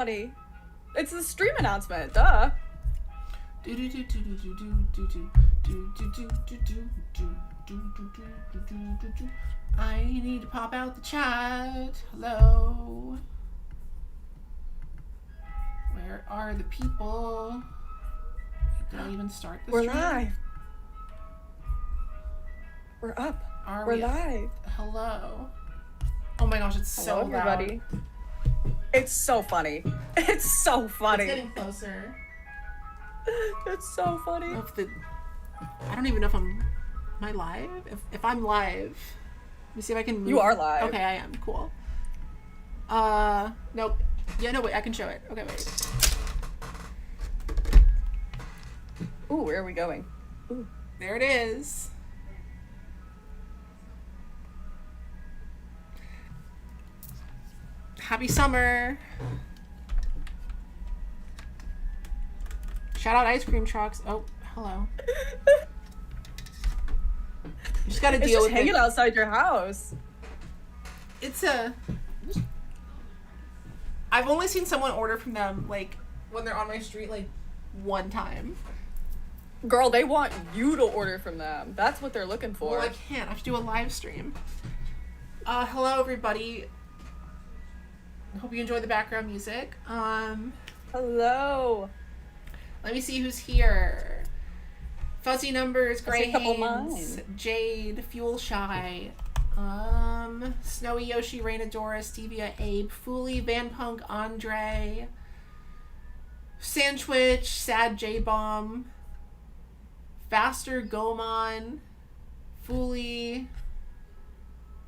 Funny. It's the stream announcement, duh. I need to pop out the chat. Hello. Where are the people? Did I even start the We're stream? live. We're up. We're live. Hello. Oh my gosh, it's so Hello, everybody. Loud. It's so funny. It's so funny. It's getting closer. It's so funny. I don't even know if am I live? If I'm live. Let me see if I can move. You are live. Okay, I am. Cool. Nope. Yeah, no, wait, I can show it. Okay, wait. Ooh, where are we going? Ooh. There it is. Happy summer. Shout out ice cream trucks. Oh, hello. You just gotta deal with it. It's hanging outside your house. I've only seen someone order from them, like, when they're on my street, like, one time. Girl, they want you to order from them. That's what they're looking for. Well, I can't. I have to do a live stream. Hello, everybody. I hope you enjoy the background music. Hello. Let me see who's here. Fuzzy Numbers, Gray Haynes, Jade, Fuel Shy, Snowy Yoshi, Raina Dora, Stevia, Abe, Fooly, Van Punk, Andre, Sandwich, Sad J-Bomb, Faster Gomon, Fooly,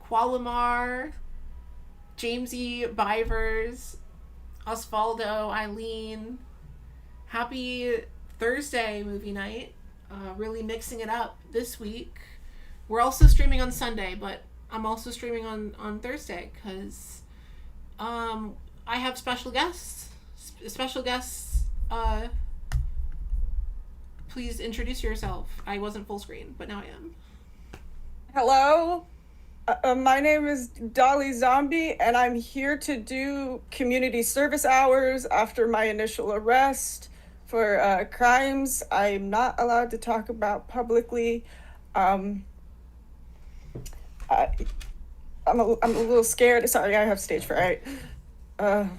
Qualamar, Jamesy Bivers, Osvaldo, Eileen. Happy Thursday movie night. Really mixing it up this week. We're also streaming on Sunday, but I'm also streaming on Thursday because I have special guests. Please introduce yourself. I wasn't full screen, but now I am. Hello. My name is Dolly Zombie, and I'm here to do community service hours after my initial arrest for crimes I'm not allowed to talk about publicly. I'm a little scared. Sorry, I have stage fright. That's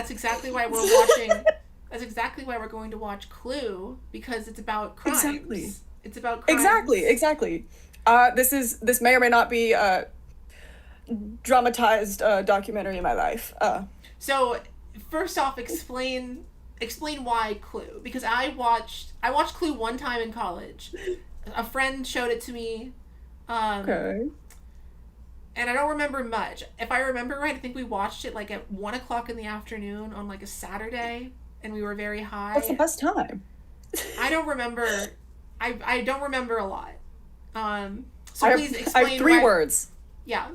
exactly why we're watching. That's exactly why we're going to watch Clue, because it's about crimes. Exactly. It's about crimes. Exactly. This may or may not be a dramatized documentary in my life. So first off, explain why Clue, because I watched Clue one time in college. A friend showed it to me. Okay. And I don't remember much. If I remember right, I think we watched it like at 1:00 in the afternoon on like a Saturday, and we were very high. What's the best time? I don't remember. I don't remember a lot. So please explain. I have three words. Yeah.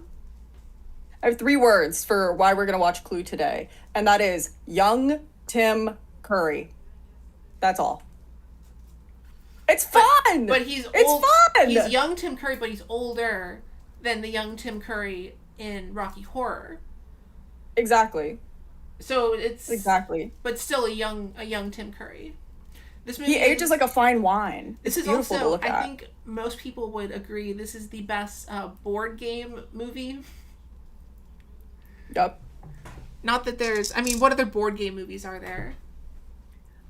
I have 3 words for why we're gonna watch Clue today, and that is young Tim Curry. That's all. It's fun. But he's old. It's fun. He's young Tim Curry, but he's older than the young Tim Curry in Rocky Horror. Exactly. So it's exactly. But still a young Tim Curry. This movie, he ages like a fine wine. This is beautiful also, to look at. I think most people would agree, this is the best board game movie. Yep. Not that there's, I mean, what other board game movies are there?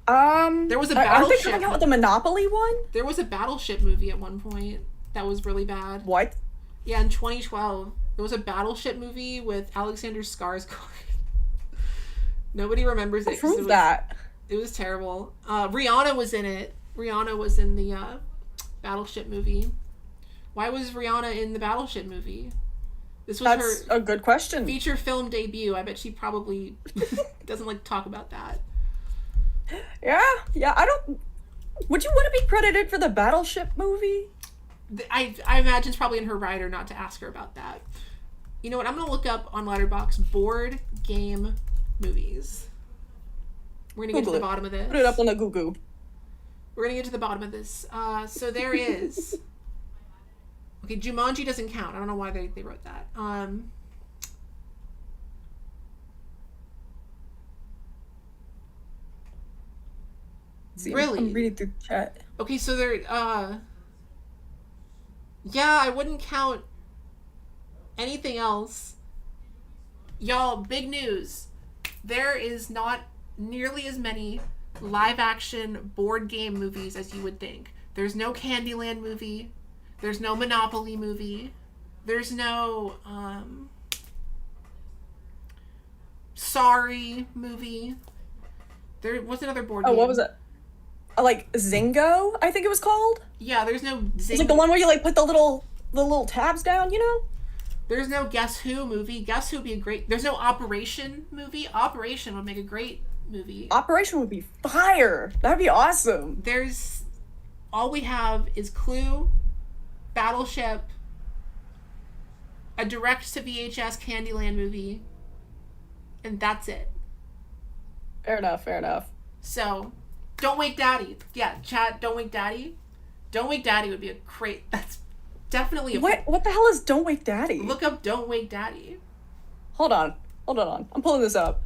There was a Aren't Battleship. they coming out with the Monopoly one? There was a Battleship movie at one point that was really bad. What? Yeah, in 2012, there was a Battleship movie with Alexander Skarsgård. Nobody remembers it. Prove that. It was terrible. Rihanna was in it. Rihanna was in the Battleship movie. Why was Rihanna in the Battleship movie? That's a good question. Feature film debut. I bet she probably doesn't like to talk about that. Yeah. I don't... Would you want to be credited for the Battleship movie? I imagine it's probably in her writer not to ask her about that. You know what? I'm going to look up on Letterboxd board game movies. We're going to get to the bottom of this. Put it up on the Google. We're going to get to the bottom of this. So there is... Okay, Jumanji doesn't count. I don't know why they wrote that. See, I'm Really? reading through the chat. Okay, so there. Yeah, I wouldn't count anything else. Y'all, big news. There is not nearly as many live action board game movies as you would think. There's no Candyland movie. There's no Monopoly movie. There's no Sorry movie. There was another board Oh, game. what was it? Like Zingo, I think it was called. Yeah, there's no It's like the one where you like put the little tabs down, you know? There's no Guess Who movie. Guess Who would be a great. There's no Operation movie. Operation would make a great movie. Operation would be fire. That'd be awesome. There's all we have is Clue, Battleship, a direct to VHS Candyland movie, and that's it. Fair enough. Fair enough. So, Don't Wake Daddy. Yeah, chat. Don't Wake Daddy. Don't Wake Daddy would be a great. That's definitely a. What the hell is Don't Wake Daddy? Look up Don't Wake Daddy. Hold on. I'm pulling this up.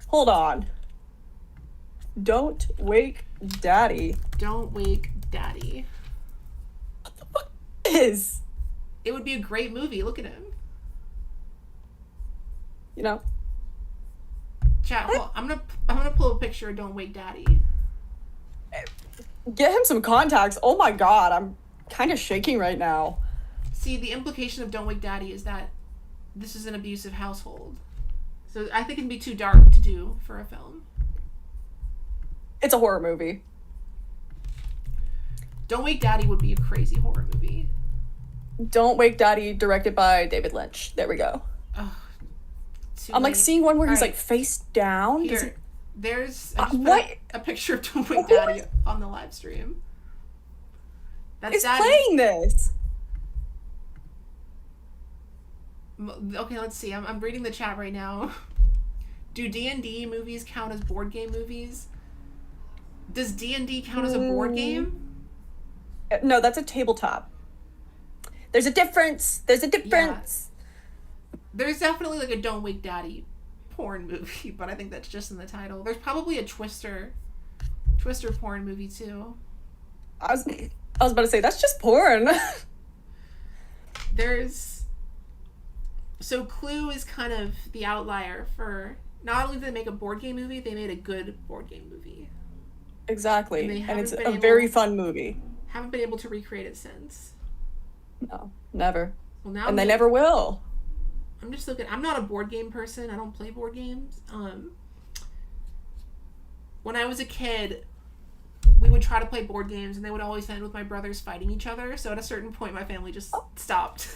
Hold on. Don't Wake Daddy. Don't Wake Daddy. What the fuck is? It would be a great movie. Look at him. You know? Chat. Well, I'm gonna pull a picture of Don't Wake Daddy. Get him some contacts. Oh my god, I'm kind of shaking right now. See, the implication of Don't Wake Daddy is that this is an abusive household. So I think it'd be too dark to do for a film. It's a horror movie. Don't Wake Daddy would be a crazy horror movie. Don't Wake Daddy, directed by David Lynch. There we go. Ugh, I'm like seeing one where he's Right. like face down. Does Here, it- there's I just put what? a picture of Don't Wake Daddy on the live stream. That's It's Daddy. playing this. Okay, let's see. I'm reading the chat right now. Do D&D movies count as board game movies? Does D&D count as a board game? No, that's a tabletop. There's a difference. There's definitely like a Don't Wake Daddy porn movie, but I think that's just in the title. There's probably a Twister porn movie too. I was about to say that's just porn. So Clue is kind of the outlier for not only did they make a board game movie, they made a good board game movie. Exactly. And And it's haven't a been very able- fun movie. Haven't been able to recreate it since. No, never. Well, now And they never will. I'm just looking. I'm not a board game person. I don't play board games. When I was a kid, we would try to play board games, and they would always end with my brothers fighting each other. So at a certain point, my family just stopped.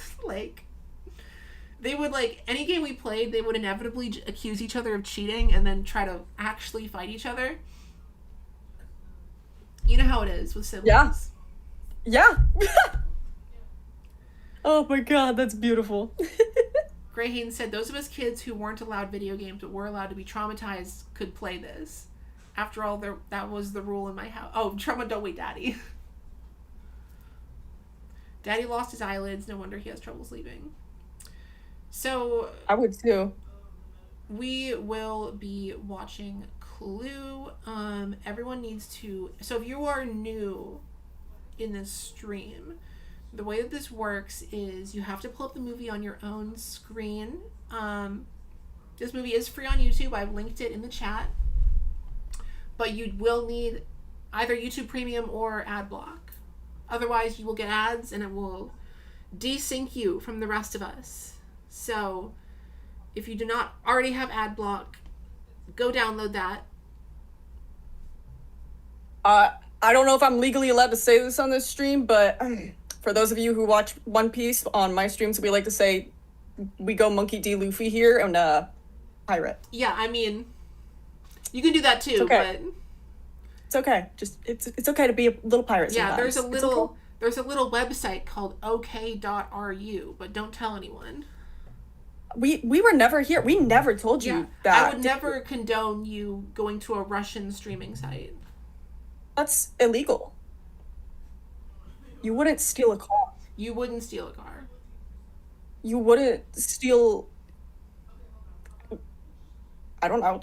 They would any game we played, they would inevitably accuse each other of cheating, and then try to actually fight each other. You know how it is with siblings. Yeah. Oh my god, that's beautiful. Gray Hayden said, those of us kids who weren't allowed video games but were allowed to be traumatized could play this. After all, that was the rule in my house. Oh, trauma, don't wait, Daddy. Daddy lost his eyelids. No wonder he has trouble sleeping. So, I would too. we will be watching Clue. Everyone needs to... So, if you are new in this stream... The way that this works is you have to pull up the movie on your own screen. This movie is free on YouTube. I've linked it in the chat. But you will need either YouTube Premium or ad block. Otherwise, you will get ads and it will desync you from the rest of us. So, if you do not already have ad block, go download that. I don't know if I'm legally allowed to say this on this stream, but for those of you who watch One Piece on my streams, we like to say we go Monkey D. Luffy here and pirate. Yeah, I mean, you can do that too, okay. but it's okay. Just it's okay to be a little pirate sometimes. yeah, there's a It's little okay. there's a little website called ok.ru, but don't tell anyone. We were never here. We never told you Yeah, that. I would never condone you going to a Russian streaming site. That's illegal. You wouldn't steal a car. You wouldn't steal a car. You wouldn't steal I don't know,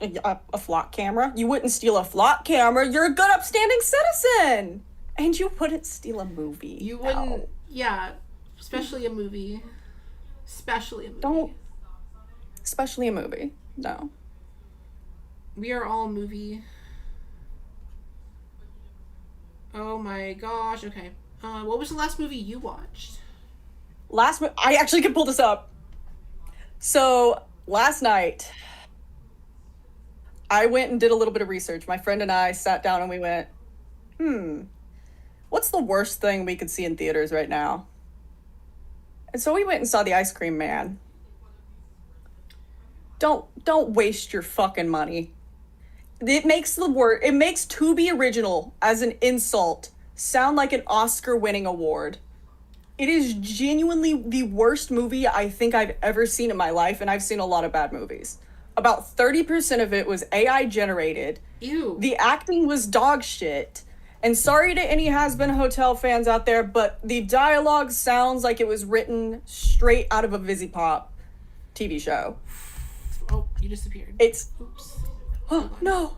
a flock camera. You wouldn't steal a flock camera. You're a good, upstanding citizen. And you wouldn't steal a movie. You No. wouldn't, yeah, especially a movie. Especially a movie. Don't. Especially a movie. No. We are all a movie. Oh my gosh, okay. What was the last movie you watched? I actually can pull this up. So, last night, I went and did a little bit of research. My friend and I sat down and we went, what's the worst thing we could see in theaters right now? And so we went and saw The Ice Cream Man. Don't waste your fucking money. It makes To Be Original as an insult sound like an Oscar-winning award. It is genuinely the worst movie I think I've ever seen in my life, and I've seen a lot of bad movies. About 30% of it was AI generated. Ew. The acting was dog shit. And sorry to any Has-Been Hotel fans out there, but the dialogue sounds like it was written straight out of a Visipop TV show. Oh, you disappeared. It's... Oops. Oh, no.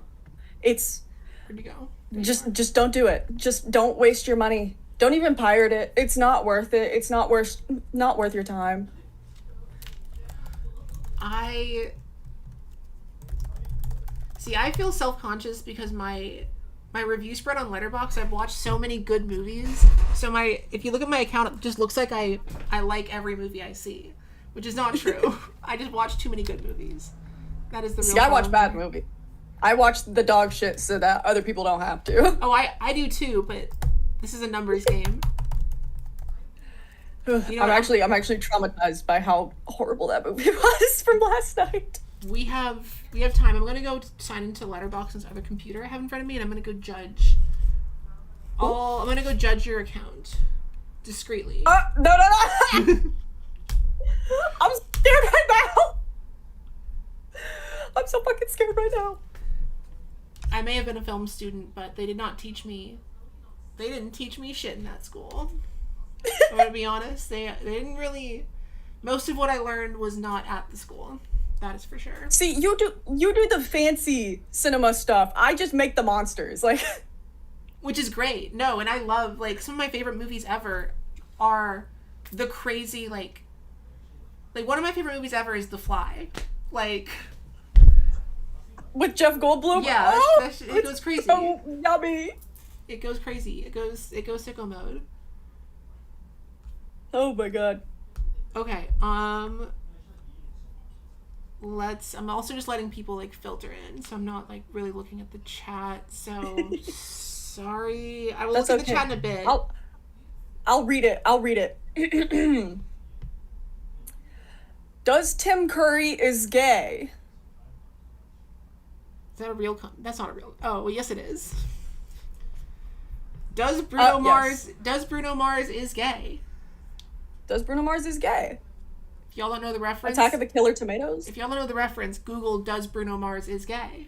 It's... Where'd you go? Just don't do it. Just don't waste your money. Don't even pirate it. It's not worth it. It's not worth your time. I feel self-conscious because my review spread on Letterboxd, I've watched so many good movies. So if you look at my account, it just looks like I like every movie I see, which is not true. I just watch too many good movies. That is the real I watch problem. bad movies. I watch the dog shit so that other people don't have to. Oh, I do too, but this is a numbers game. You know, I'm actually traumatized by how horrible that movie was from last night. We have time. I'm gonna go sign into Letterboxd's other computer I have in front of me, and I'm gonna go judge. I'm gonna go judge your account discreetly. No. I'm scared right now. I'm so fucking scared right now. I may have been a film student, but they did not teach me. They didn't teach me shit in that school. I'm gonna be honest. They didn't really. Most of what I learned was not at the school. That is for sure. See, you do the fancy cinema stuff. I just make the monsters, like. Which is great. No, and I love, like, some of my favorite movies ever are the crazy, like one of my favorite movies ever is The Fly. Like, with Jeff Goldblum. Yeah, oh, it goes crazy. So yummy. It goes crazy. It goes sicko mode. Oh my god. Okay. I'm also just letting people like filter in, so I'm not like really looking at the chat. So sorry. I will look at the chat in a bit. I'll read it. Does Tim Curry is gay? Is that a real that's not a real. Oh, well, yes it is. Does Bruno Mars is gay? Does Bruno Mars is gay? If y'all don't know the reference, Attack of the Killer Tomatoes? If y'all don't know the reference, Google "Does Bruno Mars is gay?"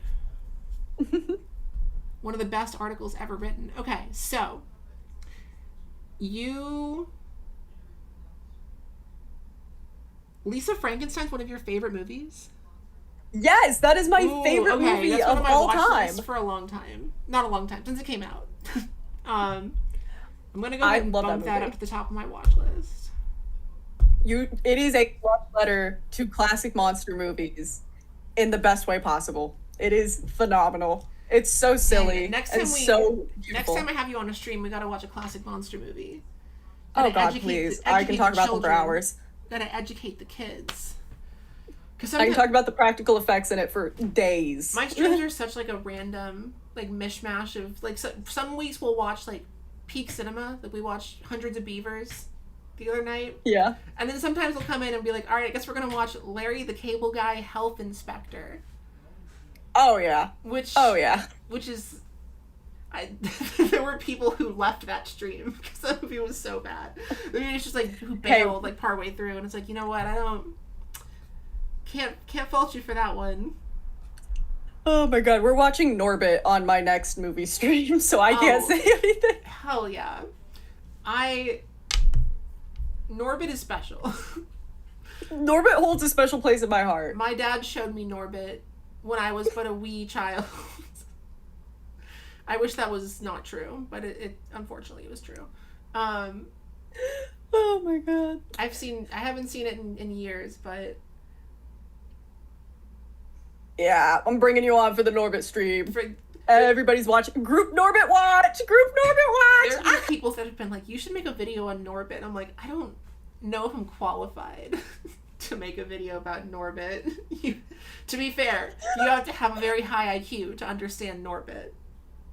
One of the best articles ever written. Okay, so Lisa Frankenstein's one of your favorite movies? Yes, that is my favorite movie that's of all time. For a long time. Not a long time, since it came out. I'm gonna go ahead and bump that up to the top of my watch list. It is a love letter to classic monster movies in the best way possible. It is phenomenal. It's so silly. Next time I have you on a stream, we gotta watch a classic monster movie. Oh god, please. I can talk about them for hours. Gotta educate the kids. I can talk about the practical effects in it for days. My streams are such like a random like mishmash of like some weeks we'll watch like peak cinema, like we watched Hundreds of Beavers the other night. Yeah. And then sometimes we'll come in and be like, all right, I guess we're gonna watch Larry the Cable Guy Health Inspector. Oh yeah. Which is there were people who left that stream because that movie was so bad. I mean, it's just like who bailed like partway through, and it's like, you know what, can't fault you for that one. Oh my god, we're watching Norbit on my next movie stream, so I can't say anything. Hell yeah. Norbit is special. Norbit holds a special place in my heart. My dad showed me Norbit when I was but a wee child. I wish that was not true, but it unfortunately it was true. Um, Oh my god. I haven't seen it in years, but Yeah, I'm bringing you on for the Norbit stream. for Everybody's watching. Group Norbit watch! Group Norbit there watch! have been people that have been like, you should make a video on Norbit. I'm like, I don't know if I'm qualified to make a video about Norbit. To be fair, you have to have a very high IQ to understand Norbit.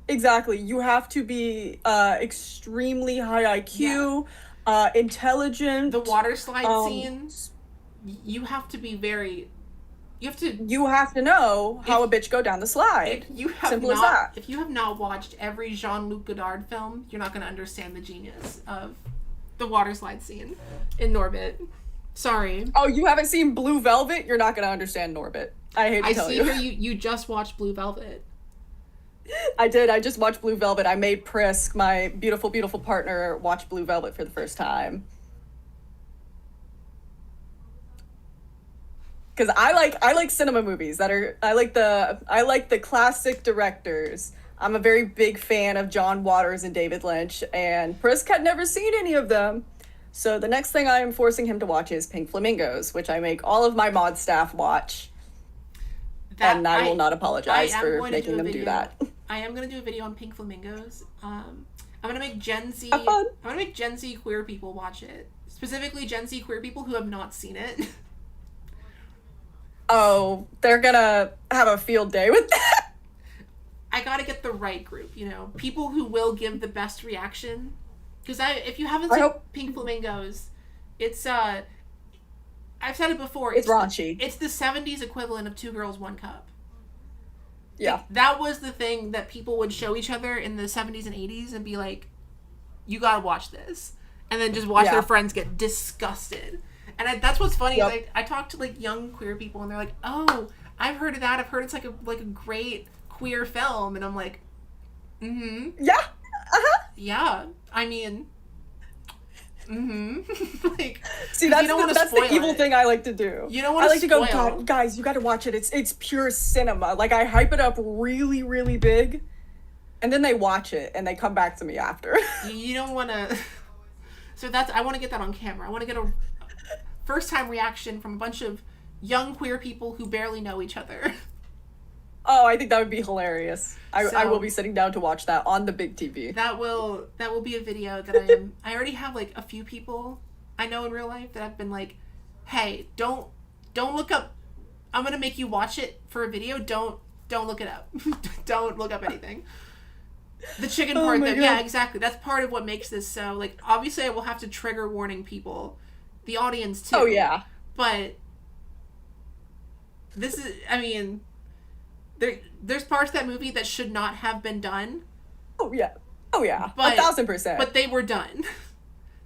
Exactly. You have to be extremely high IQ, intelligent. The water slide um, scene, you have to be very. You have to. You have to know how a bitch go down the slide. If you have Simple not, as that. if you have not watched every Jean-Luc Godard film, you're not going to understand the genius of the water slide scene in Norbit. Sorry. Oh, you haven't seen Blue Velvet? You're not going to understand Norbit. I hate to tell you. I see you just watched Blue Velvet. I did. I just watched Blue Velvet. I made Prisk, my beautiful, beautiful partner, watch Blue Velvet for the first time. Because I like cinema movies that are I like the classic directors. I'm a very big fan of John Waters and David Lynch, and Prisk had never seen any of them. So the next thing I am forcing him to watch is Pink Flamingos, which I make all of my mod staff watch. And I will not apologize for making them do that. I am going to do a video on Pink Flamingos. I'm going to make Gen Z. Have fun. I'm going to make Gen Z queer people watch it. Specifically, Gen Z queer people who have not seen it. Oh, they're gonna have a field day with that. I got to get the right group, you know, people who will give the best reaction. Because if you haven't seen Pink Flamingos, it's I've said it before. It's raunchy. It's the 70s equivalent of Two Girls, One Cup. Yeah. Like, that was the thing that people would show each other in the 70s and 80s and be like, you gotta watch this. And then just watch their friends get disgusted. And that's what's funny. Yep. I talk to like young queer people and they're like, oh, I've heard of that. I've heard it's like a great queer film. And I'm like, mm-hmm. Yeah. Uh-huh. Yeah. I mean... Mm-hmm. Like, see, that's the evil thing I like to do. You don't want to. I like to go, guys, you got to watch it. It's pure cinema. Like, I hype it up really, really big, and then they watch it and they come back to me after. You don't want to. So I want to get that on camera. I want to get a first-time reaction from a bunch of young queer people who barely know each other. Oh, I think that would be hilarious. I will be sitting down to watch that on the big TV. That will be a video that I already have like a few people I know in real life that have been like, hey, don't look up. I'm gonna make you watch it for a video. Don't look it up. Don't look up anything. The chicken part. Yeah, exactly. That's part of what makes this so like. Obviously, I will have to trigger warning people, the audience too. Oh yeah. But this is. I mean. There's parts of that movie that should not have been done. Oh yeah, 1,000%. But they were done.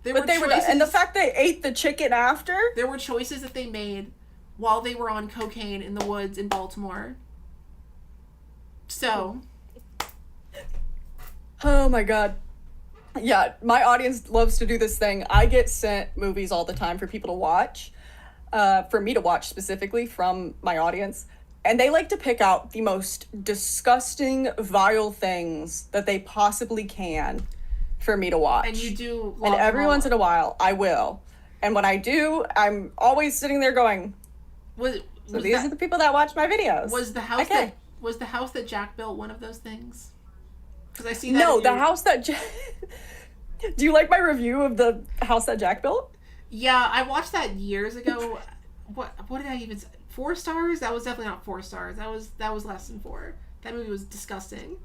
They were done, and the fact they ate the chicken after. There were choices that they made while they were on cocaine in the woods in Baltimore. So. Oh my god. Yeah, my audience loves to do this thing. I get sent movies all the time for people to watch, for me to watch specifically from my audience. And they like to pick out the most disgusting, vile things that they possibly can for me to watch. And you do. And every once in a while, I will. And when I do, I'm always sitting there going, so these are the people that watch my videos. Was the house that Jack built one of those things? Because I see that. No, the house that Do you like my review of the house that Jack built? Yeah, I watched that years ago. What did I even say? 4 stars? That was definitely not 4 stars. That was less than 4. That movie was disgusting.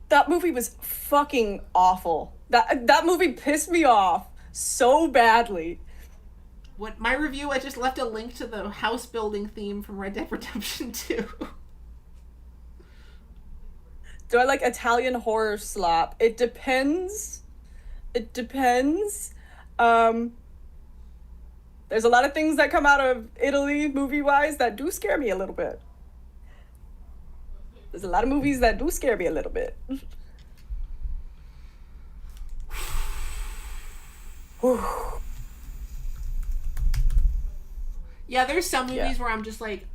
That movie was fucking awful. That movie pissed me off so badly. What my review? I just left a link to the house building theme from Red Dead Redemption 2. Do I like Italian horror slop? It depends. There's a lot of things that come out of Italy, movie-wise, that do scare me a little bit. There's a lot of movies that do scare me a little bit. Yeah, there's some movies where I'm just like,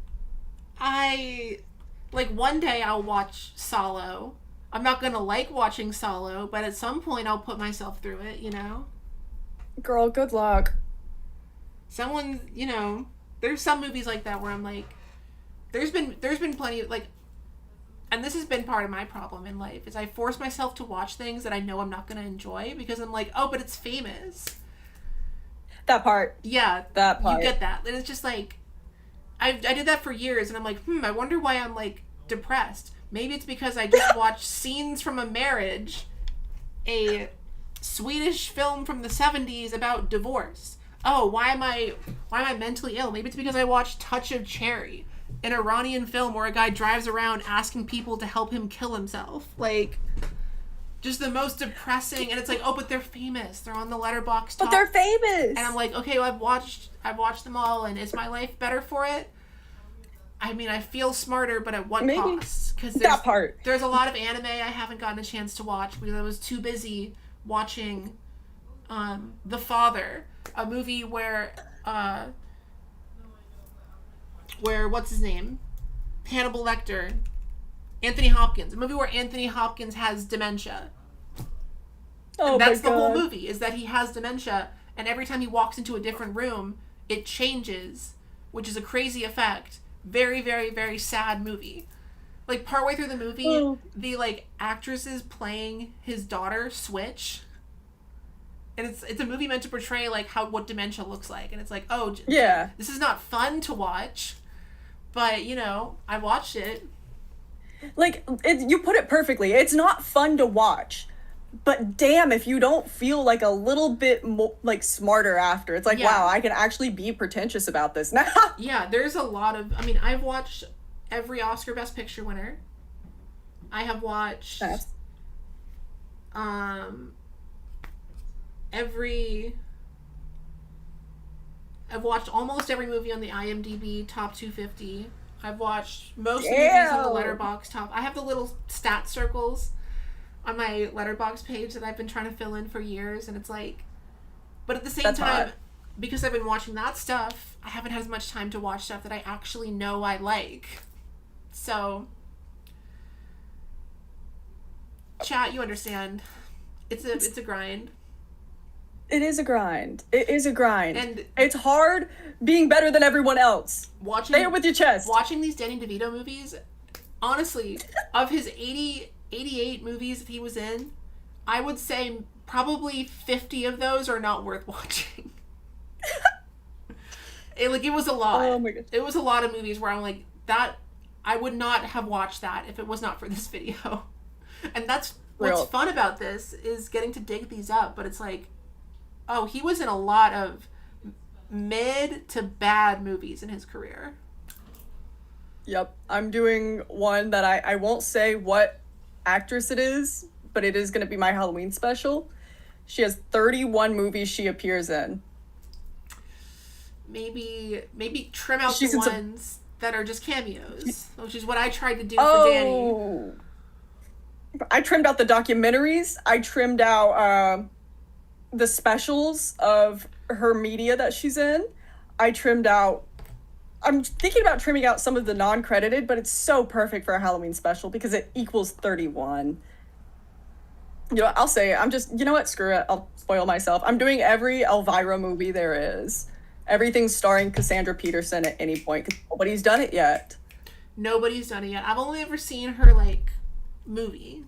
I Like, one day I'll watch Solo. I'm not gonna like watching Solo, but at some point I'll put myself through it, you know? Girl, good luck. Someone, you know, there's some movies like that where I'm like, there's been plenty of, like, and this has been part of my problem in life, is I force myself to watch things that I know I'm not gonna enjoy because I'm like, oh, but it's famous. That part. Yeah, That you part. get that. And it's just like, I did that for years, and I'm like, I wonder why I'm like depressed. Maybe it's because I just watched Scenes from a Marriage, a Swedish film from the 70s about divorce. Oh, why am I mentally ill? Maybe it's because I watched Touch of Cherry, an Iranian film where a guy drives around asking people to help him kill himself. Like, just the most depressing. And it's like, oh, but they're famous. They're on the letterbox top. But they're famous. And I'm like, okay, well, I've watched them all, and is my life better for it? I mean, I feel smarter, but at what Maybe. cost? Because That part. there's a lot of anime I haven't gotten a chance to watch because I was too busy watching The Father, a movie where what's his name? Hannibal Lecter, Anthony Hopkins, a movie where Anthony Hopkins has dementia. Oh And that's my the whole God. movie, is that he has dementia, and every time he walks into a different room, it changes, which is a crazy effect. Very, very, very sad movie. Like, partway through the movie, Oh. the, like, actresses playing his daughter switch. And it's a movie meant to portray, like, what dementia looks like. And it's like, oh, Yeah. this is not fun to watch. But, you know, I watched it. Like, you put it perfectly. It's not fun to watch. But damn, if you don't feel like a little bit more, like, smarter after. It's like, Yeah. wow, I can actually be pretentious about this now. Yeah, there's a lot of... I mean, I've watched every Oscar Best Picture winner. I have watched... That's- I've watched almost every movie on the IMDb top 250. I've watched most movies on the Damn. Letterboxd top. I have the little stat circles on my Letterboxd page that I've been trying to fill in for years, and it's like... But at the same That's time, hot. because I've been watching that stuff, I haven't had as much time to watch stuff that I actually know I like. So... Chat, you understand. It's a grind. It is a grind. It is a grind. And it's hard being better than everyone else. watching Say it with your chest. watching these Danny DeVito movies, honestly, of his 88 movies that he was in, I would say probably 50 of those are not worth watching. It was a lot. Oh my gosh. It was a lot of movies where I'm like, that I would not have watched that if it was not for this video. And that's what's Real. fun about this, is getting to dig these up, but it's like, oh, he was in a lot of mid to bad movies in his career. Yep. I'm doing one that I won't say what actress it is, but it is going to be my Halloween special. She has 31 movies she appears in. Maybe trim out She's the in some- ones that are just cameos, which is what I tried to do for Danny. Oh. I trimmed out the documentaries. I trimmed out the specials of her media that she's in. I trimmed out... I'm thinking about trimming out some of the non-credited, but it's so perfect for a Halloween special because it equals 31. You know, I'll say it. I'm just... You know what? Screw it. I'll spoil myself. I'm doing every Elvira movie there is. Everything's starring Cassandra Peterson at any point because nobody's done it yet. Nobody's done it yet. I've only ever seen her, like, movie.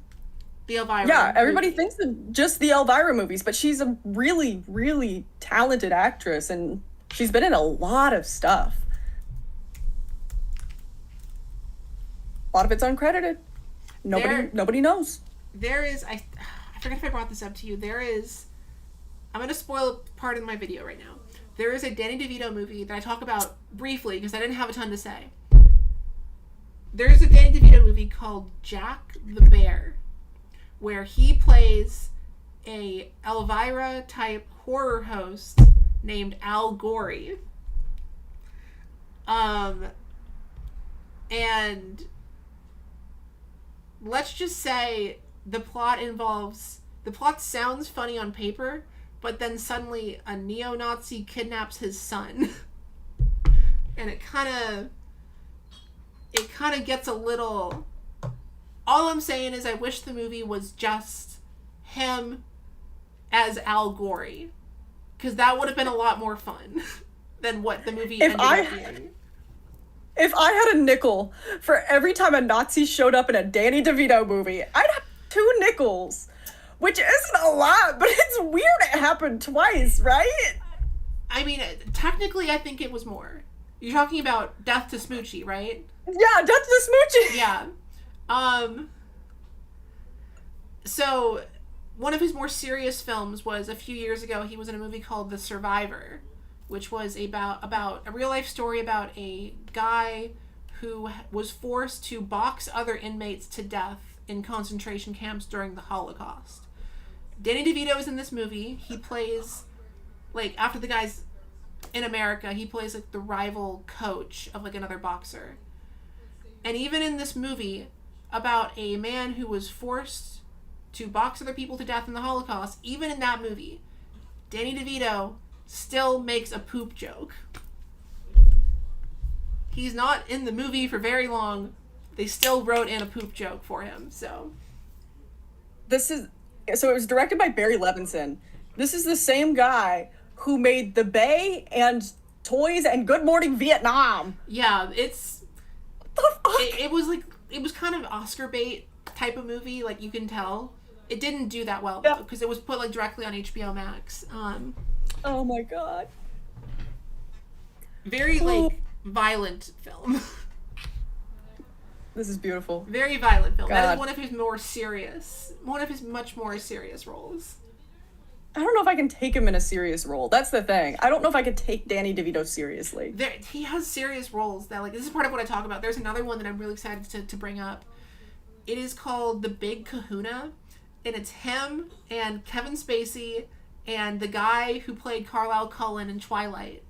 The Elvira Yeah, everybody movie. thinks of just the Elvira movies, but she's a really, really talented actress, and she's been in a lot of stuff. A lot of it's uncredited. Nobody knows. There is... I forget if I brought this up to you. There is... I'm going to spoil part of my video right now. There is a Danny DeVito movie that I talk about briefly because I didn't have a ton to say. There's a Danny DeVito movie called Jack the Bear, where he plays a Elvira type horror host named Al Gorey. And let's just say the plot sounds funny on paper, but then suddenly a neo-Nazi kidnaps his son. And it kind of... it kind of gets a little... All I'm saying is I wish the movie was just him as Al Gore. Because that would have been a lot more fun than what the movie ended up being. If I had a nickel for every time a Nazi showed up in a Danny DeVito movie, I'd have 2 nickels. Which isn't a lot, but it's weird it happened twice, right? I mean, technically, I think it was more. You're talking about Death to Smoochie, right? Yeah, Death to Smoochie. Yeah. So, one of his more serious films was a few years ago. He was in a movie called The Survivor, which was about a real life story about a guy who was forced to box other inmates to death in concentration camps during the Holocaust. Danny DeVito is in this movie. He plays, like, after the guy's in America, he plays, like, the rival coach of, like, another boxer. And even in this movie, about a man who was forced to box other people to death in the Holocaust, even in that movie, Danny DeVito still makes a poop joke. He's not in the movie for very long. They still wrote in a poop joke for him, so... So it was directed by Barry Levinson. This is the same guy who made The Bay and Toys and Good Morning Vietnam. Yeah, it's... What the fuck? It was like... It was kind of Oscar bait type of movie, like, you can tell. It didn't do that well, though, because it was put, like, directly on HBO Max. Oh my god. Very, like, violent film. This is beautiful. Very violent film. God. That is one of his much more serious roles. I don't know if I can take him in a serious role. That's the thing. I don't know if I could take Danny DeVito seriously. He has serious roles that, like, this is part of what I talk about. There's another one that I'm really excited to bring up. It is called The Big Kahuna, and it's him and Kevin Spacey and the guy who played Carlisle Cullen in Twilight.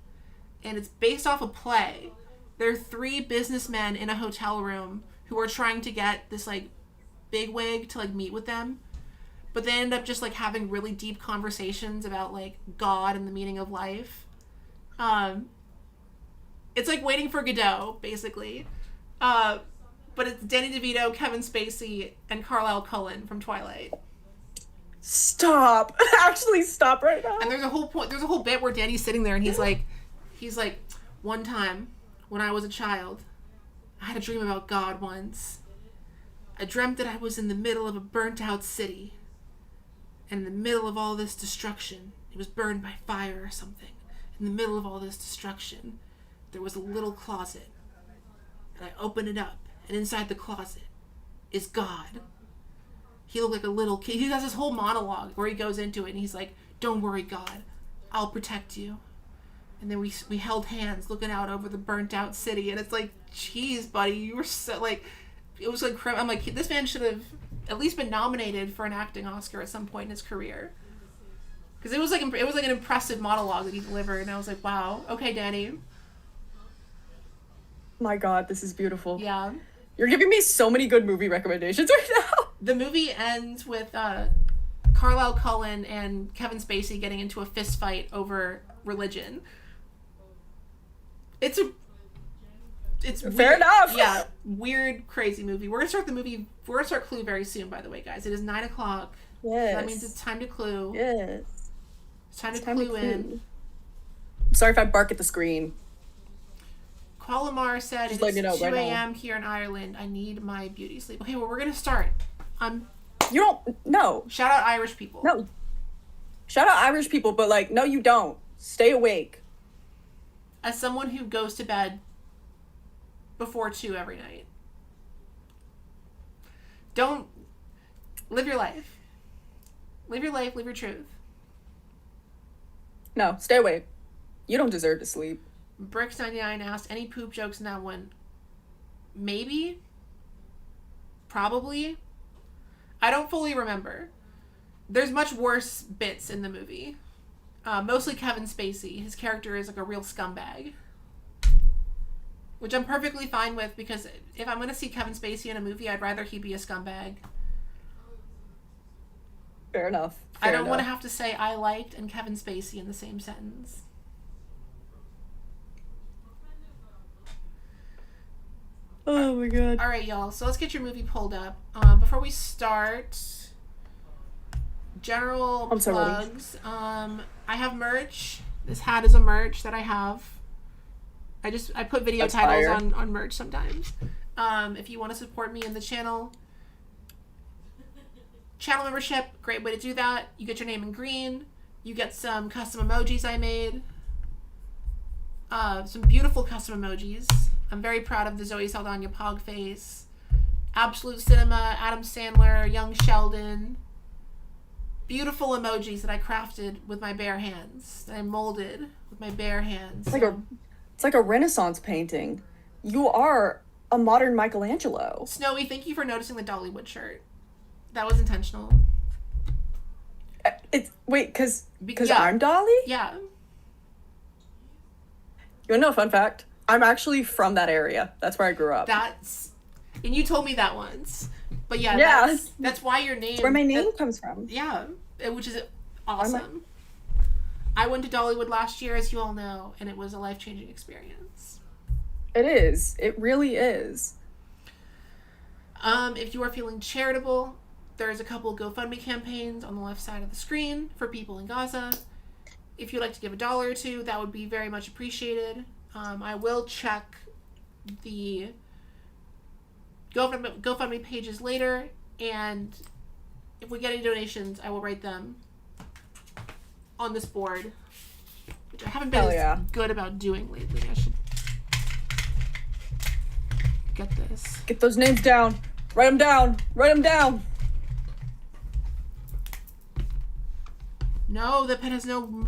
And it's based off a play. There are 3 businessmen in a hotel room who are trying to get this, like, bigwig to, like, meet with them. But they end up just, like, having really deep conversations about, like, God and the meaning of life. It's like Waiting for Godot, basically. But it's Danny DeVito, Kevin Spacey, and Carlisle Cullen from Twilight. Stop. Actually stop right now. And there's a whole bit where Danny's sitting there and he's like, one time when I was a child, I had a dream about God once. I dreamt that I was in the middle of a burnt out city. And in the middle of all this destruction, it was burned by fire or something. In the middle of all this destruction, there was a little closet. And I opened it up, and inside the closet is God. He looked like a little kid. He has this whole monologue where he goes into it, and he's like, "Don't worry, God. I'll protect you." And then we held hands looking out over the burnt out city, and it's like, geez, buddy, you were so, like, it was like, I'm like, this man should have at least been nominated for an acting Oscar at some point in his career. Because it was like an impressive monologue that he delivered, and I was like, wow, okay, Danny. My god, this is beautiful. Yeah. You're giving me so many good movie recommendations right now. The movie ends with Carlisle Cullen and Kevin Spacey getting into a fist fight over religion. It's Fair weird. enough. Yeah, weird, crazy movie. We're gonna start Clue very soon, by the way, guys. It is 9:00. Yes. So that means it's time to Clue. Yes. It's time to clue in. Sorry if I bark at the screen. Qualamar said, Just it's let me know 2 right now. a.m. here in Ireland. I need my beauty sleep. Okay, well, we're gonna start. You don't. No. Shout out Irish people. No. Shout out Irish people, but, like, no, you don't. Stay awake. As someone who goes to bed before 2 every night, don't live your life. Live your life, live your truth. No, stay awake. You don't deserve to sleep. Bricks99 asked, any poop jokes in that one? Maybe? Probably? I don't fully remember. There's much worse bits in the movie. Mostly Kevin Spacey. His character is like a real scumbag. Which I'm perfectly fine with, because if I'm going to see Kevin Spacey in a movie, I'd rather he be a scumbag. Fair enough. I don't want to have to say I liked and Kevin Spacey in the same sentence. Oh my god. All right, y'all. So let's get your movie pulled up. Before we start, general I'm so ready. plugs. I have merch. This hat is a merch that I have. I put video That's titles fire. on merch sometimes. If you want to support me in the channel membership, great way to do that. You get your name in green. You get some custom emojis I made. Some beautiful custom emojis. I'm very proud of the Zoe Saldana Pog face, Absolute Cinema, Adam Sandler, Young Sheldon. Beautiful emojis that I crafted with my bare hands. That I molded with my bare hands. It's like a Renaissance painting. You are a modern Michelangelo. Snowy, thank you for noticing the Dollywood shirt. That was intentional. It's wait, cause Yeah. I'm Dolly? Yeah. You wanna know a fun fact? I'm actually from that area. That's where I grew up. And you told me that once. But yeah, Yeah. that's why your name. That's where my name comes from. Yeah, which is awesome. I went to Dollywood last year, as you all know, and it was a life-changing experience. It is. It really is. If you are feeling charitable, there's a couple GoFundMe campaigns on the left side of the screen for people in Gaza. If you'd like to give $1 or $2, that would be very much appreciated. I will check the GoFundMe pages later, and if we get any donations, I will write them on this board, which I haven't been as good about doing lately. I should get this. Get those names down. Write them down. Write them down. No, the pen has no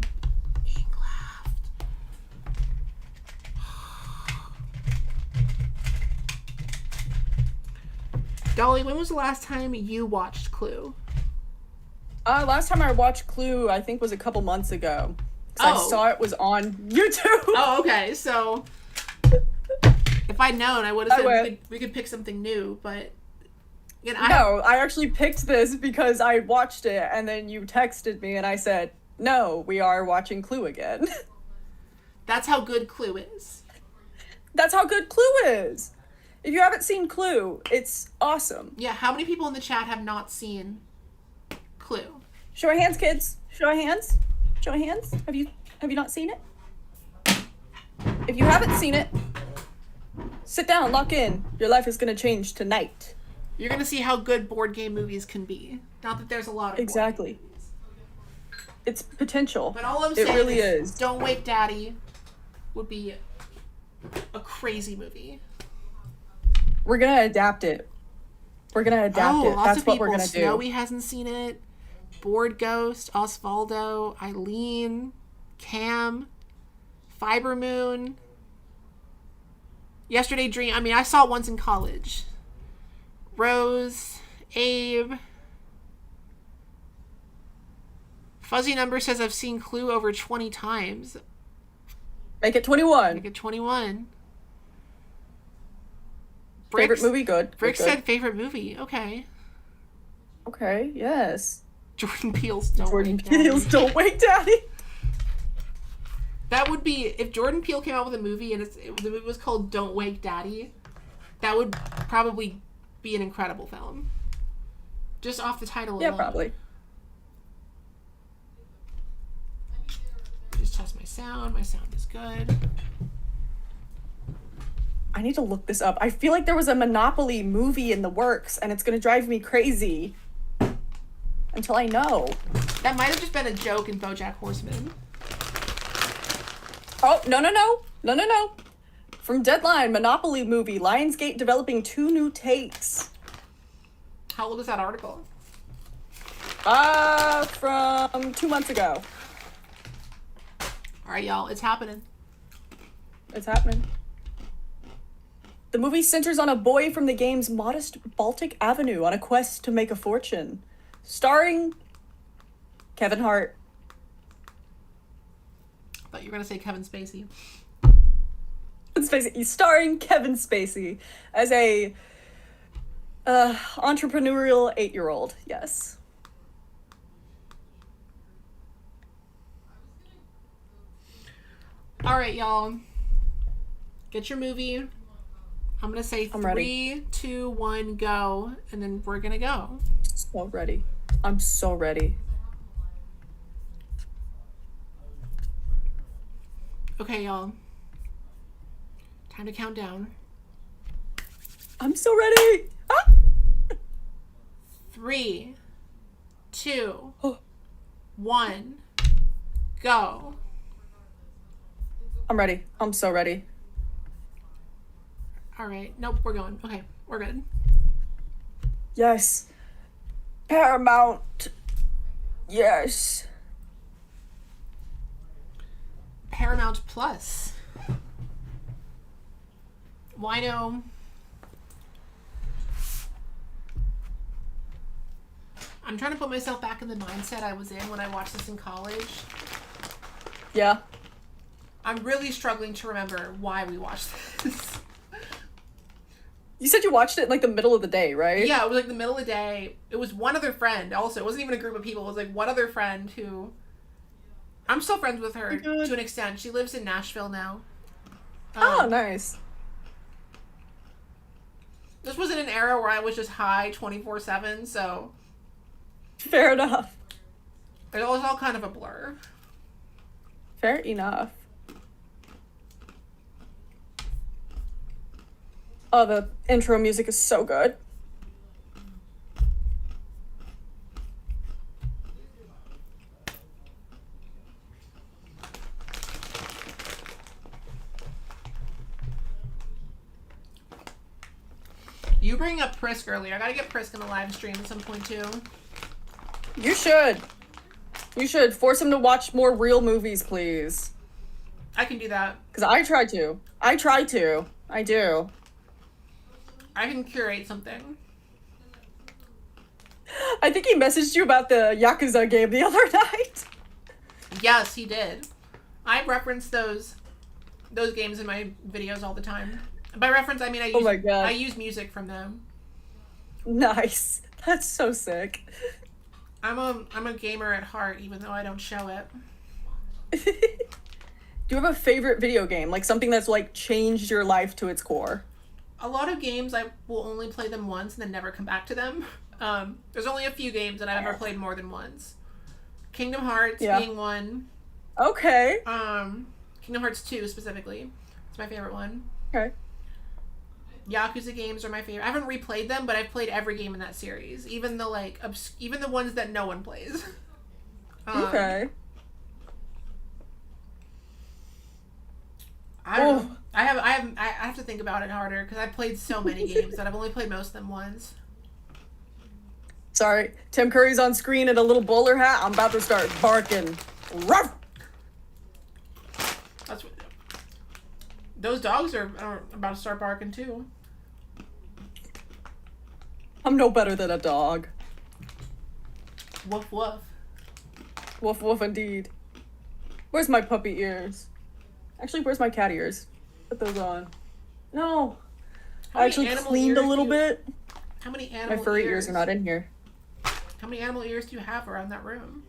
ink left. Dolly, when was the last time you watched Clue? Last time I watched Clue, I think was a couple months ago. I saw it was on YouTube. Oh, okay. So if I'd known, I would have said we could pick something new, but I actually picked this because I watched it and then you texted me and I said, no, we are watching Clue again. That's how good Clue is. That's how good Clue is. If you haven't seen Clue, it's awesome. Yeah, how many people in the chat have not seen Clue? Show of hands, kids. Show of hands. Show of hands. Have you not seen it? If you haven't seen it, sit down, lock in. Your life is gonna change tonight. You're gonna see how good board game movies can be. Not that there's a lot of exactly. It's potential. But all I'm saying really is Don't Wake Daddy would be a crazy movie. We're gonna adapt it. We're gonna adapt it. That's what we're gonna do. Snowy hasn't seen it. Board Ghost, Osvaldo, Eileen, Cam, Fiber Moon. Yesterday Dream. I mean, I saw it once in college. Rose, Abe. Fuzzy Number says I've seen Clue over 20 times. Make it 21. Make it 21. Favorite movie? Good. Brick said favorite movie. Okay. Okay, yes. Jordan Peele's Don't Wake Daddy. Don't Wake Daddy. That would be, if Jordan Peele came out with a movie and the movie was called Don't Wake Daddy, that would probably be an incredible film. Just off the title alone. Yeah, probably. Just test my sound. My sound is good. I need to look this up. I feel like there was a Monopoly movie in the works, and it's gonna drive me crazy until I know. That might have just been a joke in BoJack Horseman. Oh, no. From Deadline, Monopoly movie, Lionsgate developing 2 new takes. How old is that article? From 2 months ago. All right, y'all, it's happening. It's happening. The movie centers on a boy from the game's modest Baltic Avenue on a quest to make a fortune. Starring Kevin Hart. I thought you were going to say Kevin Spacey. Starring Kevin Spacey as a entrepreneurial 8-year-old. Yes. All right, y'all. Get your movie. I'm gonna say I'm ready. 3, 2, 1, go, and then we're gonna go. So ready. I'm so ready. Okay, y'all. Time to count down. I'm so ready. Ah! 3, 2, Oh, 1, go. I'm ready. I'm so ready. All right. Nope, we're going. Okay, we're good. Yes. Paramount. Yes. Paramount Plus. Wino. I'm trying to put myself back in the mindset I was in when I watched this in college. Yeah. I'm really struggling to remember why we watched this. You said you watched it in like the middle of the day, right? Yeah, it was like the middle of the day. It was one other friend also. It wasn't even a group of people. It was like one other friend who... I'm still friends with her to an extent. She lives in Nashville now. Oh, nice. This was in an era where I was just high 24/7, so Fair enough. it was all kind of a blur. Fair enough. Oh, the intro music is so good. You bring up Prisk earlier. I gotta get Prisk in the live stream at some point too. You should. You should force him to watch more real movies, please. I can do that. Because I try to. I do. I can curate something. I think he messaged you about the Yakuza game the other night. Yes, he did. I reference those games in my videos all the time. By reference, I mean Oh my God. I use music from them. Nice. That's so sick. I'm a gamer at heart, even though I don't show it. Do you have a favorite video game? Like something that's like changed your life to its core? A lot of games I will only play them once and then never come back to them. There's only a few games that I've ever played more than once. Kingdom Hearts being one. Okay. Kingdom Hearts 2 specifically. It's my favorite one. Okay. Yakuza games are my favorite. I haven't replayed them, but I've played every game in that series, even the even the ones that no one plays. Okay. I don't know. I have to think about it harder because I've played so many games that I've only played most of them once. Sorry, Tim Curry's on screen in a little bowler hat. I'm about to start barking. Ruff! That's what. Those dogs are about to start barking too. I'm no better than a dog. Woof woof. Woof woof indeed. Where's my puppy ears? Actually, where's my cat ears? Put those on. No. I actually cleaned a little bit. How many animal My furry ears are not in here. How many animal ears do you have around that room?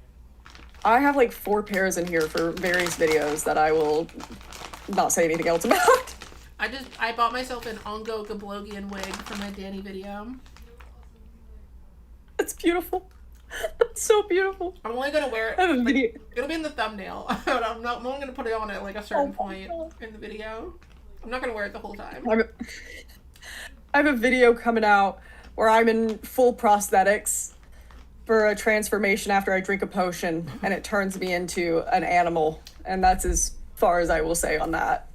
I have like 4 pairs in here for various videos that I will not say anything else about. I bought myself an Ongo Gablogian wig for my Danny video. That's beautiful. That's so beautiful. I'm only gonna wear it. I have a video. It'll be in the thumbnail. I'm only gonna put it on at like a certain point in the video. I'm not gonna wear it the whole time. I have a video coming out where I'm in full prosthetics for a transformation after I drink a potion and it turns me into an animal. And that's as far as I will say on that.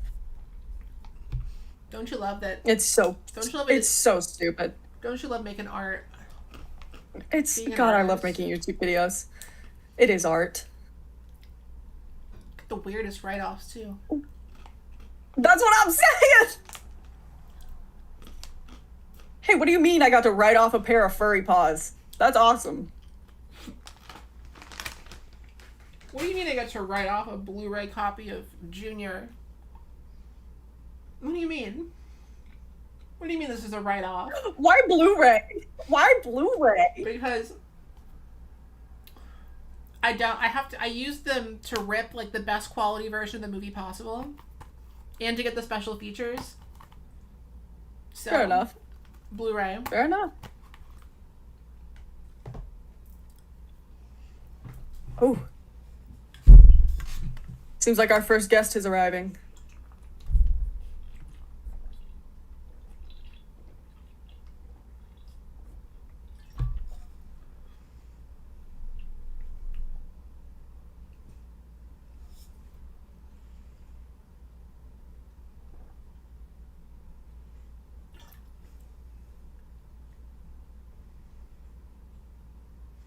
Don't you love that? It's so stupid. Don't you love making art? It's God, I love making YouTube videos. It is art. The weirdest write-offs too. That's what I'm saying. Hey, what do you mean I got to write off a pair of furry paws? That's awesome. What do you mean I got to write off a Blu-ray copy of Junior? What do you mean? What do you mean this is a write-off? Why Blu-ray? Why Blu-ray? Because I use them to rip like the best quality version of the movie possible and to get the special features. Fair So, enough. Blu-ray. Fair enough. Oh. Seems like our first guest is arriving.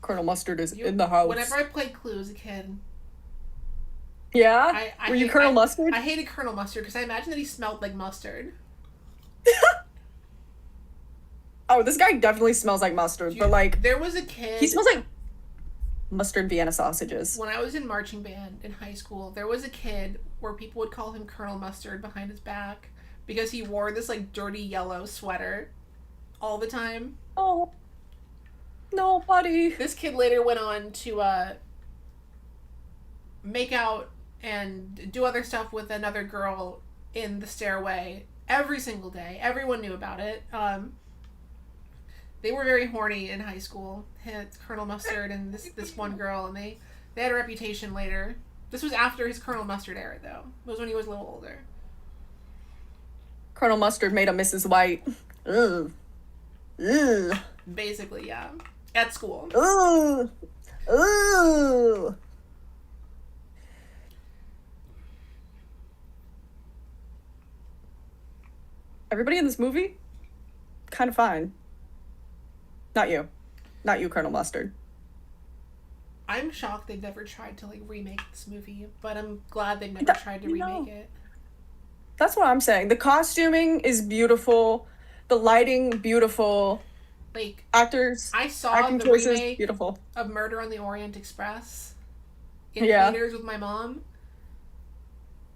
Colonel Mustard is in the house. Whenever I played Clue as a kid, Yeah? Were you Colonel Mustard? I hated Colonel Mustard because I imagined that he smelled like mustard. Oh, this guy definitely smells like mustard, but like there was a kid. he smells like mustard Vienna sausages. When I was in marching band in high school, there was a kid where people would call him Colonel Mustard behind his back because he wore this like dirty yellow sweater all the time. Oh. No, buddy. This kid later went on to make out and do other stuff with another girl in the stairway every single day. Everyone knew about it. They were very horny in high school. Colonel Mustard and this one girl, and they had a reputation later. This was after his Colonel Mustard era, though. It was when he was a little older. Colonel Mustard made a Mrs. White. Ugh. Ugh. Basically, yeah. At school. Ugh. Ugh. Everybody in this movie, kind of fine. Not you. Not you, Colonel Mustard. I'm shocked they've never tried to like remake this movie, but I'm glad they've never tried to remake it. That's what I'm saying. The costuming is beautiful. The lighting, beautiful. Like actors, I saw acting the choices, remake beautiful. of Murder on the Orient Express in theaters with my mom,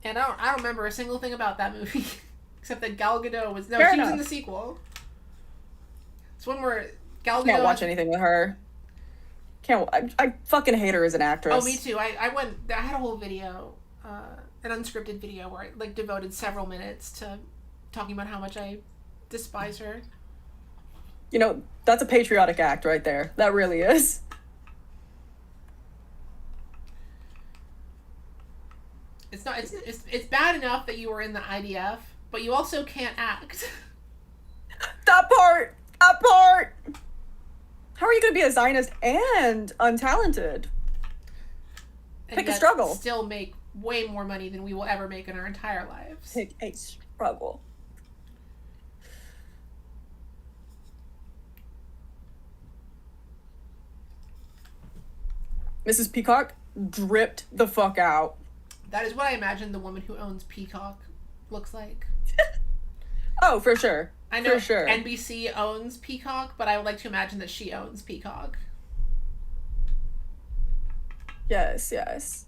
and I don't remember a single thing about that movie except that Gal Gadot was she was in the sequel. It's one where Gal Gadot can't watch anything with her. I fucking hate her as an actress. Oh, me too. I had a whole video, an unscripted video where I like devoted several minutes to talking about how much I despise her. You know, that's a patriotic act right there. That really is. It's not. It's bad enough that you were in the IDF, but you also can't act. That part. How are you going to be a Zionist and untalented? Pick a struggle. Still make way more money than we will ever make in our entire lives. Pick a struggle. Mrs. Peacock dripped the fuck out. That is what I imagine the woman who owns Peacock looks like. Oh, for sure. I know for sure. NBC owns Peacock, but I would like to imagine that she owns Peacock. Yes.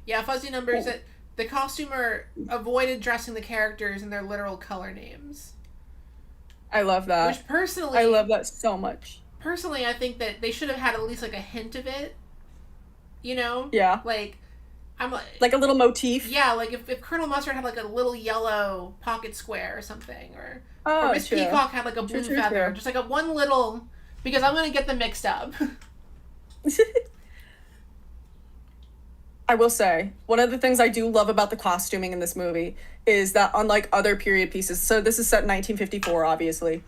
Yeah, fuzzy numbers. That the costumer avoided dressing the characters in their literal color names. I love that. Which personally, I love that so much. Personally, I think that they should have had at least like a hint of it. You know? Yeah. Like, I'm like a little motif. Yeah, like if Colonel Mustard had like a little yellow pocket square or something, or Miss Peacock had like a blue feather, just like a one little, because I'm gonna get them mixed up. I will say, one of the things I do love about the costuming in this movie is that unlike other period pieces, so this is set in 1954, obviously,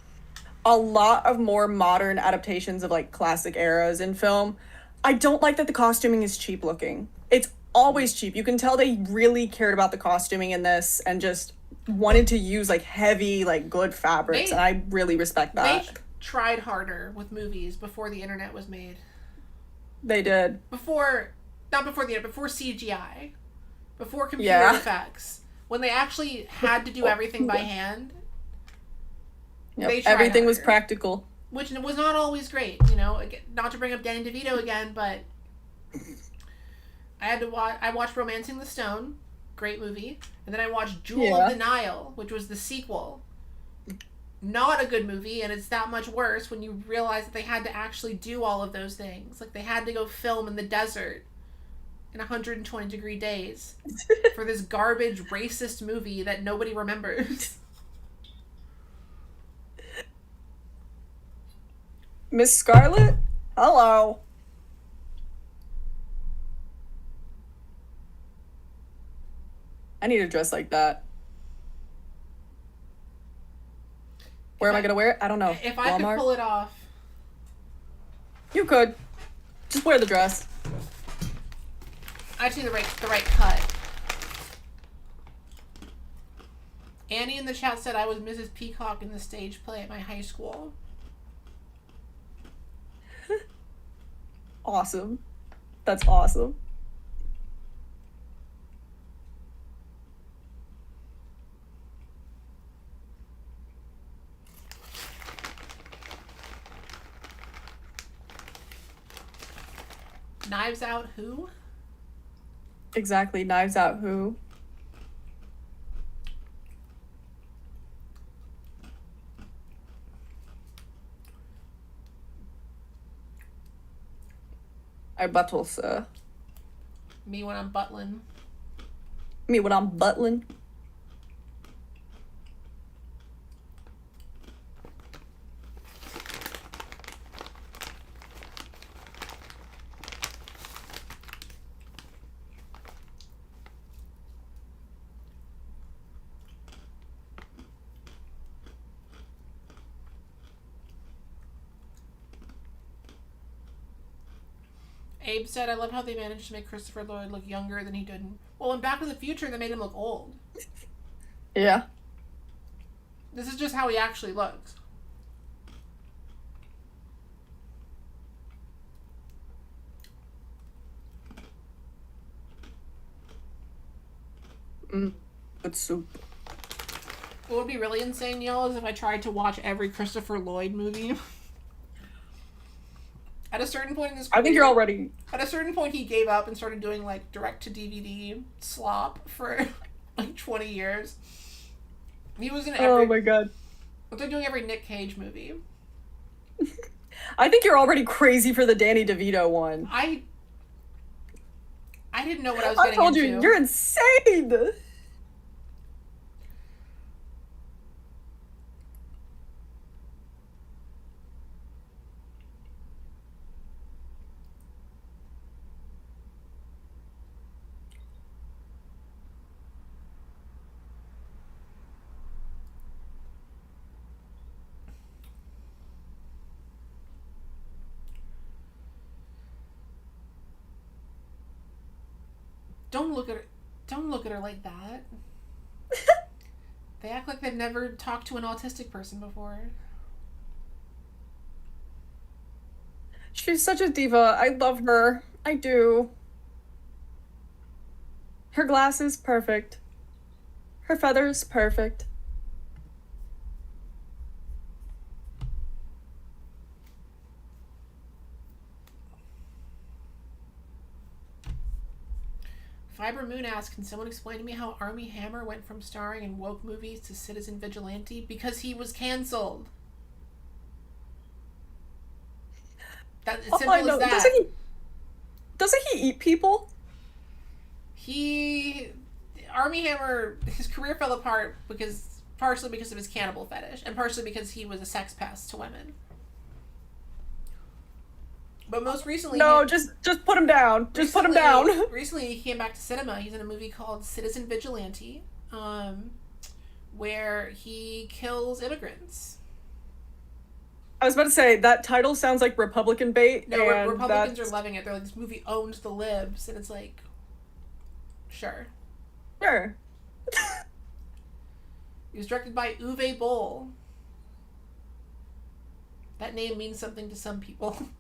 a lot of more modern adaptations of like classic eras in film, I don't like that the costuming is cheap looking. It's always cheap. You can tell they really cared about the costuming in this and just wanted to use like heavy, like good fabrics, and I really respect that. They tried harder with movies before the internet was made. They did. Not before the internet, before CGI, before computer effects. When they actually had to do everything by hand, they tried everything harder. Was practical. Which was not always great, you know. Not to bring up Danny DeVito again, but I watched Romancing the Stone, great movie, and then I watched Jewel of the Nile, which was the sequel. Not a good movie, and it's that much worse when you realize that they had to actually do all of those things. Like, they had to go film in the desert in 120-degree days for this garbage racist movie that nobody remembers. Miss Scarlet? Hello. I need to dress like that. Where am I gonna wear it? I don't know. If I could pull it off. You could. Just wear the dress. I see the right cut. Annie in the chat said I was Mrs. Peacock in the stage play at my high school. Awesome. That's awesome. Knives Out who? Exactly. Knives Out who? I buttle, sir. Me when I'm buttling. Me when I'm buttling. Abe said, I love how they managed to make Christopher Lloyd look younger than he did. Well, in Back to the Future, they made him look old. Yeah. This is just how he actually looks. Good soup. What would be really insane, y'all, is if I tried to watch every Christopher Lloyd movie. At a certain point in his career, I think you're already... At a certain point, he gave up and started doing, like, direct-to-DVD slop for, like, 20 years. He was in every... Oh, my God. But they're doing every Nick Cage movie. I think you're already crazy for the Danny DeVito one. I didn't know what I was getting into. I told you, you're insane! Don't look at her like that. They act like they've never talked to an autistic person before. She's such a diva. I love her. I do. Her glasses, perfect. Her feathers, perfect. Fiber Moon asks, can someone explain to me how Armie Hammer went from starring in woke movies to Citizen Vigilante? Because he was canceled. It's simple as that. Doesn't he eat people? Armie Hammer, his career fell apart partially because of his cannibal fetish, and partially because he was a sex pest to women. But most recently... No, just put him down. Just put him down. Recently, he came back to cinema. He's in a movie called Citizen Vigilante, where he kills immigrants. I was about to say, that title sounds like Republican bait. No, Republicans are loving it. They're like, this movie owns the libs. And it's like, sure. Sure. He was directed by Uwe Boll. That name means something to some people.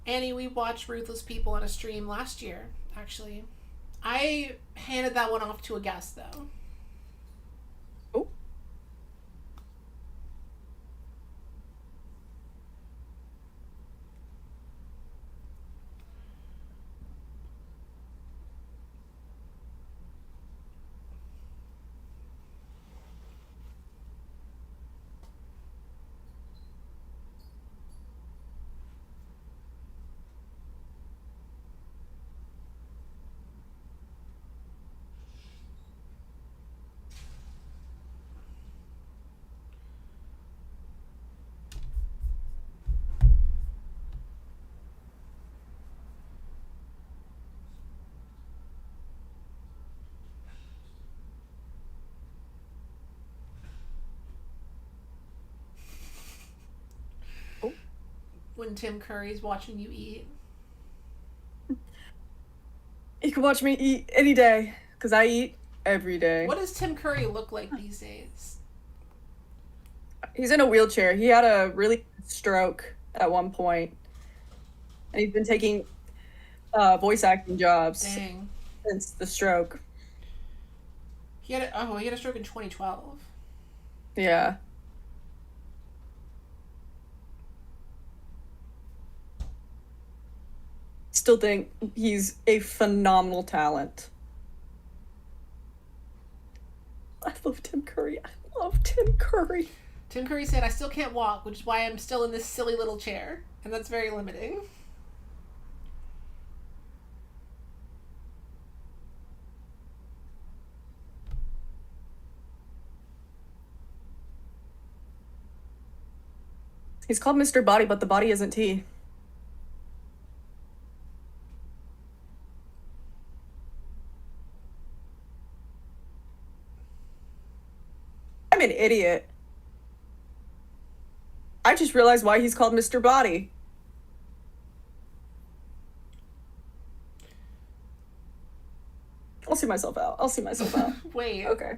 Annie, we watched Ruthless People on a stream last year, actually. I handed that one off to a guest, though. Oh. when Tim Curry's watching you eat. You can watch me eat any day, because I eat every day. What does Tim Curry look like these days? He's in a wheelchair. He had a really stroke at one point, and he's been taking voice acting jobs Dang. since the stroke. He had a stroke in 2012. Yeah. Still think he's a phenomenal talent. I love Tim Curry. I love Tim Curry. Tim Curry said, "I still can't walk, which is why I'm still in this silly little chair." And that's very limiting. He's called Mr. Body, but the body isn't he. I'm an idiot. I just realized why he's called Mr. Body. I'll see myself out. I'll see myself out. Wait. Okay.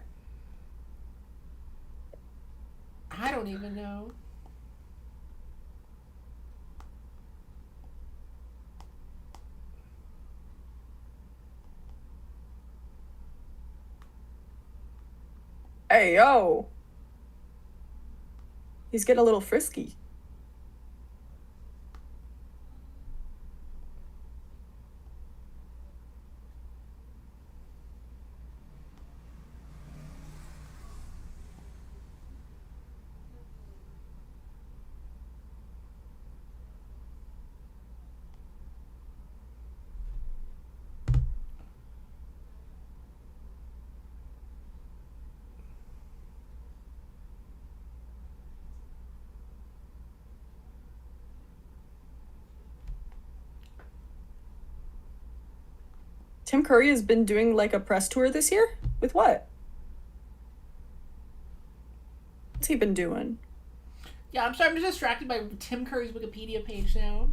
I don't even know. Hey, yo. He's getting a little frisky. Tim Curry has been doing like a press tour this year? With what? What's he been doing? Yeah, I'm sorry. I'm just distracted by Tim Curry's Wikipedia page now.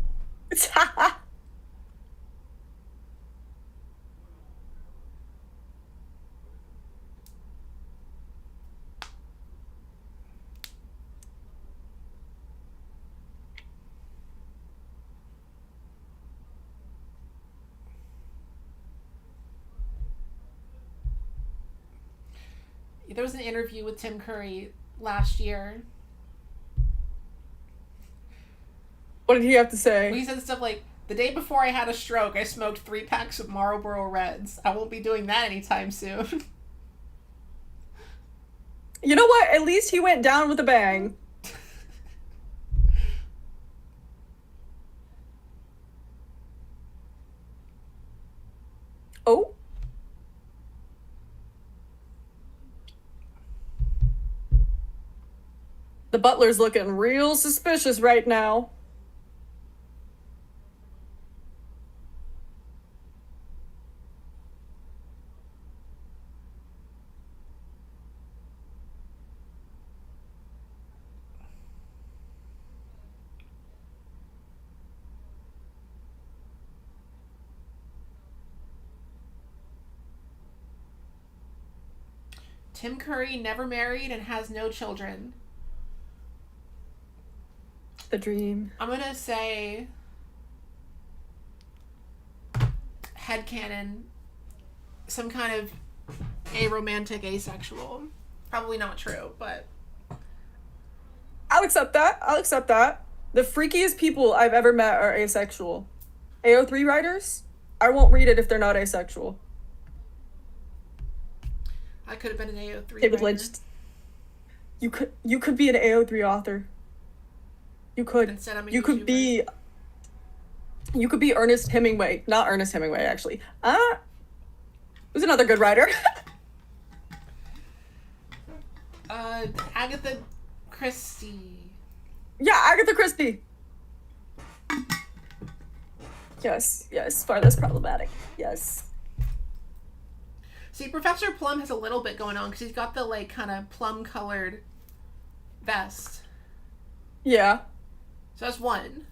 There was an interview with Tim Curry last year. What did he have to say? He said stuff like, "The day before I had a stroke, I smoked 3 packs of Marlboro Reds. I won't be doing that anytime soon." You know what? At least he went down with a bang. Oh. The butler's looking real suspicious right now. Tim Curry never married and has no children. The dream. I'm gonna say headcanon, some kind of aromantic asexual. Probably not true, but I'll accept that. I'll accept that. The freakiest people I've ever met are asexual. AO3 writers? I won't read it if they're not asexual. I could have been an AO3 David writer. Lynch. You could be an AO3 author. You could. Instead, I'm a You could be. You could be Ernest Hemingway. Not Ernest Hemingway, actually. Who's another good writer? Agatha Christie. Yeah, Agatha Christie. Yes, far less problematic. Yes. See, Professor Plum has a little bit going on because he's got the like kind of plum colored vest. Yeah. So that's one.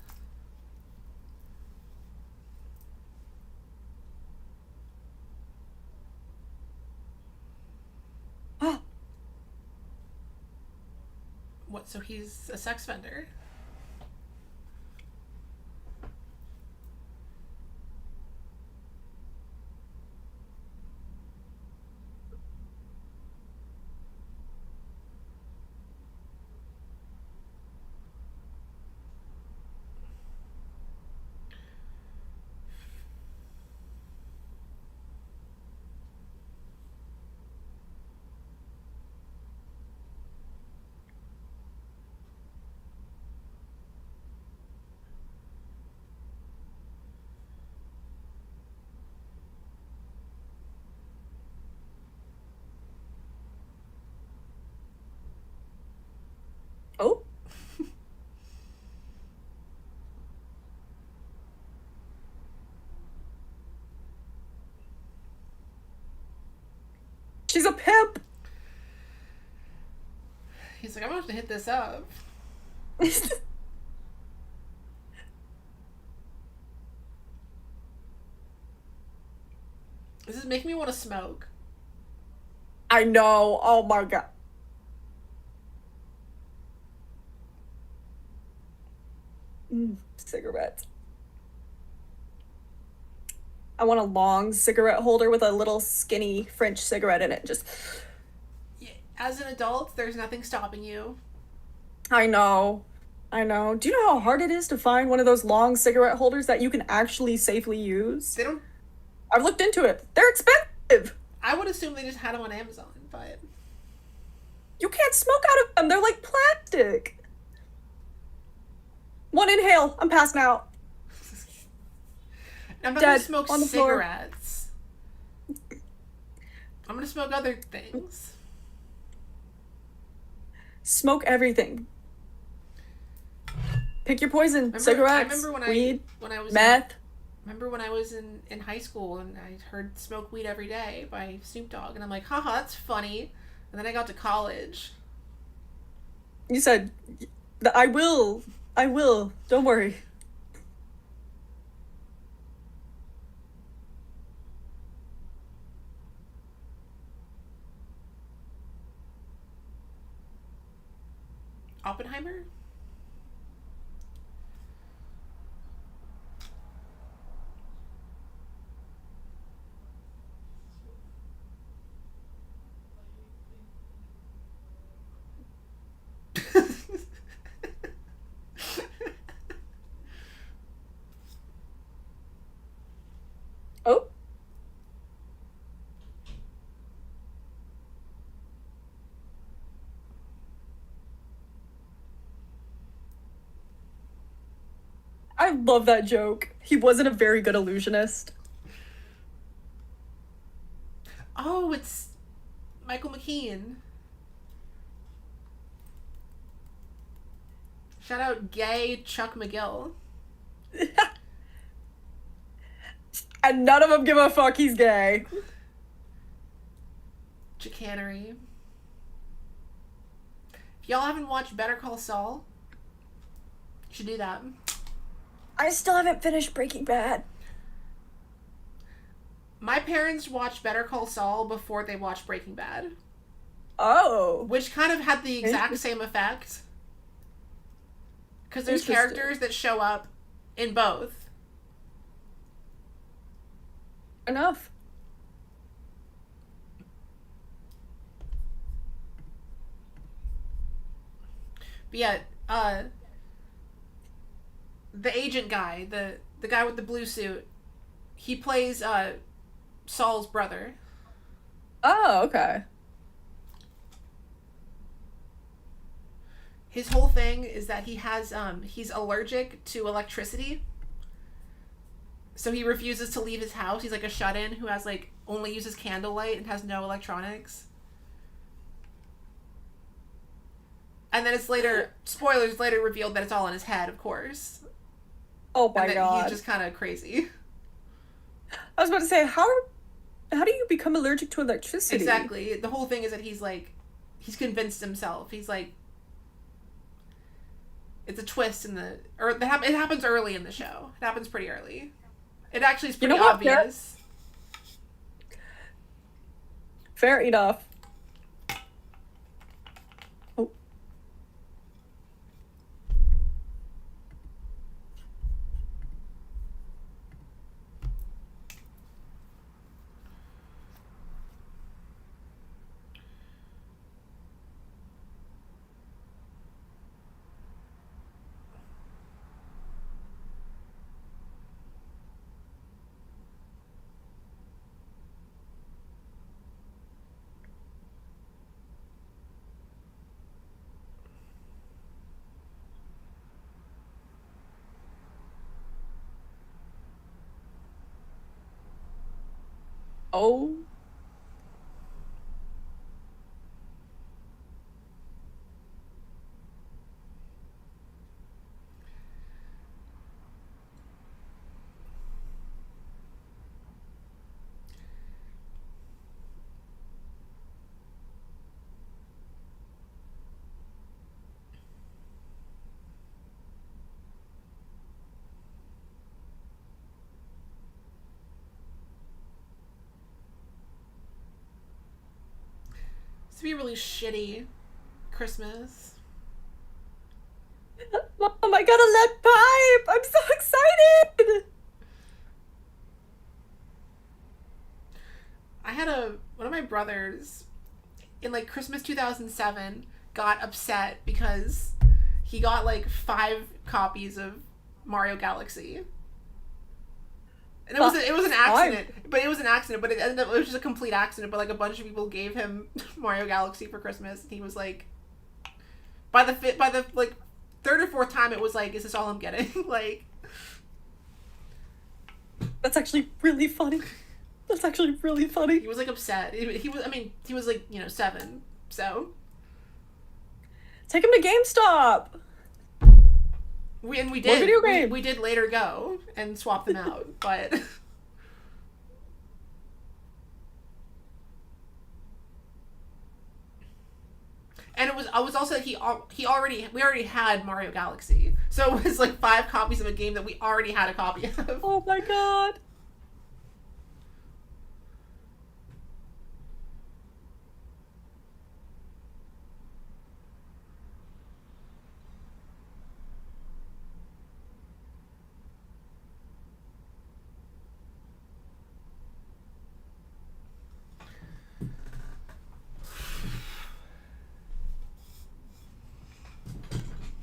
So he's a sex vendor. Oh, she's a pimp. He's like, I'm gonna have to hit this up. This is making me want to smoke. I know. Oh my god. Cigarettes. I want a long cigarette holder with a little skinny French cigarette in it. Just, Yeah, as an adult, there's nothing stopping you. I know. I know. Do you know how hard it is to find one of those long cigarette holders that you can actually safely use? They don't. I've looked into it. They're expensive. I would assume they just had them on Amazon, but You can't smoke out of them. They're like plastic. One inhale. I'm passing out. I'm not Dead gonna smoke on the floor. cigarettes. I'm gonna smoke other things. Smoke everything. Pick your poison. I Cigarettes, remember weed, when I was meth. remember when I was in high school and I heard "Smoke Weed Every Day" by Snoop Dogg, and I'm like, haha, that's funny. And then I got to college. You said, I will. I will. Don't worry. Oppenheimer? Oh. I love that joke. He wasn't a very good illusionist. Oh, it's Michael McKean. Shout out gay Chuck McGill. And none of them give a fuck he's gay. Chicanery. If y'all haven't watched Better Call Saul, you should do that. I still haven't finished Breaking Bad. My parents watched Better Call Saul before they watched Breaking Bad, Oh. which kind of had the exact same effect. Because there's Interesting. characters that show up in both. Enough. But yeah, the agent guy, the guy with the blue suit, he plays Saul's brother. Oh, okay. His whole thing is that he's allergic to electricity. So he refuses to leave his house. He's like a shut-in who has like only uses candlelight and has no electronics. And then it's later, spoilers, later revealed that it's all in his head, of course. Oh my And that god. he's just kind of crazy. I was about to say, how do you become allergic to electricity? Exactly. The whole thing is that he's convinced himself. He's like, it's a twist in it happens early in the show. It happens pretty early. It actually is pretty obvious. Fair enough. Oh. Oh, It's to be a really shitty Christmas. Mom, I got a lead pipe. I'm so excited. I had one of my brothers in like Christmas 2007 got upset because he got like 5 copies of Mario Galaxy. And it was an Five. accident, but it was an accident. But it ended up it was just a complete accident. But like a bunch of people gave him Mario Galaxy for Christmas, and he was like, by the like third or fourth time, it was like, is this all I'm getting? Like, That's actually really funny. That's actually really funny. he was like upset. He was, I mean, he was like 7, so Take him to GameStop. we More did video games. we did later go and swap them out, but. And I was also we already had Mario Galaxy, so it was like 5 copies of a game that we already had a copy of. Oh my god.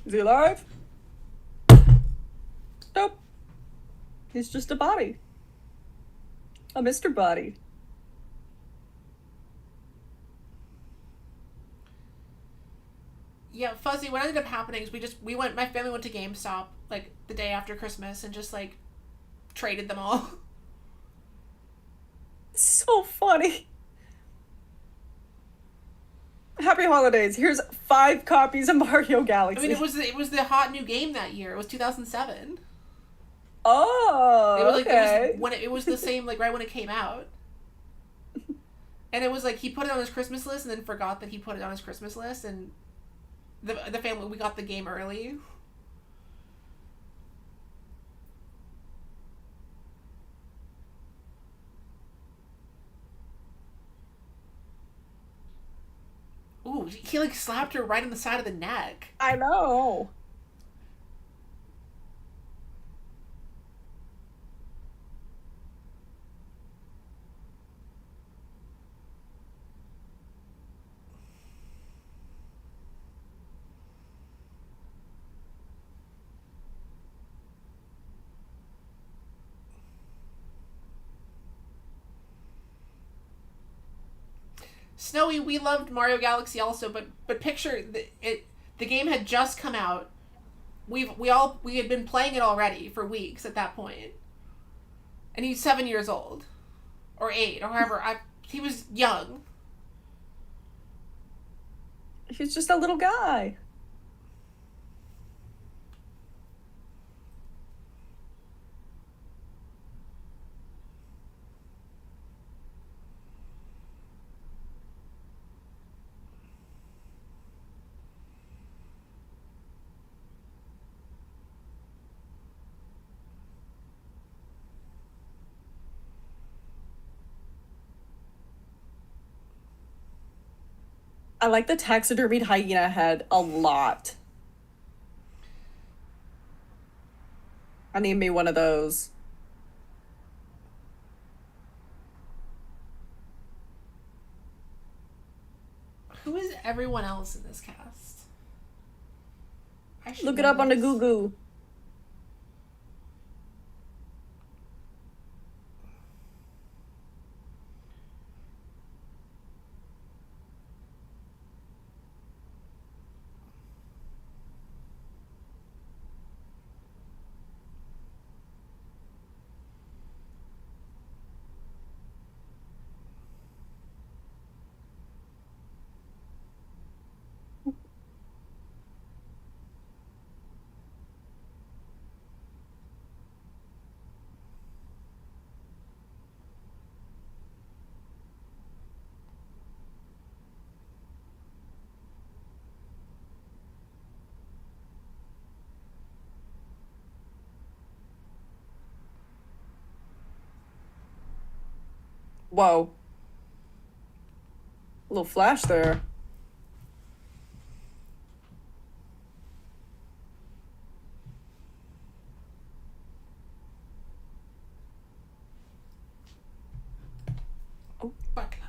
Is he alive? Nope. He's just a body. A Mr. Body. Yeah, Fuzzy. What ended up happening is my family went to GameStop like the day after Christmas and just like traded them all. So funny. Happy holidays. Here's 5 copies of Mario I Galaxy. mean, it was the hot new game that year. It was 2007. Oh, It was like okay. it was the same like right when it came out. And it was like he put it on his Christmas list and then forgot that he put it on his Christmas list, and the family we got the game early. Ooh, he like slapped her right on the side of the neck. I know. Snowy, we loved Mario Galaxy also, but picture the game had just come out. We had been playing it already for weeks at that point, and he's 7 years old, or 8, or however. He was young. He's just a little guy. I like the taxidermied hyena head a lot. I need me one of those. Who is everyone else in this cast? I should Look it know up on the this. Google. Whoa. A little flash there. Butler.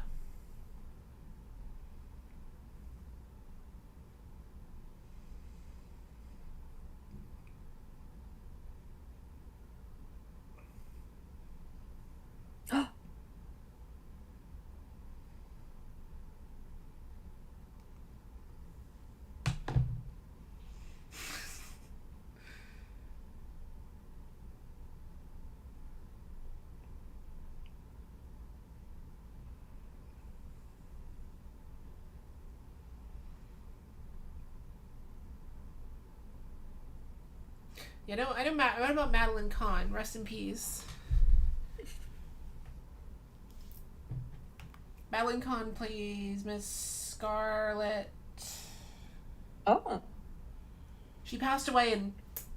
You know, I know. What about Madeline Kahn? Rest in peace. Madeline Kahn plays Miss Scarlet. Oh. She passed away in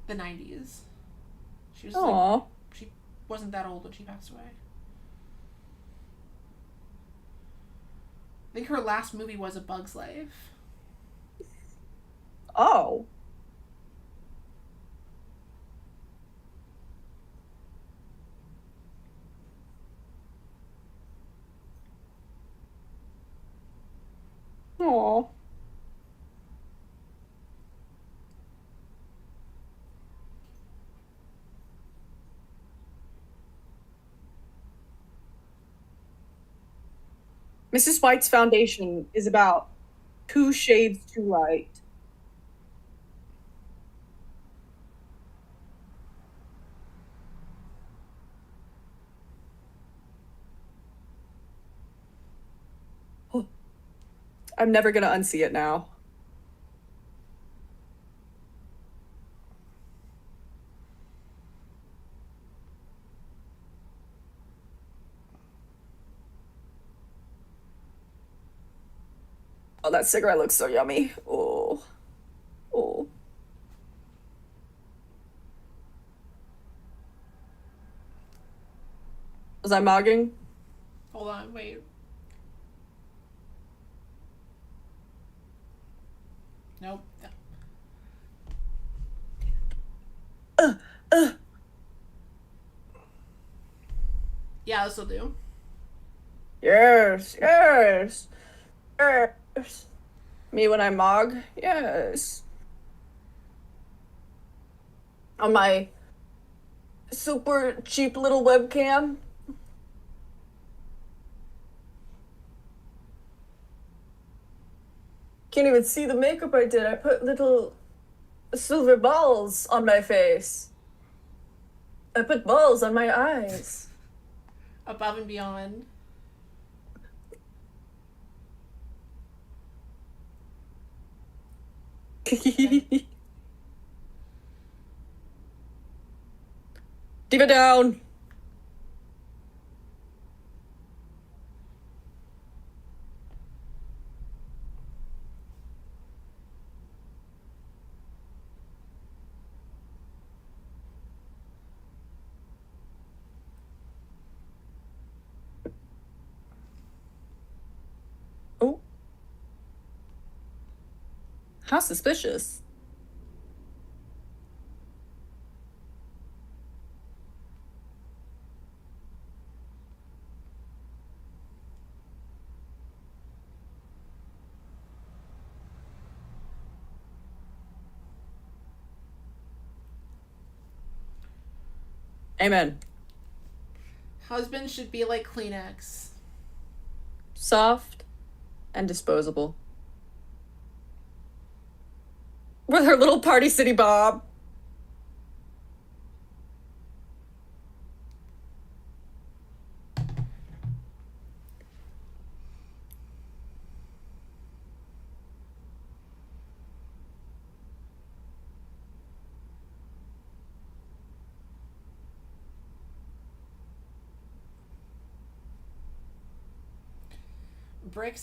the 90s. She was Aw. like, she wasn't that old when she passed away. I think her last movie was A Bug's Life. Oh. Aw. Mrs. White's foundation is about 2 shades too light. I'm never gonna unsee it now. Oh, that cigarette looks so yummy. Oh. Oh. Was I mogging? Hold on, wait. Nope. Uh. Yeah, this'll do. Yes, yes, yes. Me when I mog? Yes. On my super cheap little webcam. Can't even see the makeup I did. I put little silver balls on my face. I put balls on my eyes. Above and beyond. Diva down. Oh. How suspicious. Amen. Husbands should be like Kleenex. Soft and disposable. With her little Party City Bob.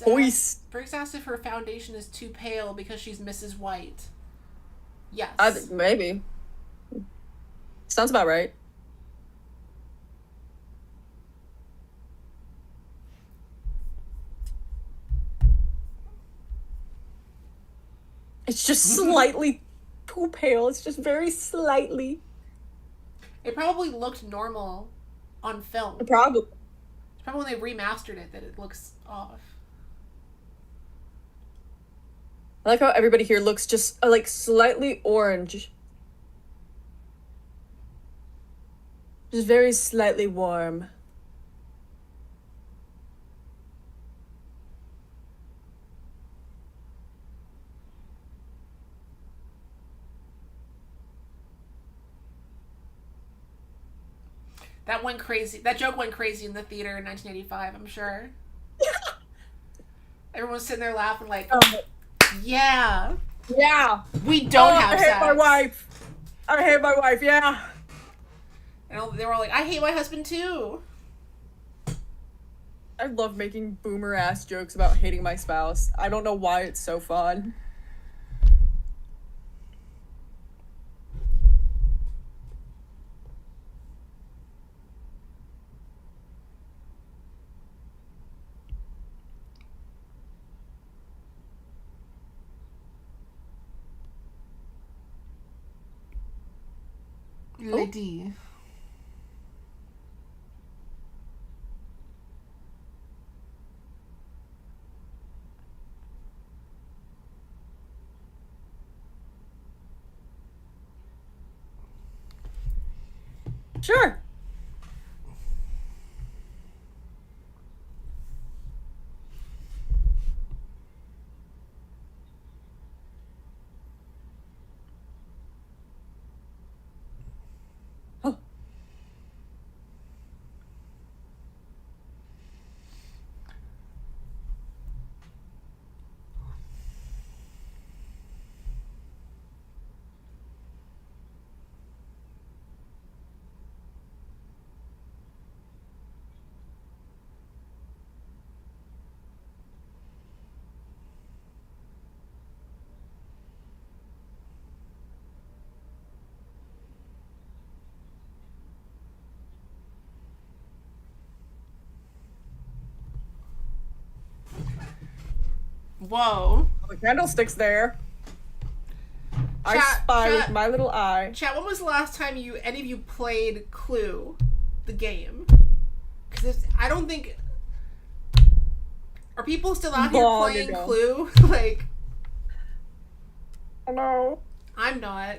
Hoist. Briggs asked if her foundation is too pale because she's Mrs. White. Yes. Maybe. Sounds about right. It's just slightly too pale. It's just very slightly. It probably looked normal on film. Probably. It's probably when they remastered it that it looks off. I like how everybody here looks just like slightly orange. Just very slightly warm. That went crazy. That joke went crazy in the theater in 1985, I'm sure. Everyone's sitting there laughing like, yeah. Yeah. We don't have I hate sex. my wife. I hate my wife, yeah. And they were all like, I hate my husband too. I love making boomer ass jokes about hating my spouse. I don't know why it's so fun. Lady. Sure. Oh. Whoa. The candlestick's there. I Chat, spy chat. with my little eye. Chat, when was the last time any of you played Clue, the game? Because I don't think... Are people still out here Long playing ago. Clue? Like, Hello. I'm not.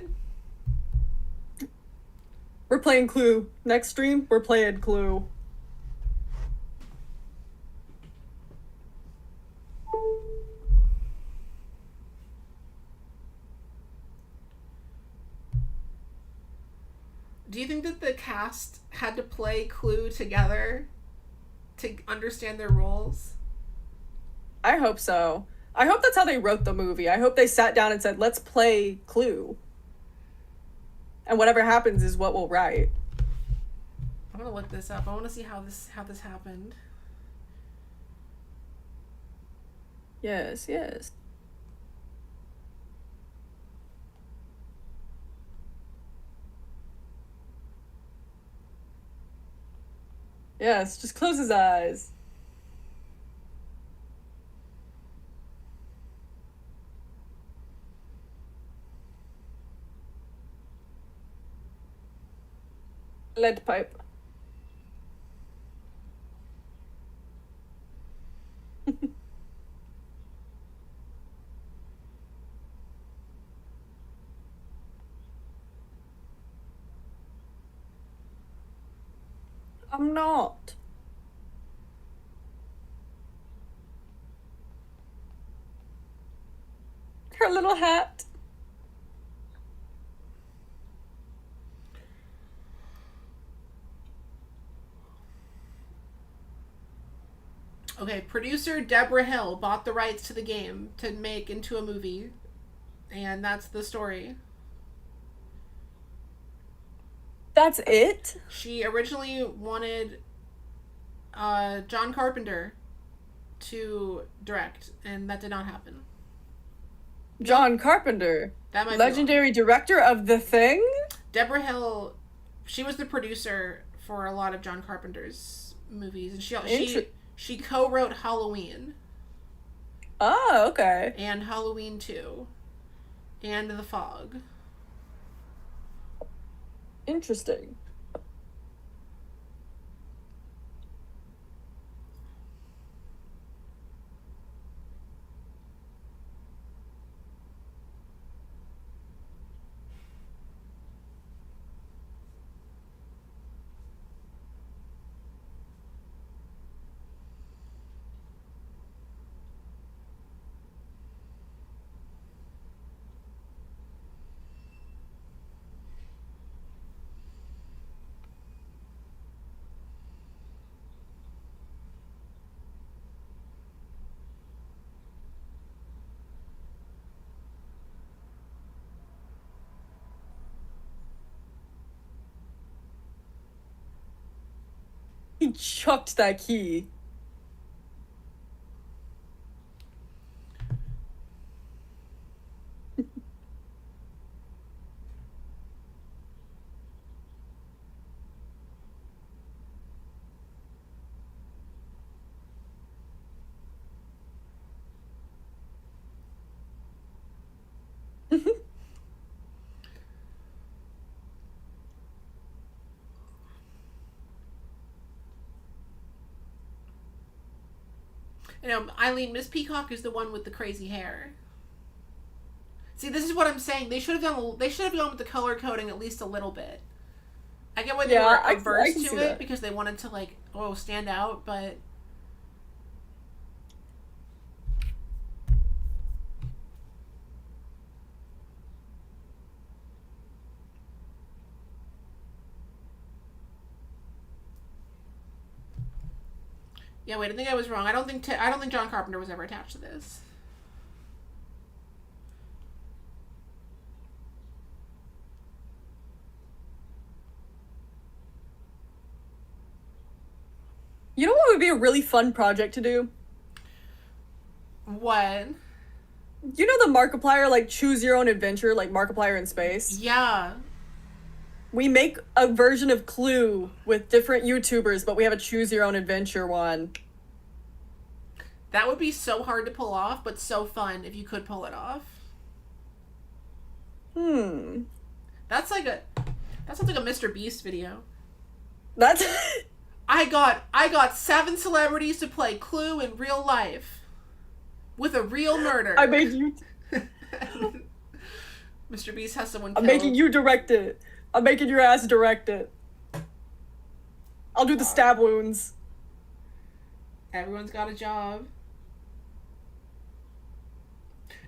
We're playing Clue. Next stream, we're playing Clue. Do you think that the cast had to play Clue together to understand their roles? I hope so. I hope that's how they wrote the movie. I hope they sat down and said, let's play Clue. And whatever happens is what we'll write. I'm gonna look this up. I want to see how this happened. Yes, yes. Yes, just close his eyes. Lead pipe. I'm not. Her little hat. Okay, producer Deborah Hill bought the rights to the game to make into a movie, and that's the story. That's it? She originally wanted John Carpenter to direct, and that did not happen. John Carpenter. That might Legendary director of The Thing? be Deborah Hill. She was the producer for a lot of John Carpenter's movies, and she co-wrote Halloween Oh, okay. and Halloween 2. and The Fog. Interesting. He chucked that key. You know, Eileen, Miss Peacock is the one with the crazy hair. See, this is what I'm saying. They should have done. They should have gone with the color coding at least a little bit. I get why they were averse to it because they wanted to like stand out, but yeah. Wait, I think I was wrong. I don't think John Carpenter was ever attached to this. You know what would be a really fun project to do? What? You know the Markiplier, like, choose your own adventure, like Markiplier in space? Yeah. We make a version of Clue with different YouTubers, but we have a choose your own adventure one. That would be so hard to pull off, but so fun if you could pull it off. That sounds like a Mr. Beast video. That's I got 7 celebrities to play Clue in real life. With a real murder. I made you Mr. Beast has someone I'm killed. making you direct it. I'm making your ass direct it. I'll do the stab wounds. Everyone's got a job.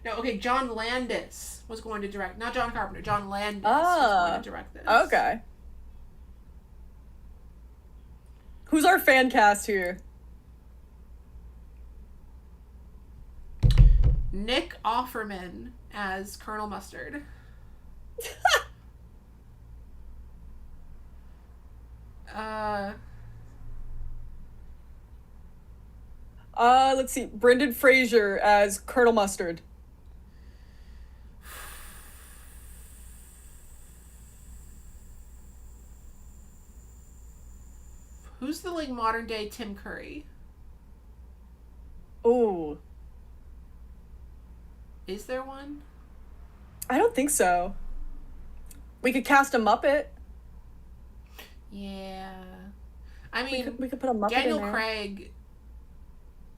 No, okay, John Landis was going to direct. Not John Carpenter. John Landis was going to direct this. Okay. Who's our fan cast here? Nick Offerman as Colonel Mustard. Let's see. Brendan Fraser as Colonel Mustard. Who's the like modern day Tim Curry? Ooh. Is there one? I don't think so. We could cast a Muppet. Yeah. I mean, we could put a Muppet Daniel in there. Craig.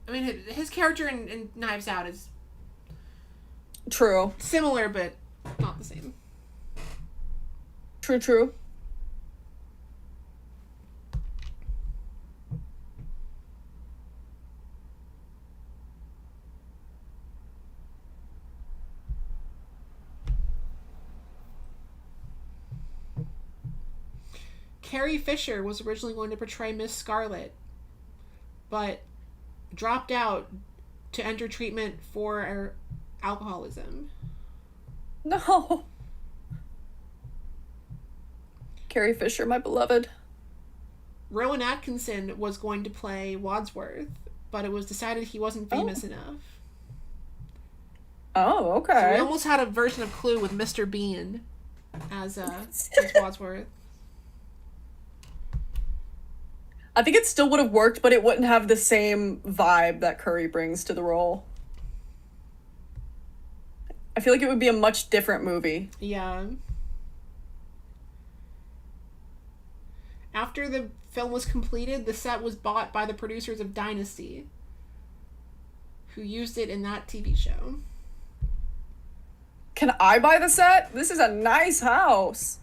I mean, his character in Knives Out is True. similar, but not the same. True. Carrie Fisher was originally going to portray Miss Scarlet, but dropped out to enter treatment for her alcoholism. No. Carrie Fisher, my beloved. Rowan Atkinson was going to play Wadsworth, but it was decided he wasn't famous enough. Oh, okay. So we almost had a version of Clue with Mr. Bean as Wadsworth. I think it still would have worked, but it wouldn't have the same vibe that Curry brings to the role. I feel like it would be a much different movie. Yeah. After the film was completed, the set was bought by the producers of Dynasty, who used it in that TV show. Can I buy the set? This is a nice house.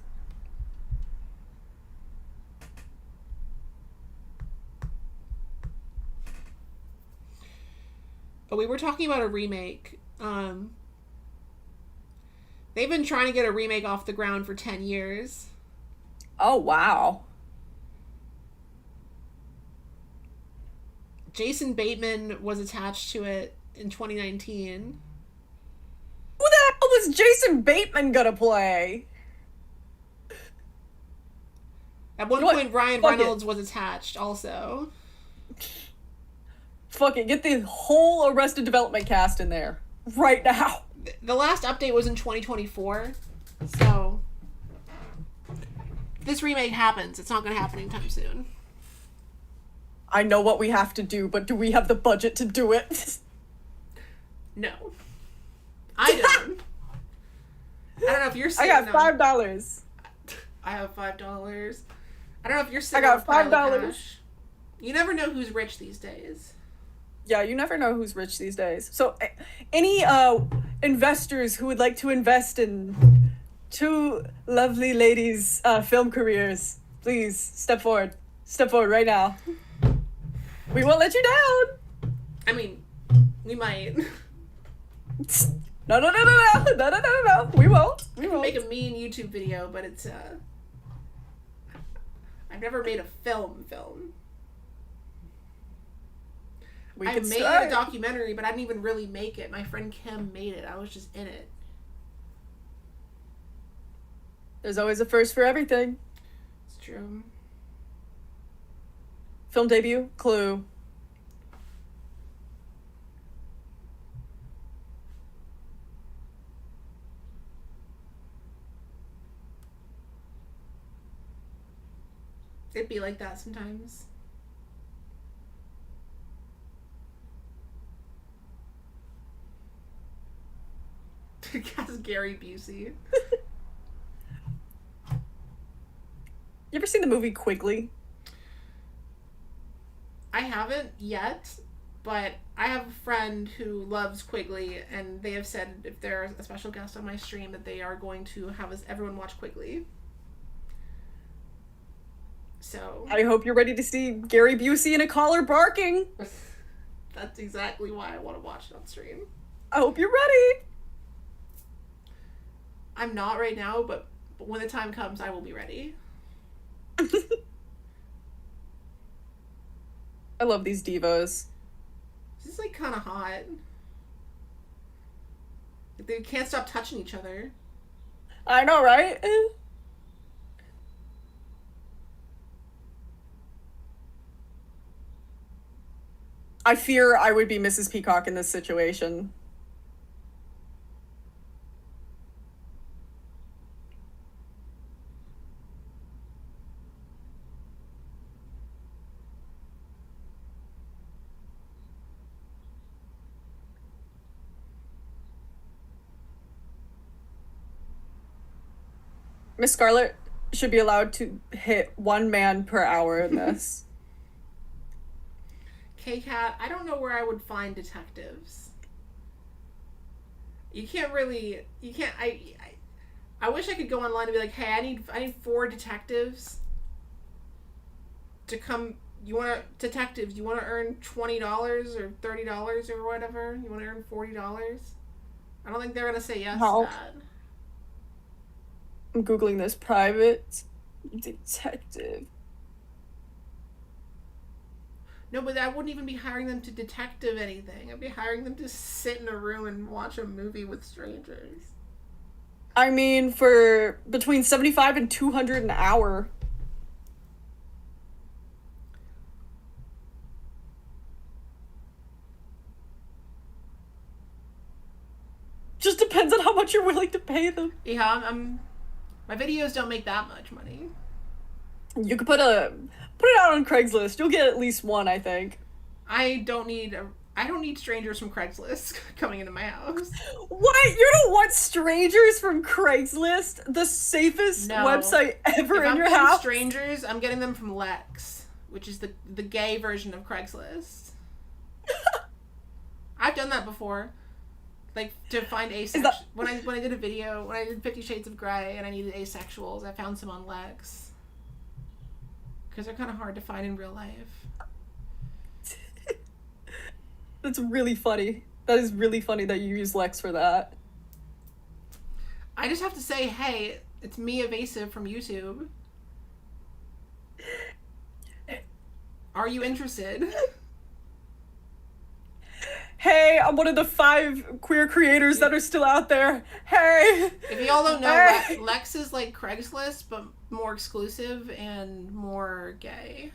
But we were talking about a remake. They've been trying to get a remake off the ground for 10 years. Oh, wow. Jason Bateman was attached to it in 2019. Who the hell was Jason Bateman gonna play? At one point, Ryan Reynolds was attached also. Fuck it, get the whole Arrested Development cast in there. Right now. The last update was in 2024, so if this remake happens, it's not going to happen anytime soon. I know what we have to do, but do we have the budget to do it? No. I don't. I don't know if you're I got $5. I have $5. I don't know if you're sitting I got on a pile of $5. cash. You never know who's rich these days. Yeah, you never know who's rich these days. So, any investors who would like to invest in two lovely ladies' film careers, please step forward. Step forward right now. We won't let you down. I mean, we might. No. We won't. We won't. Make a mean YouTube video, but it's I've never made a film. I made a documentary, but I didn't even really make it. My friend Kim made it. I was just in it. There's always a first for everything. It's true. Film debut, Clue. It'd be like that sometimes. Cast Gary Busey. You ever seen the movie Quigley? I haven't yet, but I have a friend who loves Quigley, and they have said if they're a special guest on my stream that they are going to have everyone watch Quigley. So I hope you're ready to see Gary Busey in a collar barking. That's exactly why I want to watch it on stream. I hope you're ready. I'm not right now, but when the time comes, I will be ready. I love these divas. This is like kind of hot. They can't stop touching each other. I know, right? I fear I would be Mrs. Peacock in this situation. Miss Scarlet should be allowed to hit one man per hour in this. K-Cat, I don't know where I would find detectives. You can't, I wish I could go online and be like, hey, I need 4 detectives to come, you want to earn $20 or $30 or whatever? You want to earn $40? I don't think they're going to say yes to that. I'm Googling this. Private detective. No, but I wouldn't even be hiring them to detective anything. I'd be hiring them to sit in a room and watch a movie with strangers. I mean, for between 75 and 200 an hour. Just depends on how much you're willing to pay them. Yeah, my videos don't make that much money. You could put it out on Craigslist. You'll get at least one, I think. I don't need I don't need strangers from Craigslist coming into my house. What? You don't want strangers from Craigslist, the safest No. website ever If in I'm your getting house? strangers, I'm getting them from Lex, which is the gay version of Craigslist. I've done that before. Like, to find asexual. When I did a video, when I did 50 Shades of Grey and I needed asexuals, I found some on Lex. Because they're kind of hard to find in real life. That's really funny. That is really funny that you use Lex for that. I just have to say, hey, it's me, Evasive, from YouTube. Are you interested? Hey, I'm one of the 5 queer creators that are still out there. Hey! If y'all don't know, Hey! Lex is like Craigslist, but more exclusive and more gay.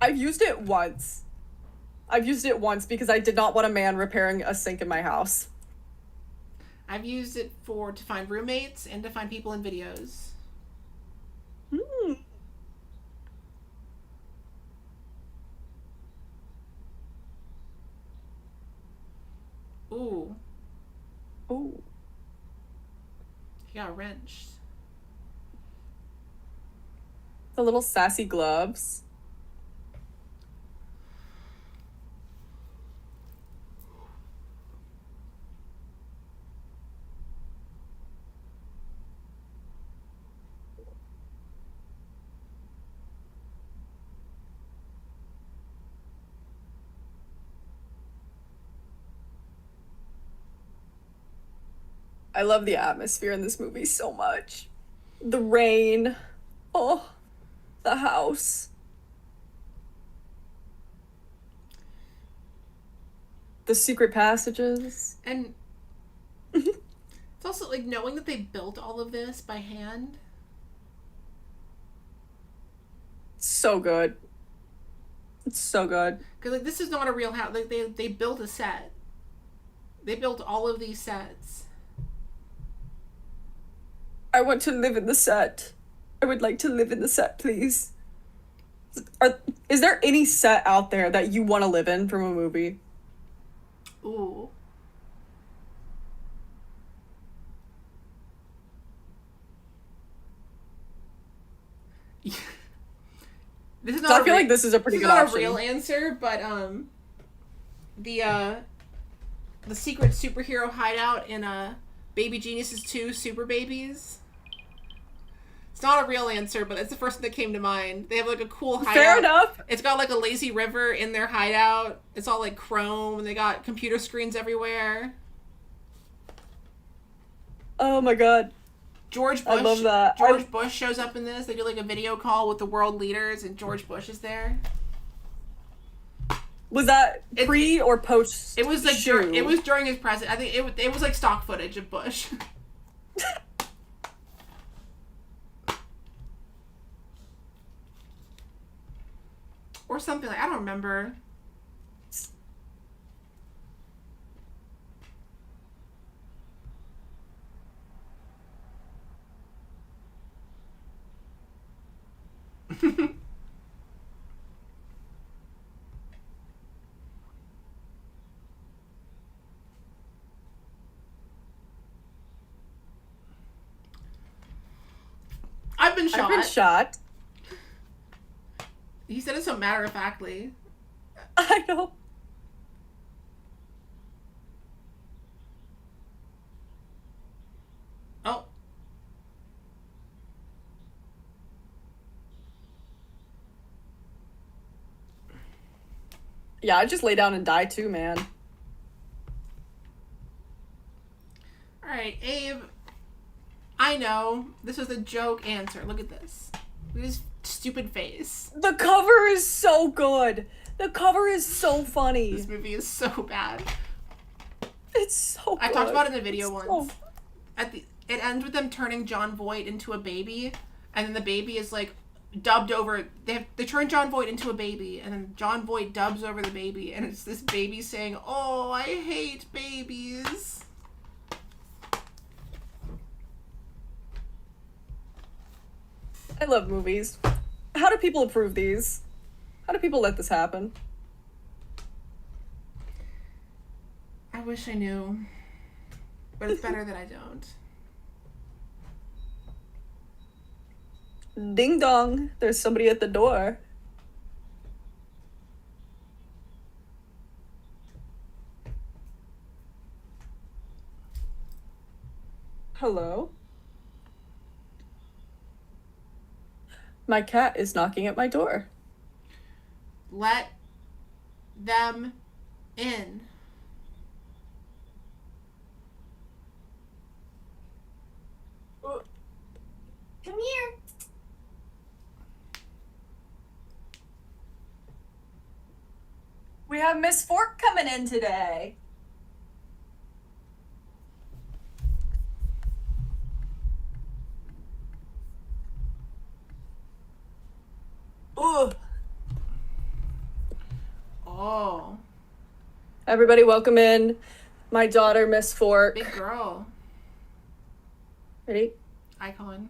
I've used it once. Because I did not want a man repairing a sink in my house. I've used it to find roommates and to find people in videos. Hmm. Ooh, Ooh. he got wrenched. The little sassy gloves. I love the atmosphere in this movie so much. The rain. Oh, the house. The secret passages. And it's also like knowing that they built all of this by hand. So good. It's so good. Because like this is not a real house. Like they built a set. They built all of these sets. I want to live in the set. I would like to live in the set, please. Is there any set out there that you want to live in from a movie? Ooh. This is not. So I feel like this is a pretty good option. This is not a real answer, but the secret superhero hideout in Baby Geniuses 2 Super Babies. It's not a real answer, but it's the first thing that came to mind. They have like a cool hideout. Fair enough. It's got like a lazy river in their hideout. It's all like chrome, and they got computer screens everywhere. Oh my god. George Bush. I love that. George Bush shows up in this. They do like a video call with the world leaders, and George Bush is there. Was that pre or post? It was like it was during his president. I think it was like stock footage of Bush. Or something like I don't remember. I've been shot. I've been shot. He said it so matter-of-factly. I know. Oh. Yeah, I'd just lay down and die too, man. Alright, Abe. I know. This was a joke answer. Look at this. Look at his stupid face. The cover is so good. The cover is so funny. This movie is so bad. It's so good. I talked about it in a video It's once. It ends with them turning John Voight into a baby, and then the baby is like dubbed over. They turn John Voight into a baby, and then John Voight dubs over the baby, and it's this baby saying, "Oh, I hate babies." I love movies. How do people approve these? How do people let this happen? wish I knew. But it's better that I don't. Ding dong, there's somebody at the door. Hello? My cat is knocking at my door. Let them in. Come here. We have Miss Fork coming in today. Ooh. Oh. Everybody welcome in my daughter, Miss Fork. Big girl. Ready? Icon.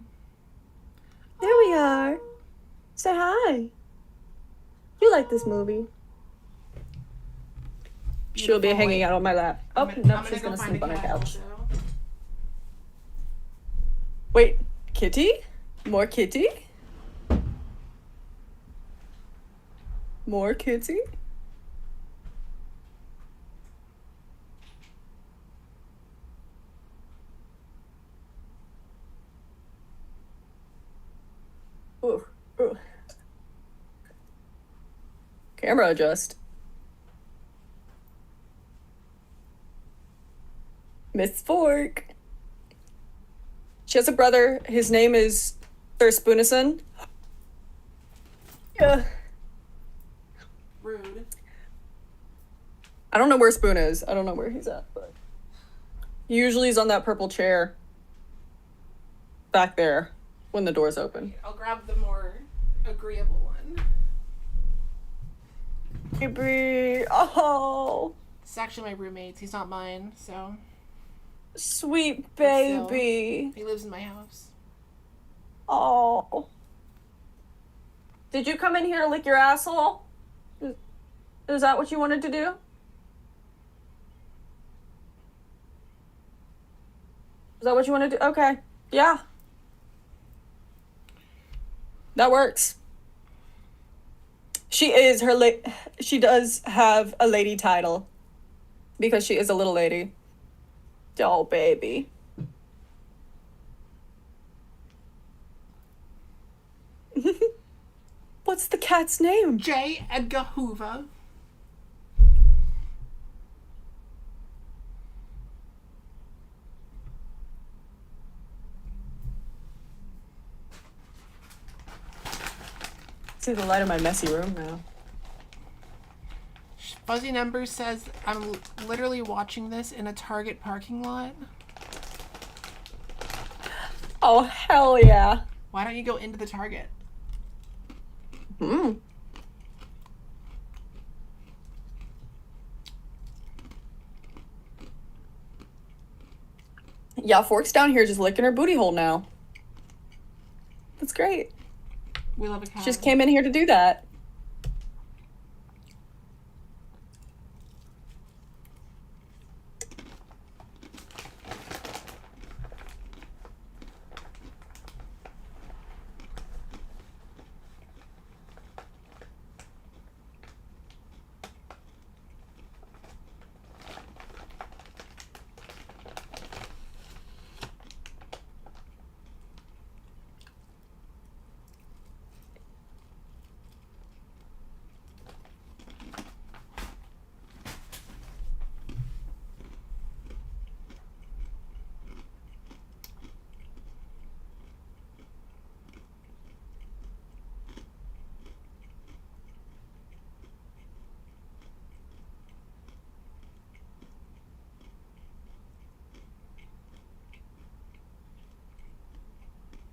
There we are. Say hi. You like this movie. She'll be hanging out on my lap. Oh, no, she's gonna sleep on her couch. Also. Wait, kitty? More kitty? More kitty? Ooh, ooh. Camera adjust. Miss Fork. She has a brother. His name is Sir Spoonison. Yeah. Rude. I don't know where Spoon is. I don't know where he's at, but usually he's on that purple chair back there when the door's open. I'll grab the more agreeable one. Baby, oh, It's actually my roommate's. He's not mine, so sweet still. baby. he lives in my house. Oh. Did you come in here to lick your asshole? Is that what you wanted to do? Is that what you want to do? Okay. Yeah. That works. She does have a lady title because she is a little lady. Oh, baby. What's the cat's name? J. Edgar Hoover. See the light of my messy room now. Fuzzy Numbers says I'm literally watching this in a Target parking lot. Oh, hell yeah. Why don't you go into the Target? Yeah, Fork's down here just licking her booty hole now. That's great. We love a cat. She just came in here to do that.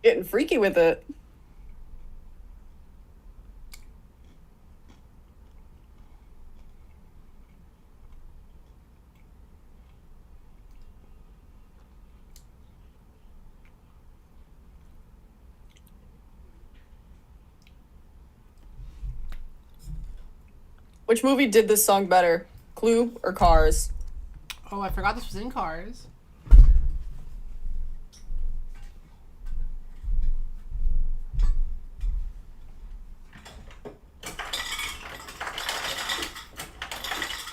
Getting freaky with it. Which movie did this song better? Clue or Cars? Oh, I forgot this was in Cars.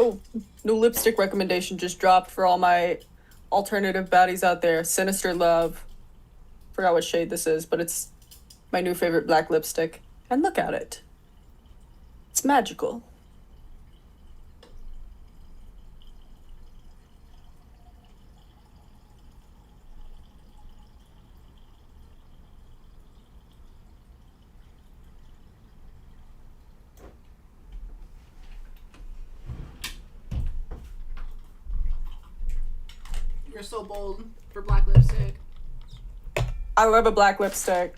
Oh, new lipstick recommendation just dropped for all my alternative baddies out there. Sinister Love. Forgot what shade this is, but it's my new favorite black lipstick. And look at it. It's magical. You're so bold for black lipstick. I love a black lipstick.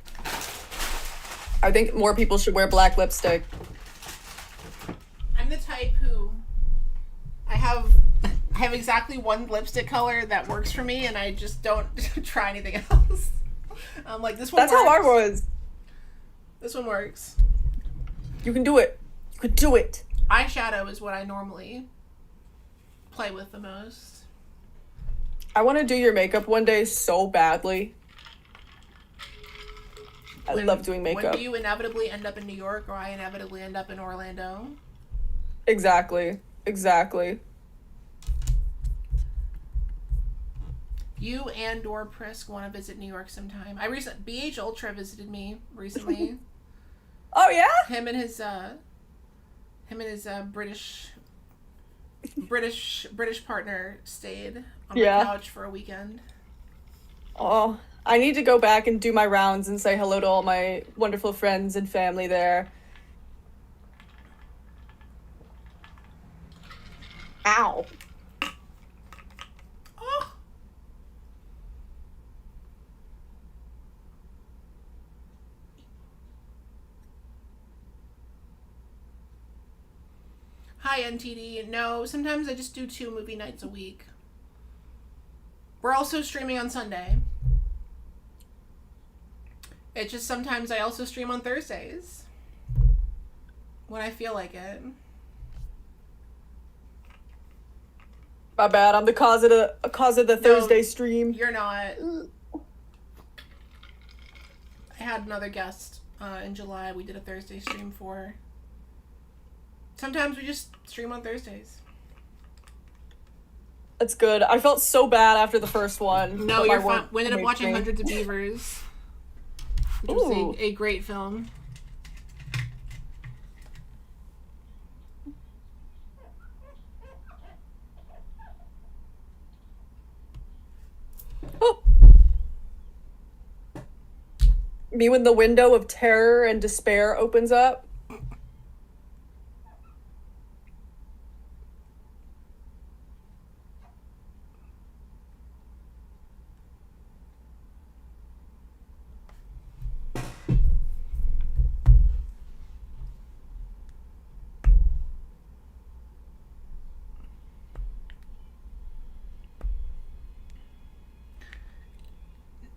I think more people should wear black lipstick. I'm the type who I have exactly one lipstick color that works for me, and I just don't try anything else. I'm like, this one That's works. how I was. This one works. You can do it. You can do it. Eyeshadow is what I normally play with the most. I want to do your makeup one day so badly. I love doing makeup. When you inevitably end up in New York, or I inevitably end up in Orlando. Exactly. Exactly. You and or Prisk want to visit New York sometime. BH Ultra visited me recently. Oh yeah? Him and his British partner stayed on my couch for a weekend. Oh, I need to go back and do my rounds and say hello to all my wonderful friends and family there. Ow. Oh. Hi, NTD. No, sometimes I just do 2 movie nights a week. We're also streaming on Sunday. It's just sometimes I also stream on Thursdays. When I feel like it. My bad. I'm the cause of the Thursday stream. You're not. I had another guest in July. We did a Thursday stream for. Sometimes we just stream on Thursdays. That's good. I felt so bad after the first one. No, you're fine. We ended up watching Hundreds of Beavers. Which was a great film. Oh. Me when the window of terror and despair opens up.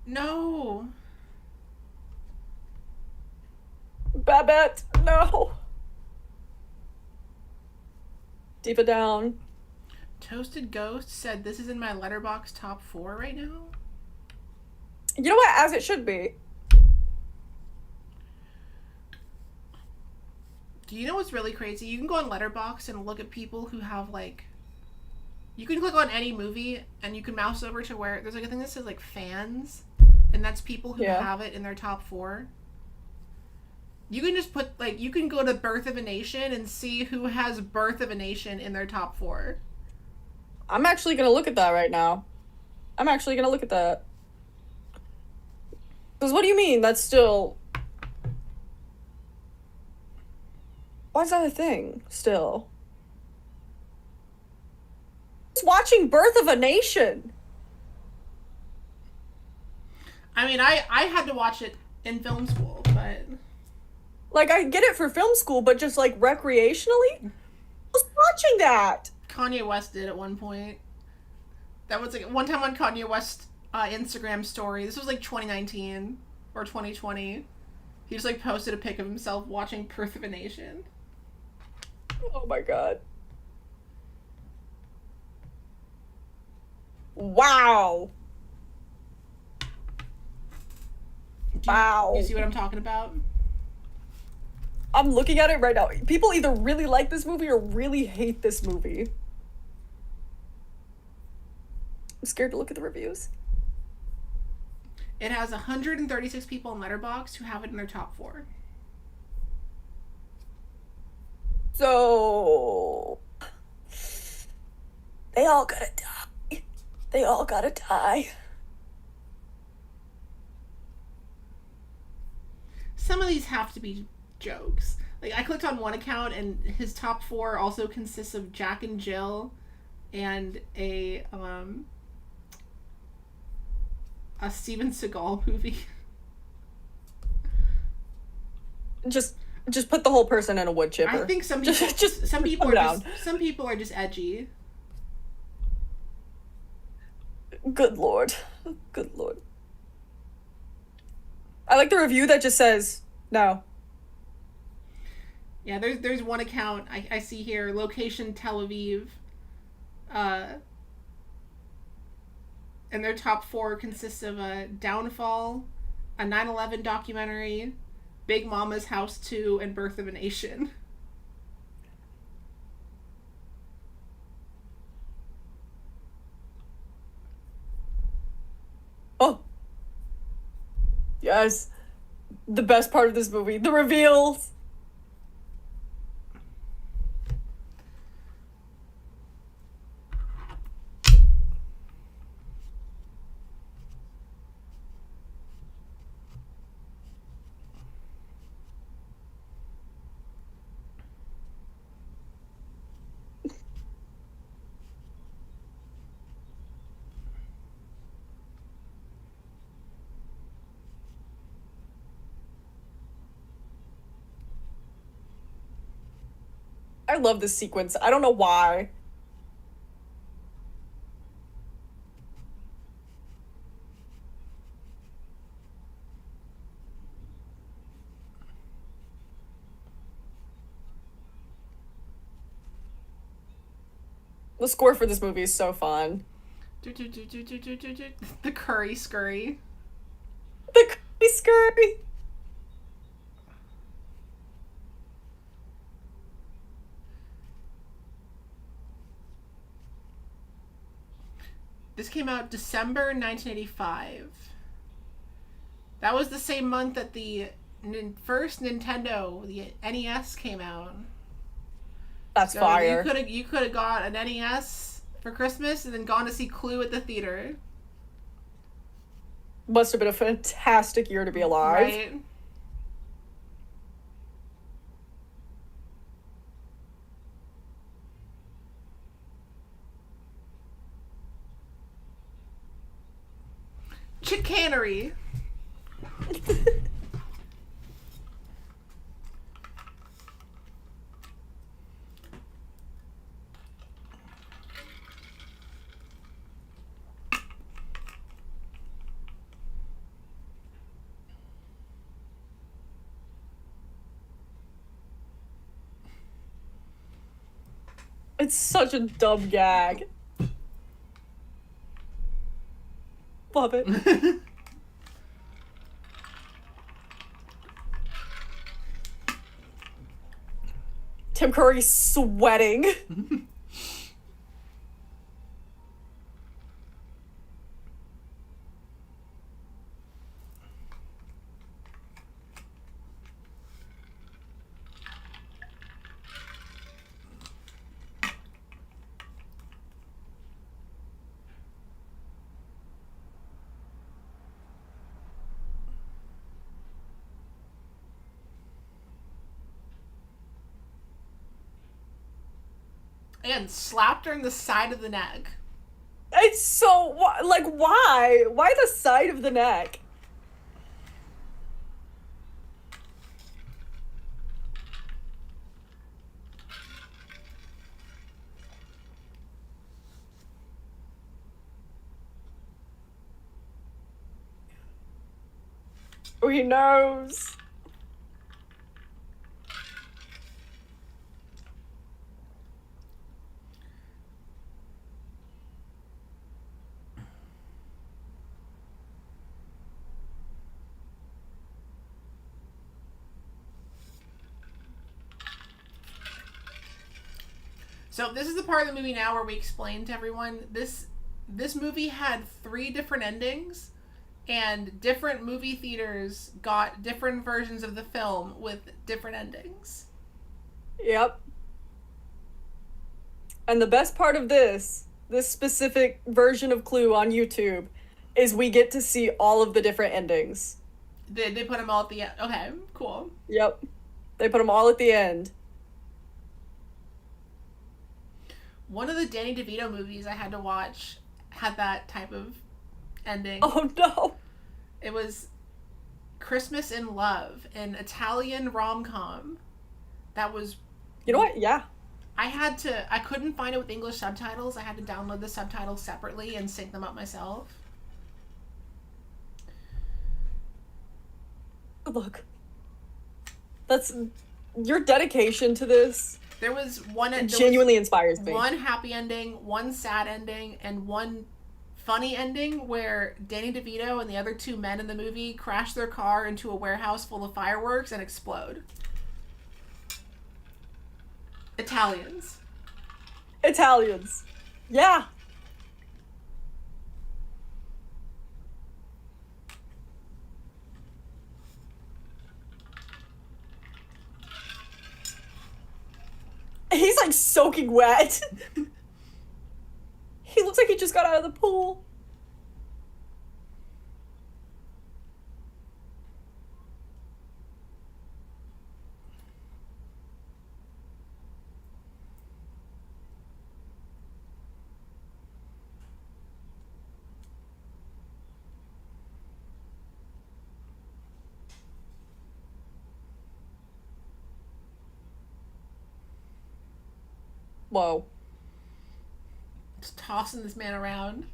No. Babette, no. Diva down. Toasted Ghost said this is in my Letterboxd top 4 right now. You know what? As it should be. Do you know what's really crazy? You can go on Letterboxd and look at people who have like. You can click on any movie and you can mouse over to where there's like a thing that says like fans, and that's people who have it in their top 4. You can just put like you can go to Birth of a Nation and see who has Birth of a Nation in their top 4. I'm actually gonna look at that right now. I'm actually gonna look at that. Because what do you mean? That's still. Why is that a thing still? It's watching Birth of a Nation. I mean, I had to watch it in film school, but like I get it for film school, but just like recreationally, I was watching that. Kanye West did at one point. That was like one time on Kanye West Instagram story. This was like 2019 or 2020. He just like posted a pic of himself watching Birth of a Nation. Oh my god. Wow. You Wow. see what I'm talking about? I'm looking at it right now. People either really like this movie or really hate this movie. I'm scared to look at the reviews. It has 136 people in Letterboxd who have it in their top 4. So they all gotta die. They all gotta die. Some of these have to be jokes. Like, I clicked on one account and his top 4 also consists of Jack and Jill and a Steven Seagal movie. Just put the whole person in a wood chipper. I think some people some people are just edgy. Good lord. Good lord. I like the review that just says no. Yeah, there's one account I see here, location Tel Aviv. And their top 4 consists of a Downfall, a 9/11 documentary, Big Mama's House 2, and Birth of a Nation. Oh. Yes. The best part of this movie, the reveals. I love this sequence. I don't know why. The score for this movie is so fun. The curry scurry. The curry scurry. This came out December 1985. That was the same month that the first Nintendo, the NES, came out. That's So fire. you could have got an NES for Christmas and then gone to see Clue at the theater. Must have been a fantastic year to be alive. Right? Chicanery. It's such a dumb gag. Love it. Tim Curry's sweating. And slapped her in the side of the neck. It's so like why? Why the side of the neck? Oh, he knows. So this is the part of the movie now where we explain to everyone this movie had 3 different endings, and different movie theaters got different versions of the film with different endings. Yep. And the best part of this specific version of Clue on YouTube, is we get to see all of the different endings. They put them all at the end. Okay, cool. Yep. They put them all at the end. One of the Danny DeVito movies I had to watch had that type of ending. Oh no. It was Christmas in Love, an Italian rom-com that was. You know what? Yeah. I couldn't find it with English subtitles. I had to download the subtitles separately and sync them up myself. Look. That's your dedication to this. There was one. It genuinely inspires me. One happy ending, one sad ending, and one funny ending where Danny DeVito and the other 2 men in the movie crash their car into a warehouse full of fireworks and explode. Italians. Yeah. He's like soaking wet. He looks like he just got out of the pool. Whoa. Just tossing this man around.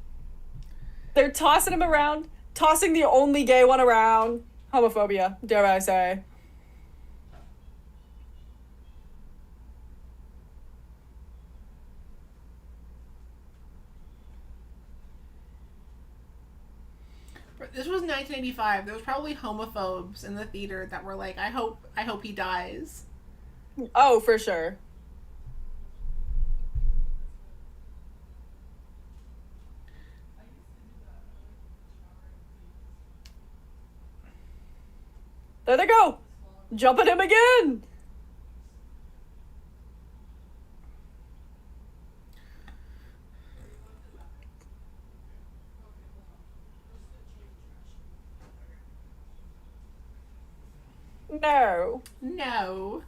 They're tossing him around, tossing the only gay one around. Homophobia, dare I say. This was 1985. There was probably homophobes in the theater that were like, I hope he dies. Oh, for sure. There they go! Jumping him again! No. No.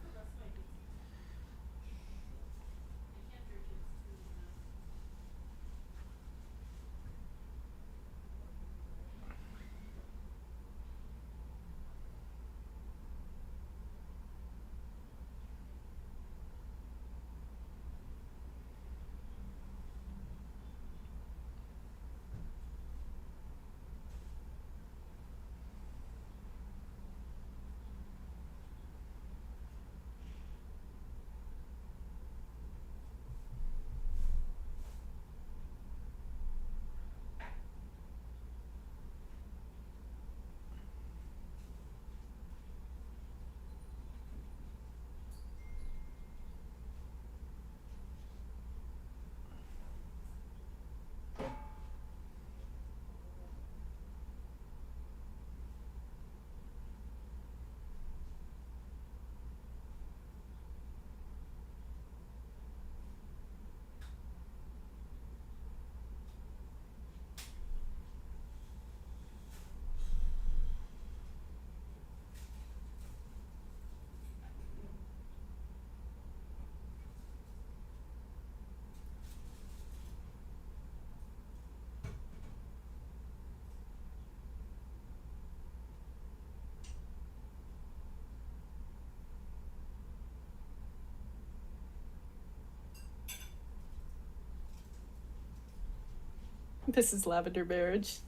This is lavender marriage.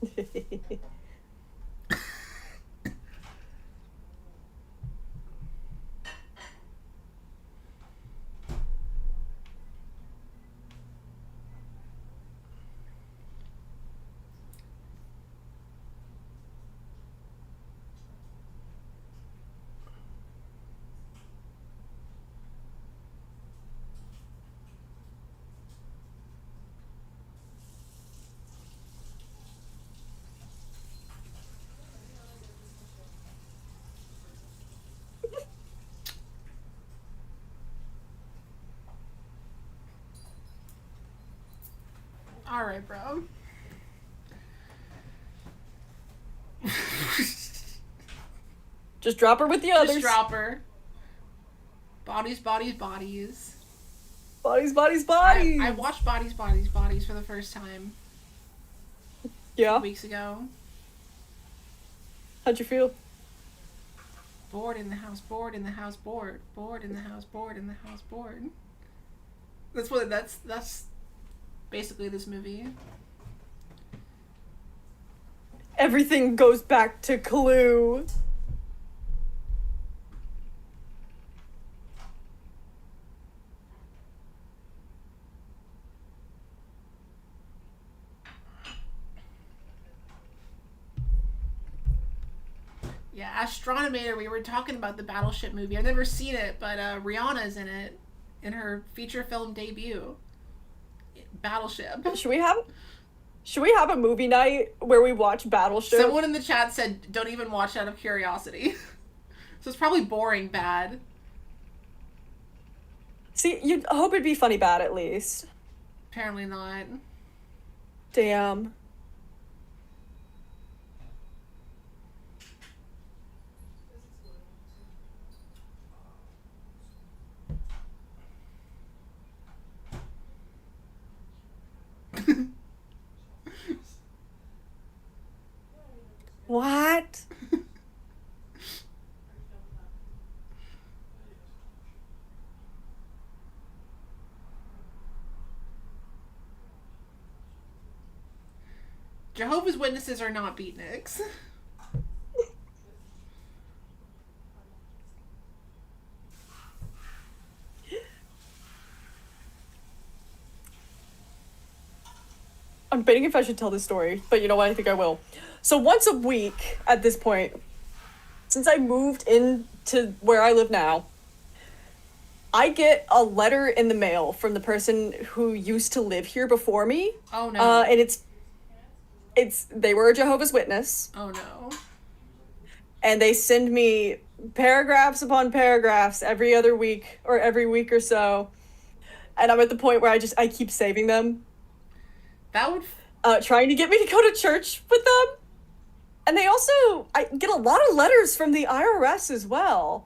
All right, bro. Just drop her with the others. Just drop her. Bodies, bodies, bodies. Bodies, bodies, bodies. I watched Bodies, Bodies, Bodies for the first time Yeah. weeks ago. How'd you feel? Bored in the house, bored in the house, bored. Bored in the house, bored in the house, bored. That's basically this movie. Everything goes back to Clue. Yeah, Astronomator, we were talking about the Battleship movie. I've never seen it, but Rihanna's in it in her feature film debut. Battleship. Should we have a movie night where we watch Battleship? Someone in the chat said don't even watch out of curiosity. So it's probably boring bad. See, you'd hope it'd be funny bad at least. Apparently not. Damn. What? Jehovah's Witnesses are not beatniks. I'm debating if I should tell this story, but you know what? I think I will. So once a week at this point, since I moved into where I live now, I get a letter in the mail from the person who used to live here before me. Oh no. And they were a Jehovah's Witness, Oh no. and they send me paragraphs upon paragraphs every other week or every week or so. And I'm at the point where I keep saving them, That would trying to get me to go to church with them. And I get a lot of letters from the IRS as well.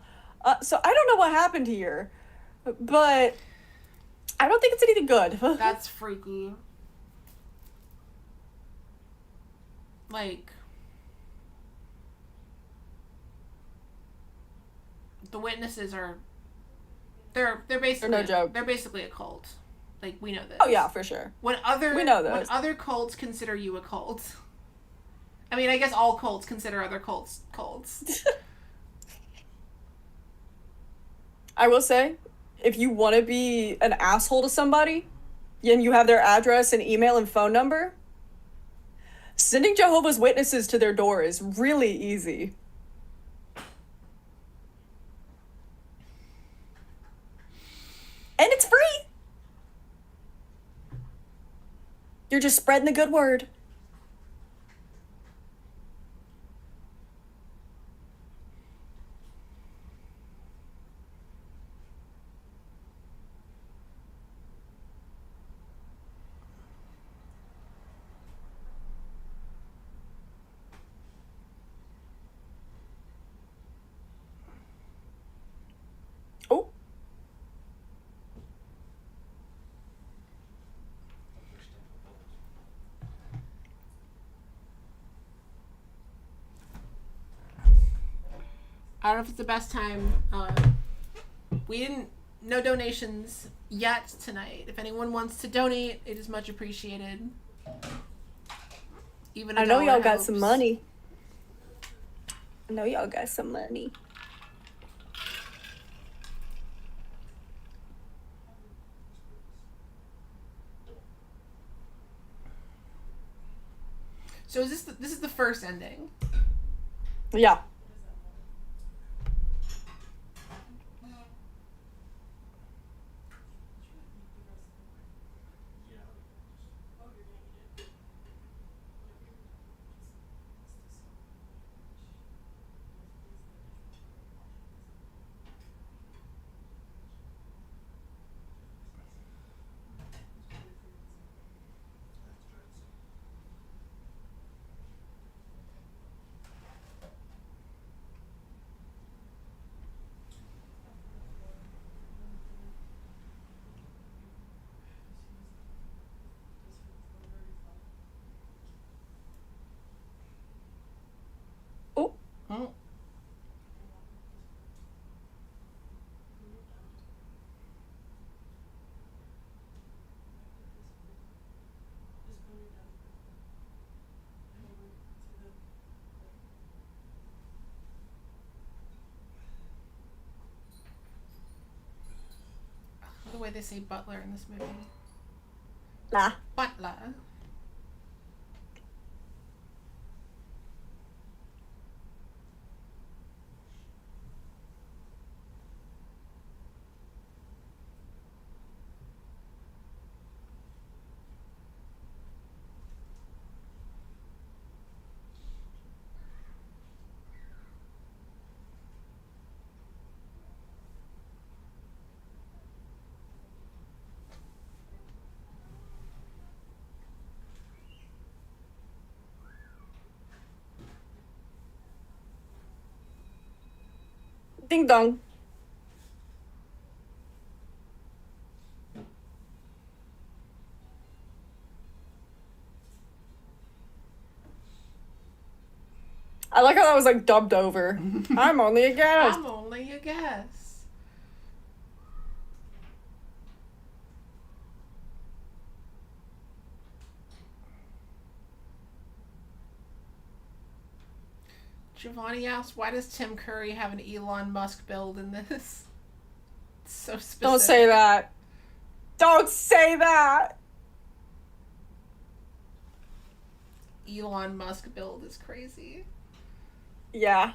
So I don't know what happened here, but I don't think it's anything good. that's freaky. Like the witnesses are they're basically no joke. They're basically a cult. Like we know this. Oh yeah, for sure. When other cults consider you a cult. I mean, I guess all cults consider other cults. I will say, if you want to be an asshole to somebody, and you have their address and email and phone number, sending Jehovah's Witnesses to their door is really easy. And it's free. You're just spreading the good word. Oh. I don't know if it's the best time. No donations yet tonight. If anyone wants to donate, it is much appreciated. Even I know $1 y'all got helps. some money. I know y'all got some money. So this is the first ending? Yeah. way they say butler in this movie. Nah. Butler. Ding dong. I like how that was like dubbed over. I'm only a guest. I'm only a guess. Giovanni asks, why does Tim Curry have an Elon Musk build in this? It's so specific. Don't say that. Don't say that. Elon Musk build is crazy. Yeah.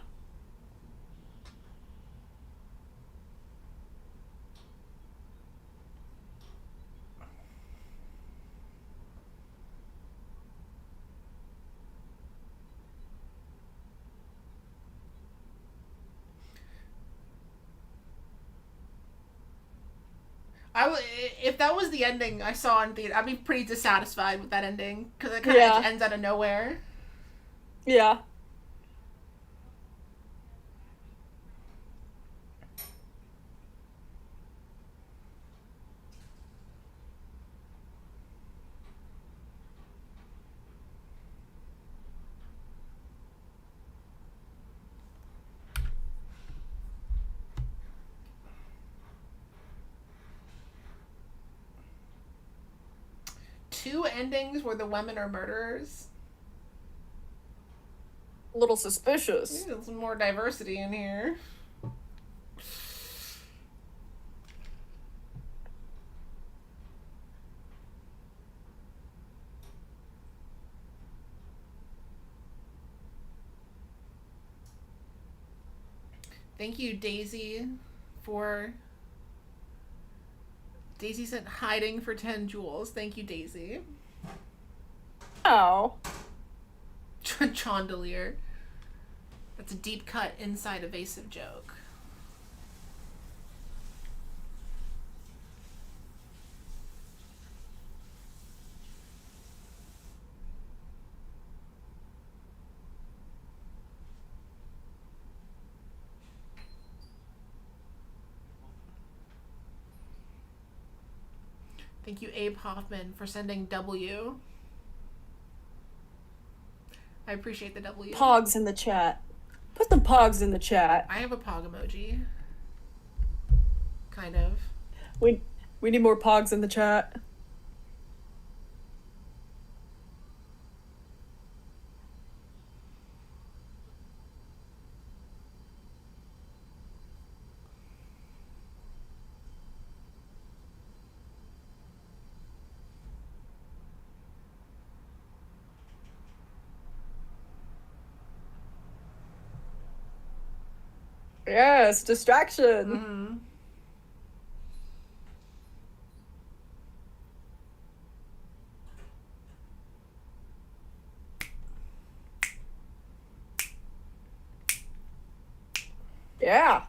If that was the ending I saw in theater, I'd be pretty dissatisfied with that ending because it kind of ends out of nowhere. Yeah. Two endings where the women are murderers. A little suspicious. There's some more diversity in here. Thank you, Daisy, for... Daisy sent hiding for 10 jewels. Thank you, Daisy. Oh. Chandelier. That's a deep cut inside evasive joke. Thank you, Abe Hoffman, for sending W. I appreciate the W. Pogs in the chat. Put the pogs in the chat. I have a pog emoji. Kind of. We need more pogs in the chat. Yes, distraction. Mm-hmm. Yeah.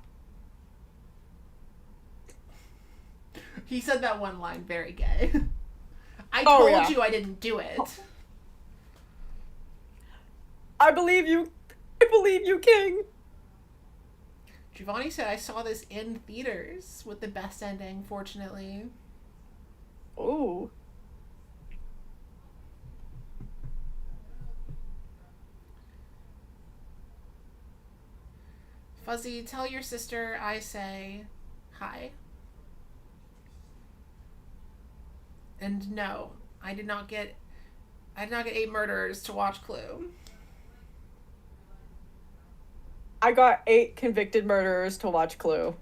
He said that one line very gay. I told you I didn't do it. I believe you. I believe you, King. Giovanni said I saw this in theaters with the best ending, fortunately. Ooh. Fuzzy, tell your sister I say hi. And no, I did not get 8 murderers to watch Clue. I got 8 convicted murderers to watch Clue.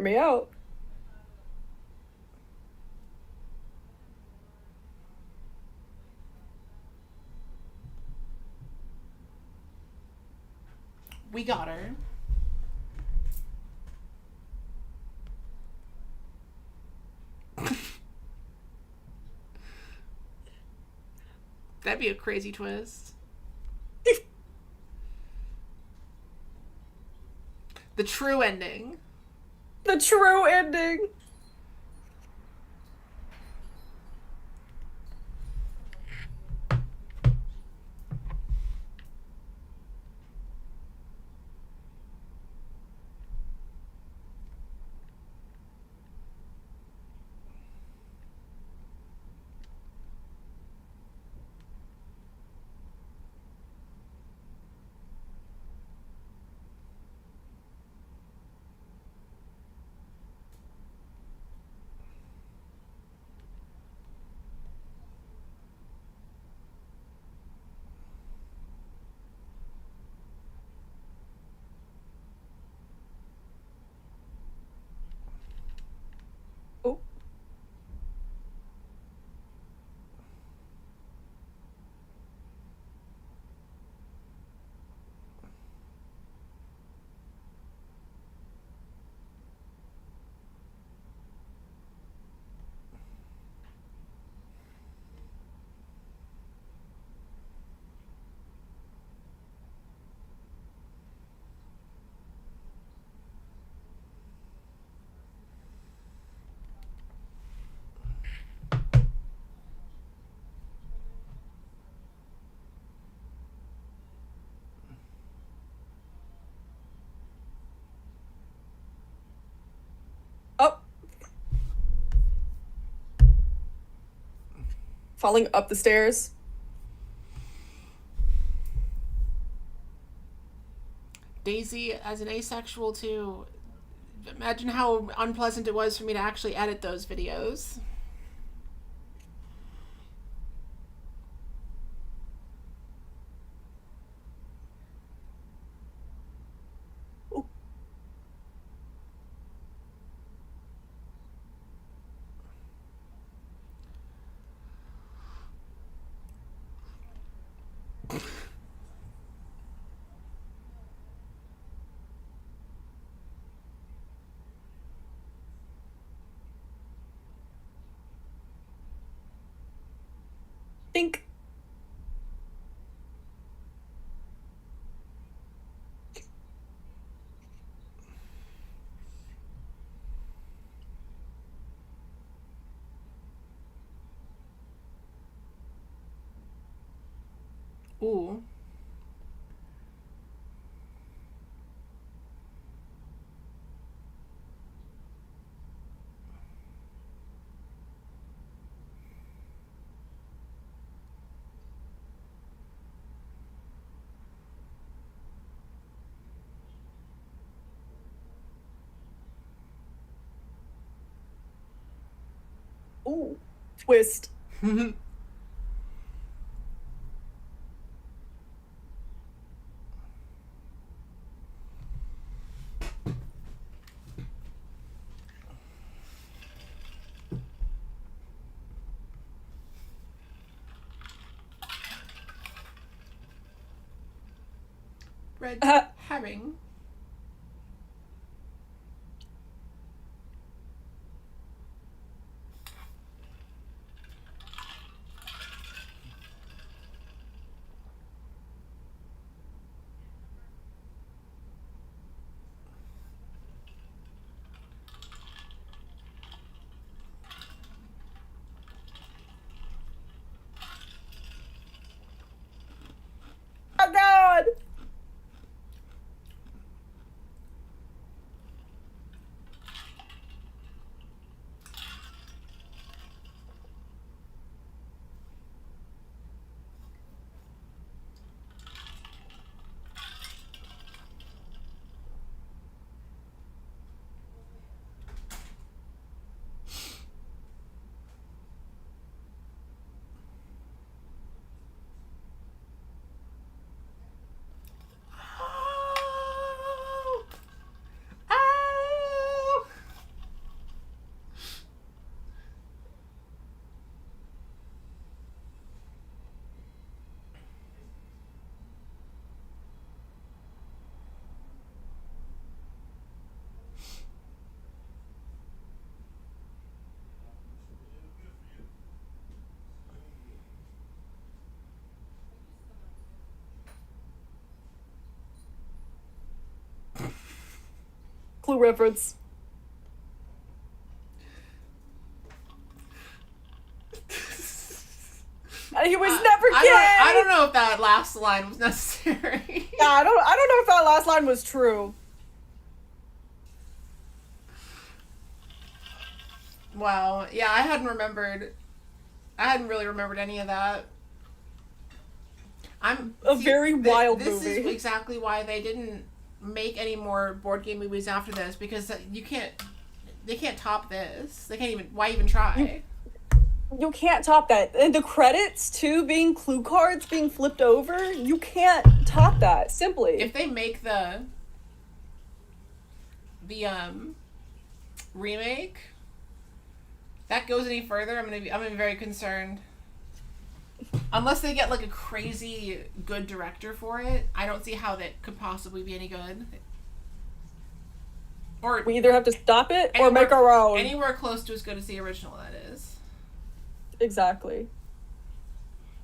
me out. We got her. That'd be a crazy twist. The true ending. The true ending. Oh. Oh. Falling up the stairs. Daisy, as an asexual, too. Imagine how unpleasant it was for me to actually edit those videos. Ooh. Think. Ooh. Ooh. Twist. Red herring. Oh God. Clue reference. He was never gay. I don't know if that last line was necessary. Yeah, I don't know if that last line was true. Wow. Yeah, I hadn't really remembered any of that. Very wild this movie. This is exactly why they didn't make any more board game movies after this, because they can't top this. They can't even, why even try? You can't top that. And the credits, too, being clue cards being flipped over, you can't top that, simply. If they make the remake, that goes any further, I'm gonna be very concerned. Unless they get like a crazy good director for it, I don't see how that could possibly be any good. Or we either have to stop it or make our own. Anywhere close to as good as the original, that is. Exactly.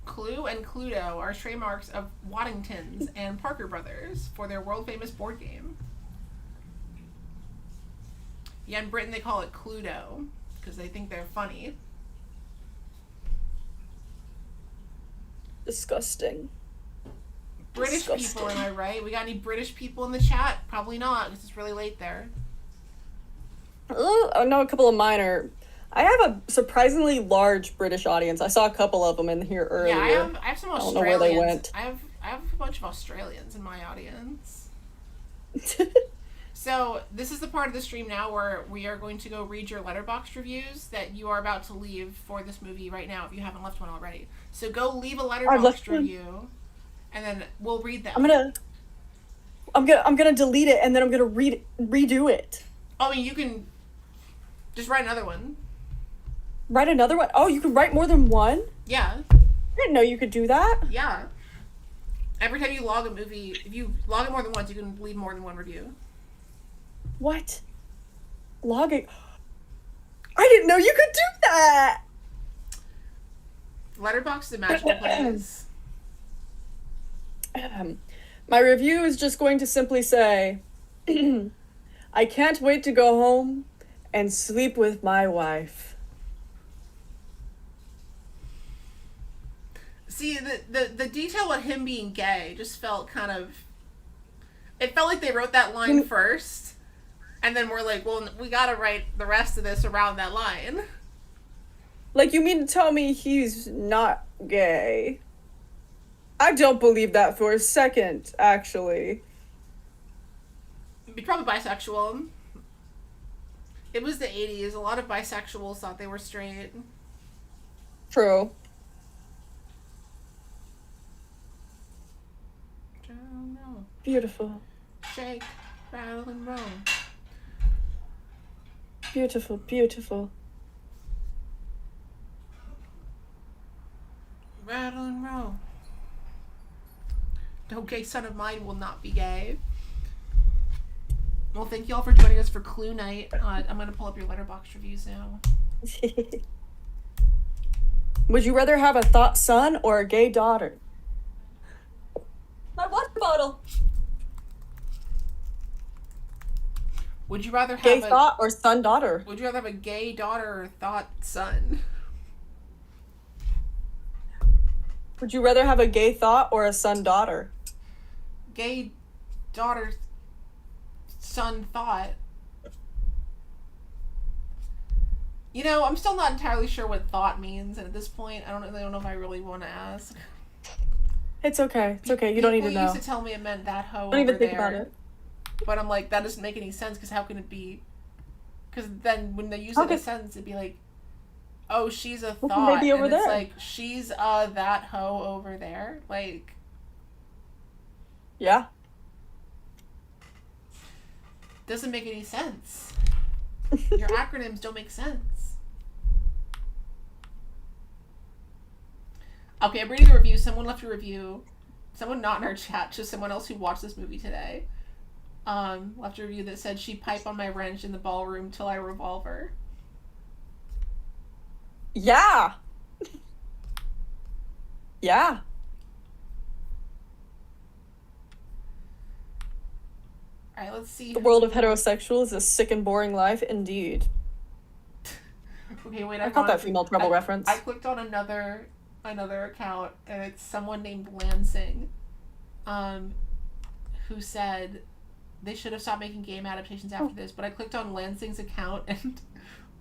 Clue and Cluedo are trademarks of Waddingtons and Parker Brothers for their world-famous board game. Yeah, in Britain they call it Cluedo because they think they're funny. Disgusting. British people, am I right? We got any British people in the chat? Probably not, because it's really late there. I know a couple of mine are... I have a surprisingly large British audience. I saw a couple of them in here earlier. Yeah, I have some Australians. I don't know where they went. I have a bunch of Australians in my audience. So this is the part of the stream now where we are going to go read your Letterboxd reviews that you are about to leave for this movie right now if you haven't left one already. So go leave a Letterboxd review, and then we'll read them. I'm gonna delete it and then I'm gonna redo it. Oh, I mean, you can just write another one. Write another one? Oh, you can write more than one? Yeah. I didn't know you could do that. Yeah. Every time you log a movie, if you log it more than once, you can leave more than one review. What? Logging? I didn't know you could do that! Letterboxd is a magical place. My review is just going to simply say, I can't wait to go home and sleep with my wife. See, the detail about him being gay just felt kind of... It felt like they wrote that line first, and then we're like, well, we gotta write the rest of this around that line. Like, you mean to tell me he's not gay? I don't believe that for a second, actually. He's probably bisexual. It was the 80s. A lot of bisexuals thought they were straight. True. Beautiful. Shake, rattle, and roll. Beautiful, beautiful. Rattle and roll. No gay son of mine will not be gay. Well, thank you all for joining us for Clue Night. I'm going to pull up your Letterboxd reviews now. Would you rather have a thought son or a gay daughter? My water bottle. Would you rather have gay thought or son daughter? Would you rather have a gay daughter or thought son? Would you rather have a gay thought or a son daughter? Gay daughter son thought. You know, I'm still not entirely sure what thought means, and at this point, I don't know if I really want to ask. It's okay. It's okay. You don't need to know. People used to tell me it meant that hoe over there. Don't even think there. about it. But I'm like, that doesn't make any sense, because how can it be? Because then when they use it in a sentence, it'd be like, oh, she's a thought. Maybe over and there. It's like, she's that hoe over there. Like, yeah. Doesn't make any sense. Your acronyms don't make sense. Okay, I'm reading a review. Someone left a review. Someone not in our chat, just someone else who watched this movie today. Left a review that said, she pipe on my wrench in the ballroom till I revolve her. Yeah. Yeah. Alright, let's see. The world of heterosexuals is a sick and boring life, indeed. Okay, wait, I caught that female trouble reference. I clicked on another account, and it's someone named Lansing, who said they should have stopped making game adaptations after this, but I clicked on Lansing's account, and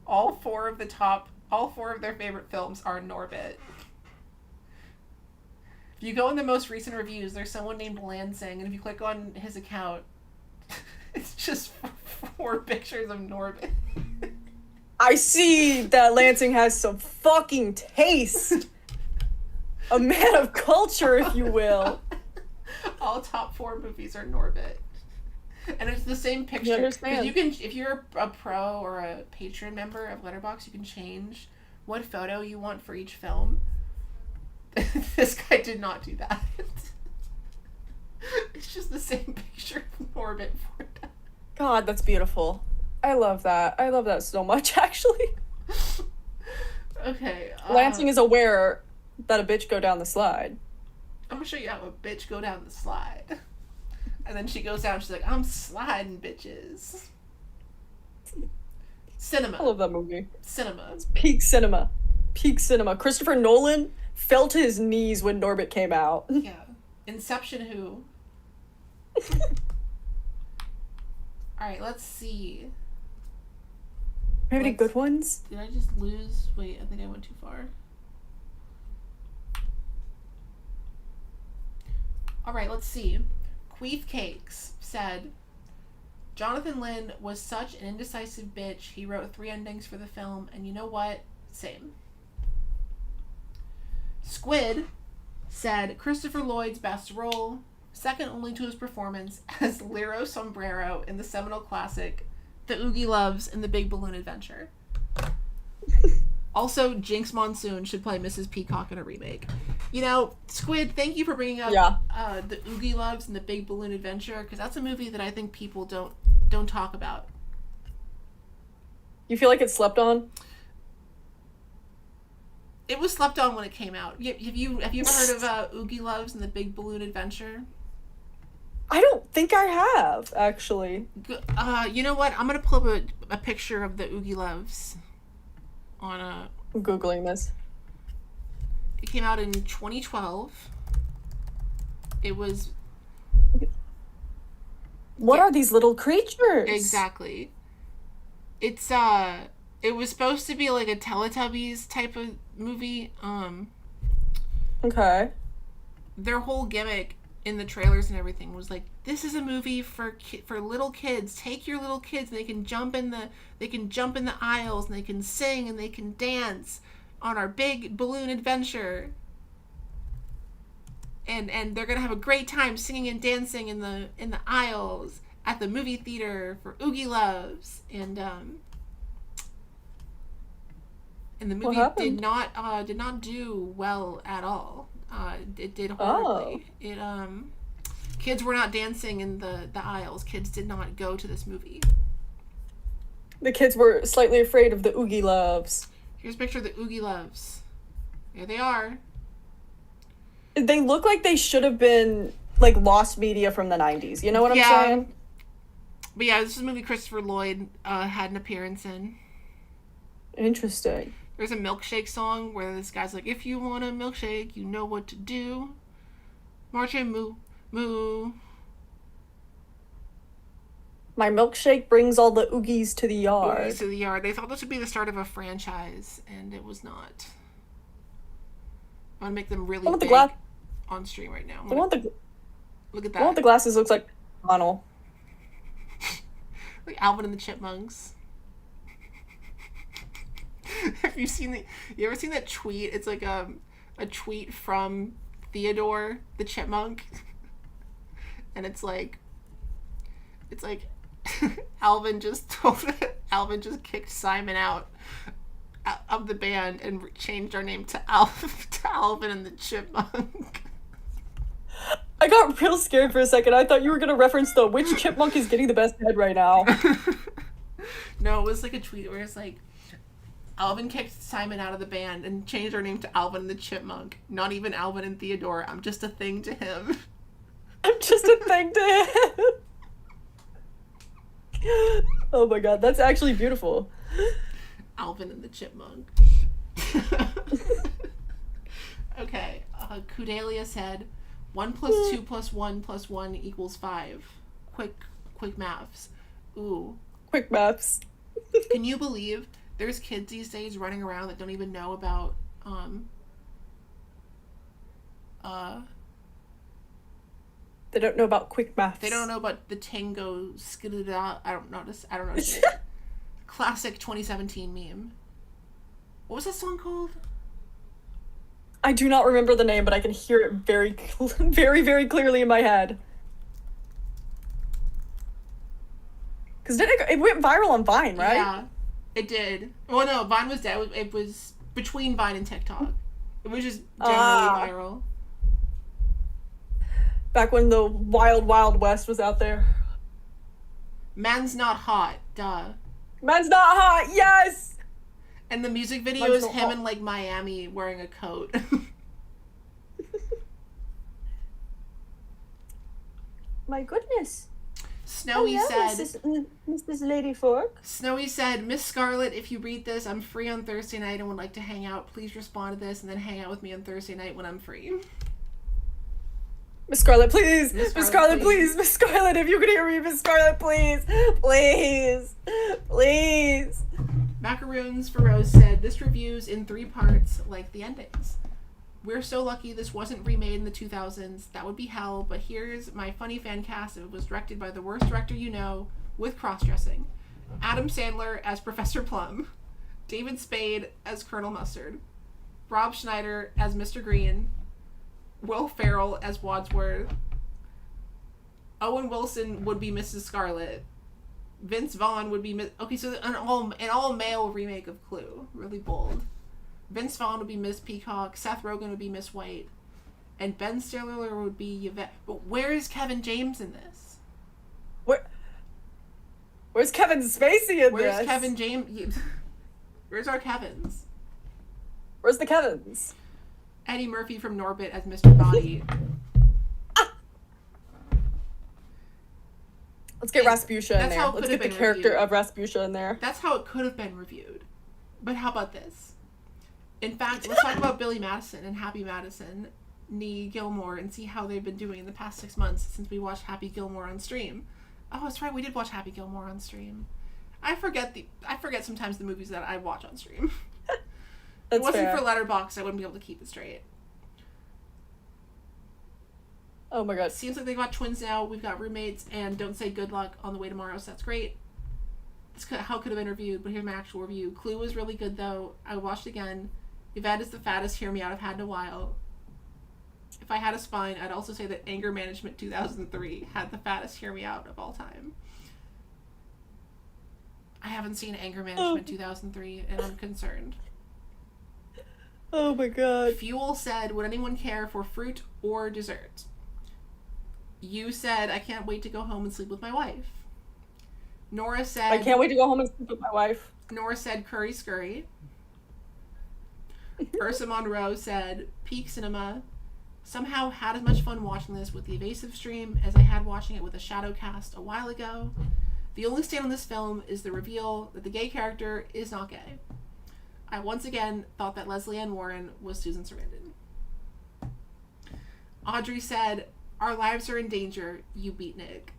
all four of their favorite films are Norbit. If you go in the most recent reviews, there's someone named Lansing, and if you click on his account, it's just 4 pictures of Norbit. I see that Lansing has some fucking taste. A man of culture, if you will. All top 4 movies are Norbit. And it's the same picture. You understand. You can, if you're a pro or a patron member of Letterboxd, you can change what photo you want for each film. This guy did not do that. It's just the same picture of Norbit 4 times. God, that's beautiful. I love that. I love that so much, actually. Okay. Lansing is aware that a bitch go down the slide. I'm gonna show you how a bitch go down the slide. And then she goes down, she's like, I'm sliding, bitches. Cinema. I love that movie. Cinema. It's peak cinema. Peak cinema. Christopher Nolan fell to his knees when Norbit came out. Yeah. Inception who? Alright, let's see. Have any good ones? Did I just lose? Wait, I think I went too far. Alright, let's see. Queef Cakes said, Jonathan Lynn was such an indecisive bitch, he wrote 3 endings for the film, and you know what? Same. Squid said, Christopher Lloyd's best role, second only to his performance as Lero Sombrero in the seminal classic The Oogie Loves and the Big Balloon Adventure. Also, Jinx Monsoon should play Mrs. Peacock in a remake. You know, Squid, thank you for bringing up The Oogie Loves and the Big Balloon Adventure, because that's a movie that I think people don't talk about. You feel like it's slept on? It was slept on when it came out. Have you ever heard of Oogie Loves and the Big Balloon Adventure? I don't think I have, actually. You know what? I'm gonna pull up a picture of the Oogie Loves on a... I'm Googling this. It came out in 2012. It was... What are these little creatures? Exactly. It's, it was supposed to be like a Teletubbies type of movie. Okay. Their whole gimmick in the trailers and everything was like, this is a movie for little kids. Take your little kids and they can jump in the aisles and they can sing and they can dance on our big balloon adventure. And they're gonna have a great time singing and dancing in the aisles at the movie theater for Oogie Loves. And the movie did not do well at all. It did horribly. Oh. Kids were not dancing in the aisles. Kids did not go to this movie. The kids were slightly afraid of the Oogie Loves. Here's a picture of the Oogie Loves. There they are. They look like they should have been, like, lost media from the 90s. You know what I'm saying? But yeah, this is a movie Christopher Lloyd had an appearance in. Interesting. There's a milkshake song where this guy's like, if you want a milkshake, you know what to do. March and moo, moo. My milkshake brings all the oogies to the yard. Oogies to the yard. They thought this would be the start of a franchise, and it was not. I want to make them really big on stream right now. Look at that. The one with the glasses looks like Donald. Like Alvin and the Chipmunks. Have you ever seen that tweet? It's like a tweet from Theodore the Chipmunk. And it's like Alvin just kicked Simon out of the band and changed our name to Alvin and the Chipmunk. I got real scared for a second. I thought you were gonna reference which chipmunk is getting the best head right now. No, it was like a tweet where it's like, Alvin kicked Simon out of the band and changed our name to Alvin and the Chipmunk. Not even Alvin and Theodore. I'm just a thing to him. I'm just a thing to him. Oh my god, that's actually beautiful. Alvin and the Chipmunk. Okay, Kudelia said 1 plus 2 plus 1 plus 1 equals 5. Quick maths. Ooh. Quick maps. Can you believe there's kids these days running around that don't even know about They don't know about quick maths. they don't know about the Tango Skidda. I don't know. Classic 2017 meme. What was that song called? I do not remember the name, but I can hear it very, very, very clearly in my head. Because it went viral on Vine, right? Yeah, it did. Well, no, Vine was dead. It was between Vine and TikTok. It was just generally viral. Back when the wild, wild west was out there. Man's not hot. Duh. Man's not hot. Yes. And the music video Man's is not him hot. in like Miami wearing a coat. My goodness. Snowy Hello, said, Mrs. Lady Fork. Snowy said, Miss Scarlett, if you read this, I'm free on Thursday night and would like to hang out. Please respond to this and then hang out with me on Thursday night when I'm free. Miss Scarlett, please. Miss Miss Scarlett, Scarlett, please. Miss Scarlett, if you could hear me, Miss Scarlett, please. Please. Please. Macaroons for Rose said, this review's in 3 parts, like the endings. We're so lucky this wasn't remade in the 2000s. That would be hell, but here's my funny fan cast. It was directed by the worst director you know, with cross-dressing. Adam Sandler as Professor Plum. David Spade as Colonel Mustard. Rob Schneider as Mr. Green. Will Ferrell as Wadsworth. Owen Wilson would be Mrs. Scarlet. Vince Vaughn would be... Okay, so an all-male remake of Clue. Really bold. Vince Vaughn would be Miss Peacock. Seth Rogen would be Miss White. And Ben Stiller would be Yvette. But where is Kevin James in this? Where's Kevin Spacey in this? Where's Kevin James? Where's our Kevins? Where's the Kevins? Eddie Murphy from Norbit as Mr. Body. Let's get Rasputia in there. Let's get the been character reviewed. of Rasputia in there. That's how it could have been reviewed. But how about this? In fact, let's talk about Billy Madison and Happy Madison, nee Gilmore, and see how they've been doing in the past 6 months since we watched Happy Gilmore on stream. Oh, that's right, we did watch Happy Gilmore on stream. I forget sometimes the movies that I watch on stream. If it wasn't for Letterboxd, I wouldn't be able to keep it straight. Oh my god. Seems like they got twins now. We've got roommates, and don't say good luck on the way tomorrow, so that's great. That's how it could have been reviewed, but here's my actual review. Clue was really good, though. I watched it again. Yvette is the fattest hear me out I've had in a while. If I had a spine, I'd also say that Anger Management 2003 had the fattest hear me out of all time. I haven't seen Anger Management 2003, and I'm concerned. Oh my god. Fuel said, would anyone care for fruit or dessert? You said, I can't wait to go home and sleep with my wife. Nora said... I can't wait to go home and sleep with my wife. Nora said, curry scurry. Ursa Monroe said, peak cinema. Somehow had as much fun watching this with the Evasive stream as I had watching it with a Shadowcast a while ago. The only stand on this film is the reveal that the gay character is not gay. I once again thought that Leslie Ann Warren was Susan Sarandon. Audrey said, our lives are in danger. You beat Nick.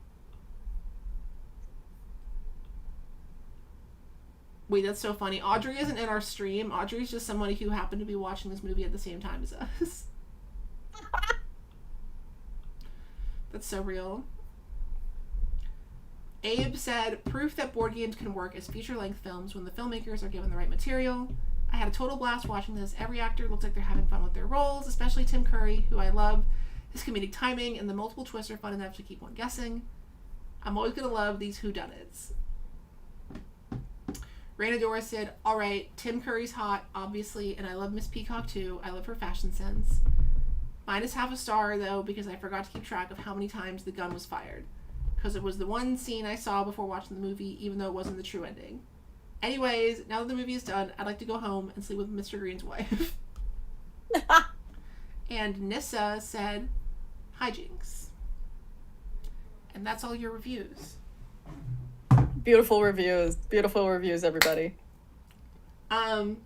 Wait, that's so funny. Audrey isn't in our stream. Audrey's just somebody who happened to be watching this movie at the same time as us. That's so real. Abe said, proof that board games can work as feature-length films when the filmmakers are given the right material. I had a total blast watching this. Every actor looks like they're having fun with their roles, especially Tim Curry, who I love. His comedic timing and the multiple twists are fun enough to keep one guessing. I'm always going to love these whodunits. Raina Dora said, alright, Tim Curry's hot, obviously, and I love Miss Peacock too. I love her fashion sense. Mine is half a star, though, because I forgot to keep track of how many times the gun was fired. Because it was the one scene I saw before watching the movie, even though it wasn't the true ending. Anyways, now that the movie is done, I'd like to go home and sleep with Mr. Green's wife. And Nissa said, hijinks. And that's all your reviews. Beautiful reviews. Beautiful reviews, everybody. Um,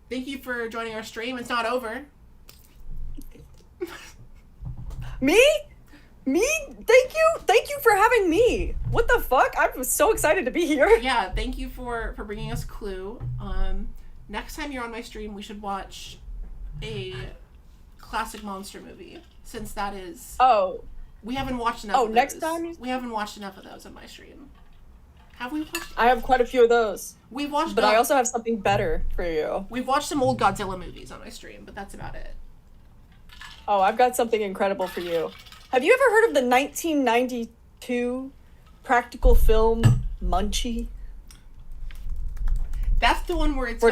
thank you for joining our stream. It's not over. Me? Me? Thank you for having me. What the fuck? I'm so excited to be here. Yeah, thank you for bringing us Clue. Next time you're on my stream, we should watch a classic monster movie, since that is. Oh. We haven't watched enough. Oh, of next those. time. We haven't watched enough of those on my stream. Have we watched? I have quite a few of those. We've watched. But I also have something better for you. We've watched some old Godzilla movies on my stream, but that's about it. Oh, I've got something incredible for you. Have you ever heard of the 1992 practical film Munchie? That's the one where it's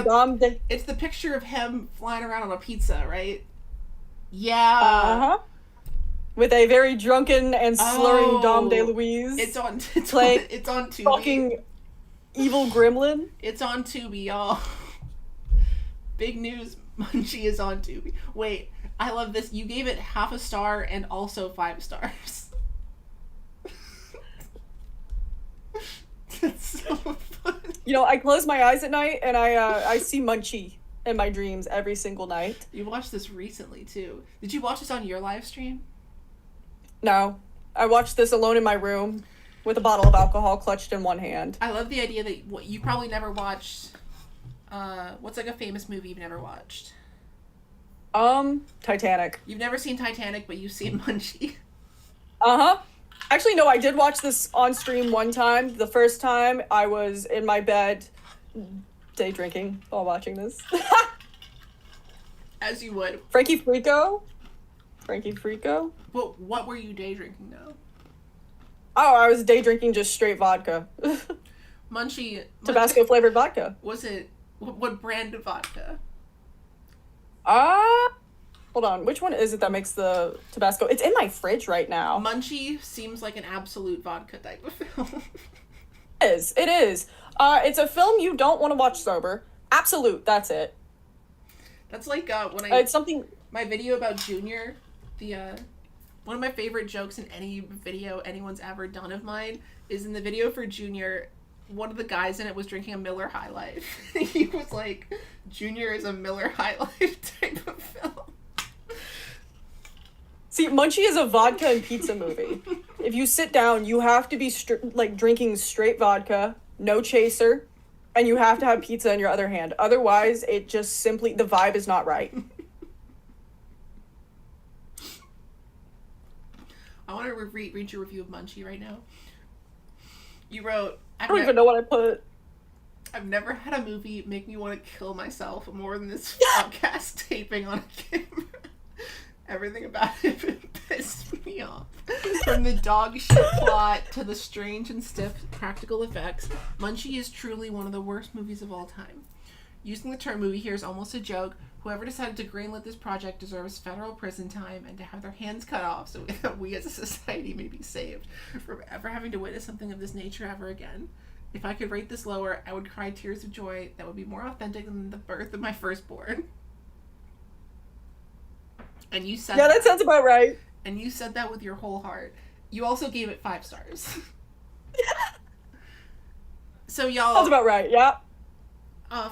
it's the picture of him flying around on a pizza, right? Yeah. Uh-huh. With a very drunken and slurring Dom DeLuise. It's on Tubi. Fucking evil gremlin. It's on Tubi, y'all. Big news, Munchie is on Tubi. Wait, I love this. You gave it half a star and also 5 stars. That's so funny. You know, I close my eyes at night and I see Munchie in my dreams every single night. You watched this recently too. Did you watch this on your live stream? No. I watched this alone in my room with a bottle of alcohol clutched in one hand. I love the idea that you probably never watched. What's like a famous movie you've never watched? Titanic. You've never seen Titanic, but you've seen Munchie. Uh-huh. Actually, no, I did watch this on stream one time. The first time I was in my bed day drinking while watching this. As you would. Frankie Frico. But what were you day drinking though? Oh, I was day drinking just straight vodka. Munchie. Tabasco flavored vodka. Was it, what brand of vodka? Hold on. Which one is it that makes the Tabasco? It's in my fridge right now. Munchie seems like an absolute vodka type of film. It is. It's a film you don't want to watch sober. Absolute, that's it. That's like when it's something. My video about Junior, one of my favorite jokes in any video anyone's ever done of mine is in the video for Junior. One of the guys in it was drinking a Miller High Life. He was like, Junior is a Miller High Life type of film. See, Munchie is a vodka and pizza movie. If you sit down, you have to be drinking straight vodka, no chaser, and you have to have pizza in your other hand. Otherwise, it just simply, the vibe is not right. I want to read your review of Munchie right now. You wrote, I don't even know what I put. I've never had a movie make me want to kill myself more than this podcast taping on a camera. Everything about it pissed me off. From the dog shit plot to the strange and stiff practical effects, Munchie is truly one of the worst movies of all time. Using the term movie here is almost a joke. Whoever decided to greenlit this project deserves federal prison time and to have their hands cut off so that we as a society may be saved from ever having to witness something of this nature ever again. If I could rate this lower, I would cry tears of joy that would be more authentic than the birth of my firstborn. And you said that sounds about right. And you said that with your whole heart. You also gave it 5 stars. So y'all... Sounds about right, yeah.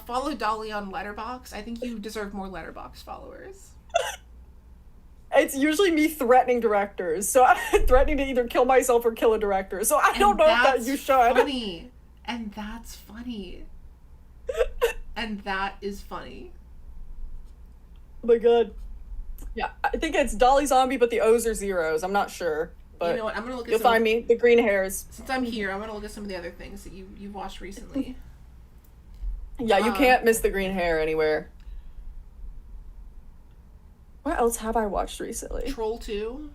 Follow Dolly on Letterboxd. I think you deserve more Letterboxd followers. It's usually me threatening directors. So I'm threatening to either kill myself or kill a director. So I don't know if that you should. Funny. And that's funny. And that is funny. Oh my god. Yeah, I think it's Dolly Zombie, but the O's are zeros. I'm not sure. But you know what? I'm gonna look at you'll find me. The green hairs. Since I'm here, I'm gonna look at some of the other things that you've watched recently. Yeah, you can't miss the green hair anywhere. What else have I watched recently? Troll 2.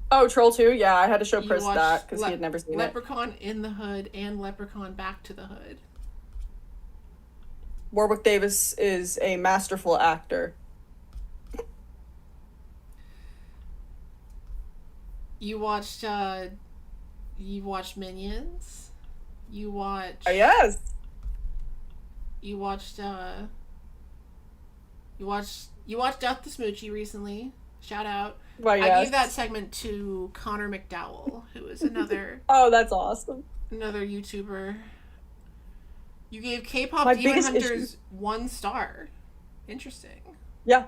Oh, Troll 2? Yeah, I had to show Chris that because he had never seen Leprechaun in the Hood and Leprechaun Back to the Hood. Warwick Davis is a masterful actor. You watched Minions. You watched. Oh, yes. You watched Death to Smoochie recently. Shout out. Why, I gave that yes. segment to Connor McDowell, who is another Oh, that's awesome. YouTuber. You gave K-pop My Demon biggest issue. Hunters 1 star. Interesting. Yeah.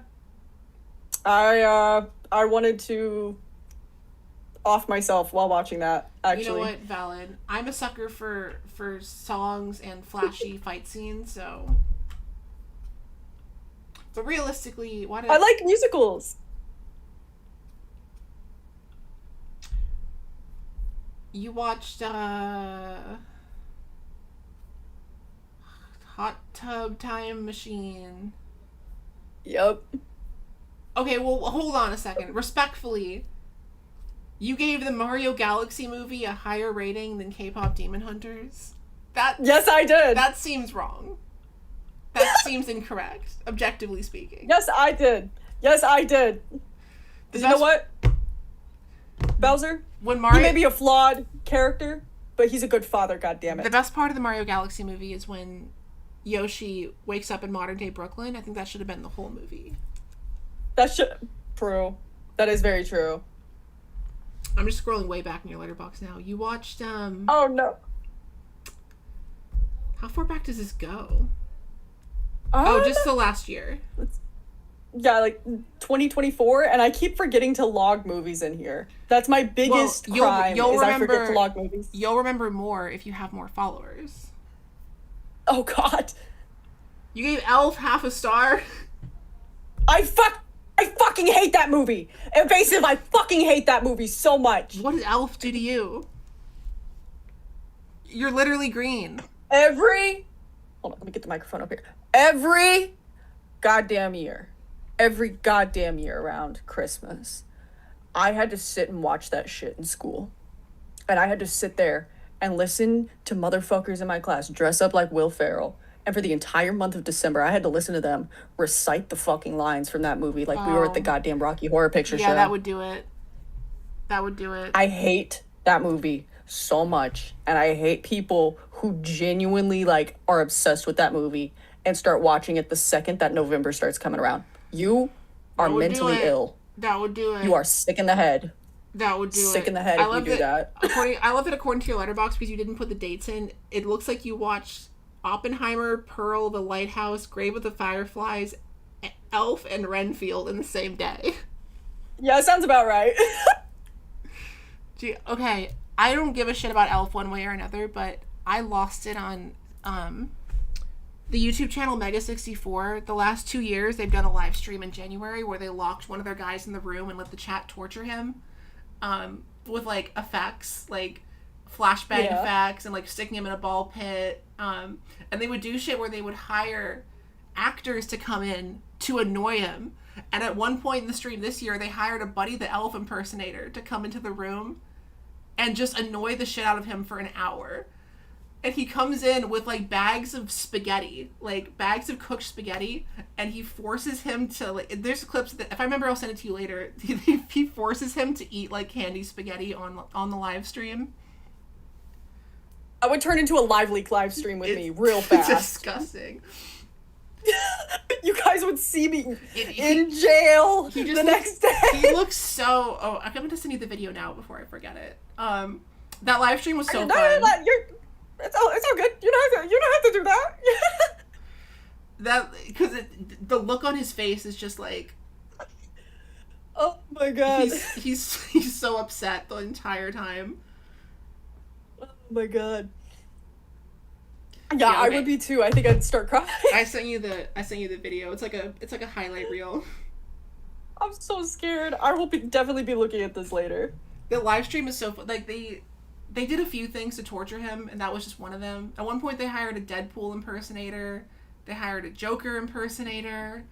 I wanted to off myself while watching that, You know actually. what? Valid. I'm a sucker for songs and flashy fight scenes, so. But realistically, why I did like musicals. you watched Hot Tub Time Machine? Yep. Okay, well, hold on a second. Respectfully, you gave the Mario Galaxy movie a higher rating than K-pop Demon Hunters. That Yes, I did. that seems wrong. That seems incorrect, objectively speaking. Yes, I did. Yes, I did. The You know best- what? Bowser, When he Mario, may be a flawed character, but he's a good father, goddammit. the best part of the Mario Galaxy movie is when Yoshi wakes up in modern day Brooklyn. I think that should have been the whole movie. That's true. That is very true. I'm just scrolling way back in your letterbox now. You watched Oh, no. how far back does this go? Oh, just the last year. Yeah, like 2024, and I keep forgetting to log movies in here. That's my biggest Well, crime, you'll is I forget remember- to log movies. You'll remember more if you have more followers. Oh, God. You gave Elf half a star. I fucking hate that movie. Evasive, I fucking hate that movie so much. What did Elf do to you? You're literally green. Hold on, let me get the microphone up here. Every goddamn year around Christmas, I had to sit and watch that shit in school. And I had to sit there and listen to motherfuckers in my class dress up like Will Ferrell. And for the entire month of December, I had to listen to them recite the fucking lines from that movie like we were at the goddamn Rocky Horror Picture Show. Yeah, that would do it. That would do it. I hate that movie so much, and I hate people who genuinely like are obsessed with that movie and start watching it the second that November starts coming around. You are That would do mentally it. ill. That would do it. You are sick in the head. That would do it. Sick in the head if you do that. I love that according to your letterbox, because you didn't put the dates in, it looks like you watched Oppenheimer, Pearl, The Lighthouse, Grave of the Fireflies, Elf, and Renfield in the same day. Yeah, sounds about right. Gee, okay, I don't give a shit about Elf one way or another, but I lost it on the YouTube channel Mega64. The last 2 years, they've done a live stream in January where they locked one of their guys in the room and let the chat torture him with, like, effects, like flashbang effects, and, like, sticking him in a ball pit. And they would do shit where they would hire actors to come in to annoy him. And at one point in the stream this year, they hired a Buddy the Elf impersonator to come into the room and just annoy the shit out of him for an hour. And he comes in with, like, bags of spaghetti, like, bags of cooked spaghetti, and he forces him to, like, there's clips that, if I remember, I'll send it to you later. He forces him to eat, like, candy spaghetti on the live stream. I would turn into a live stream with me real fast. Disgusting. You guys would see me in jail the next day. He looks so... Oh, I'm going to send you the video now before I forget it. That live stream was so fun. It's all good. You don't have to do that. That, because the look on his face is just like... Oh my god. He's so upset the entire time. Oh my god. Yeah, okay. I would be too. I think I'd start crying. I sent you the video. It's like a highlight reel. I'm so scared. I will definitely be looking at this later. The live stream is so fun. Like, they did a few things to torture him, and that was just one of them. At one point, they hired a Deadpool impersonator. They hired a Joker impersonator.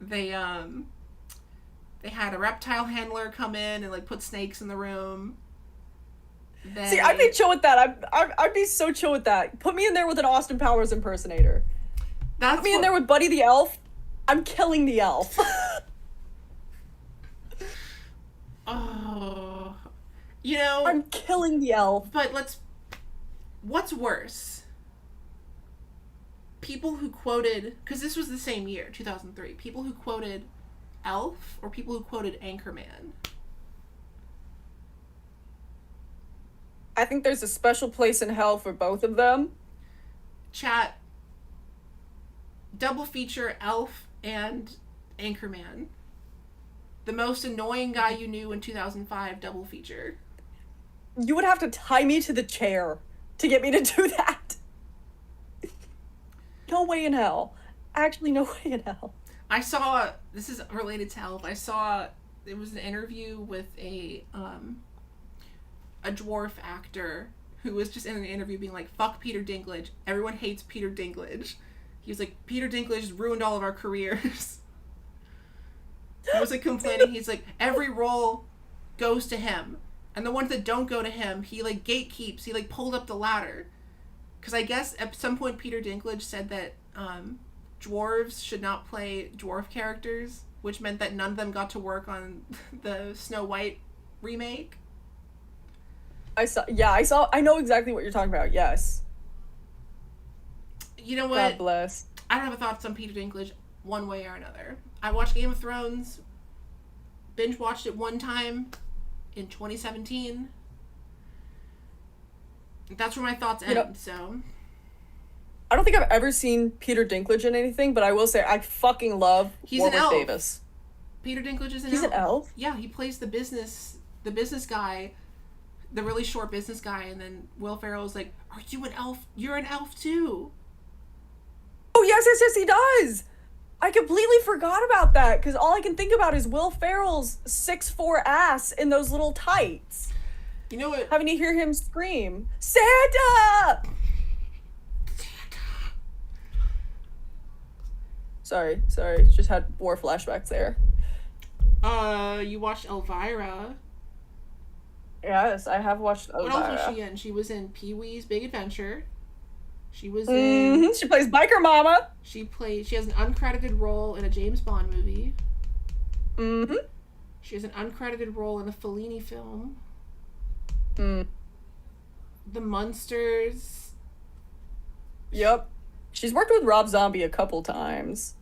They had a reptile handler come in and, like, put snakes in the room. See, I'd be chill with that. I'd be so chill with that. Put me in there with an Austin Powers impersonator. Put me in there with Buddy the Elf. I'm killing the elf. Oh, you know, I'm killing the elf. But what's worse? People who quoted, because this was the same year, 2003. People who quoted Elf or people who quoted Anchorman? I think there's a special place in hell for both of them. Chat, double feature Elf and Anchorman. The most annoying guy you knew in 2005 double feature. You would have to tie me to the chair to get me to do that. No way in hell. Actually, no way in hell. I saw, this is related to Elf, I saw, it was an interview with a dwarf actor who was just in an interview being like, fuck Peter Dinklage. Everyone hates Peter Dinklage. He was like, Peter Dinklage has ruined all of our careers. He was like complaining. He's like, every role goes to him. And the ones that don't go to him, he like gatekeeps. He like pulled up the ladder. Because I guess at some point Peter Dinklage said that dwarves should not play dwarf characters, which meant that none of them got to work on the Snow White remake. I know exactly what you're talking about, yes. You know what? God bless. I don't have a thoughts on Peter Dinklage one way or another. I watched Game of Thrones, binge watched it one time in 2017. That's where my thoughts end, so. I don't think I've ever seen Peter Dinklage in anything, but I will say I fucking love Warwick Davis. Peter Dinklage is an elf. He's an elf? Yeah, he plays the business guy, the really short business guy, and then Will Ferrell's like, are you an elf? You're an elf too. Oh, yes, he does! I completely forgot about that, because all I can think about is Will Ferrell's 6'4" ass in those little tights. You know what? Having to hear him scream, Santa! Sorry, just had war flashbacks there. You watched Elvira. Yes, I have watched Elvira. What else was she in? She was in Pee-wee's Big Adventure. She was in... Mm-hmm. She plays Biker Mama. She has an uncredited role in a James Bond movie. Mm-hmm. She has an uncredited role in a Fellini film. Mm. The Munsters. Yep. She's worked with Rob Zombie a couple times.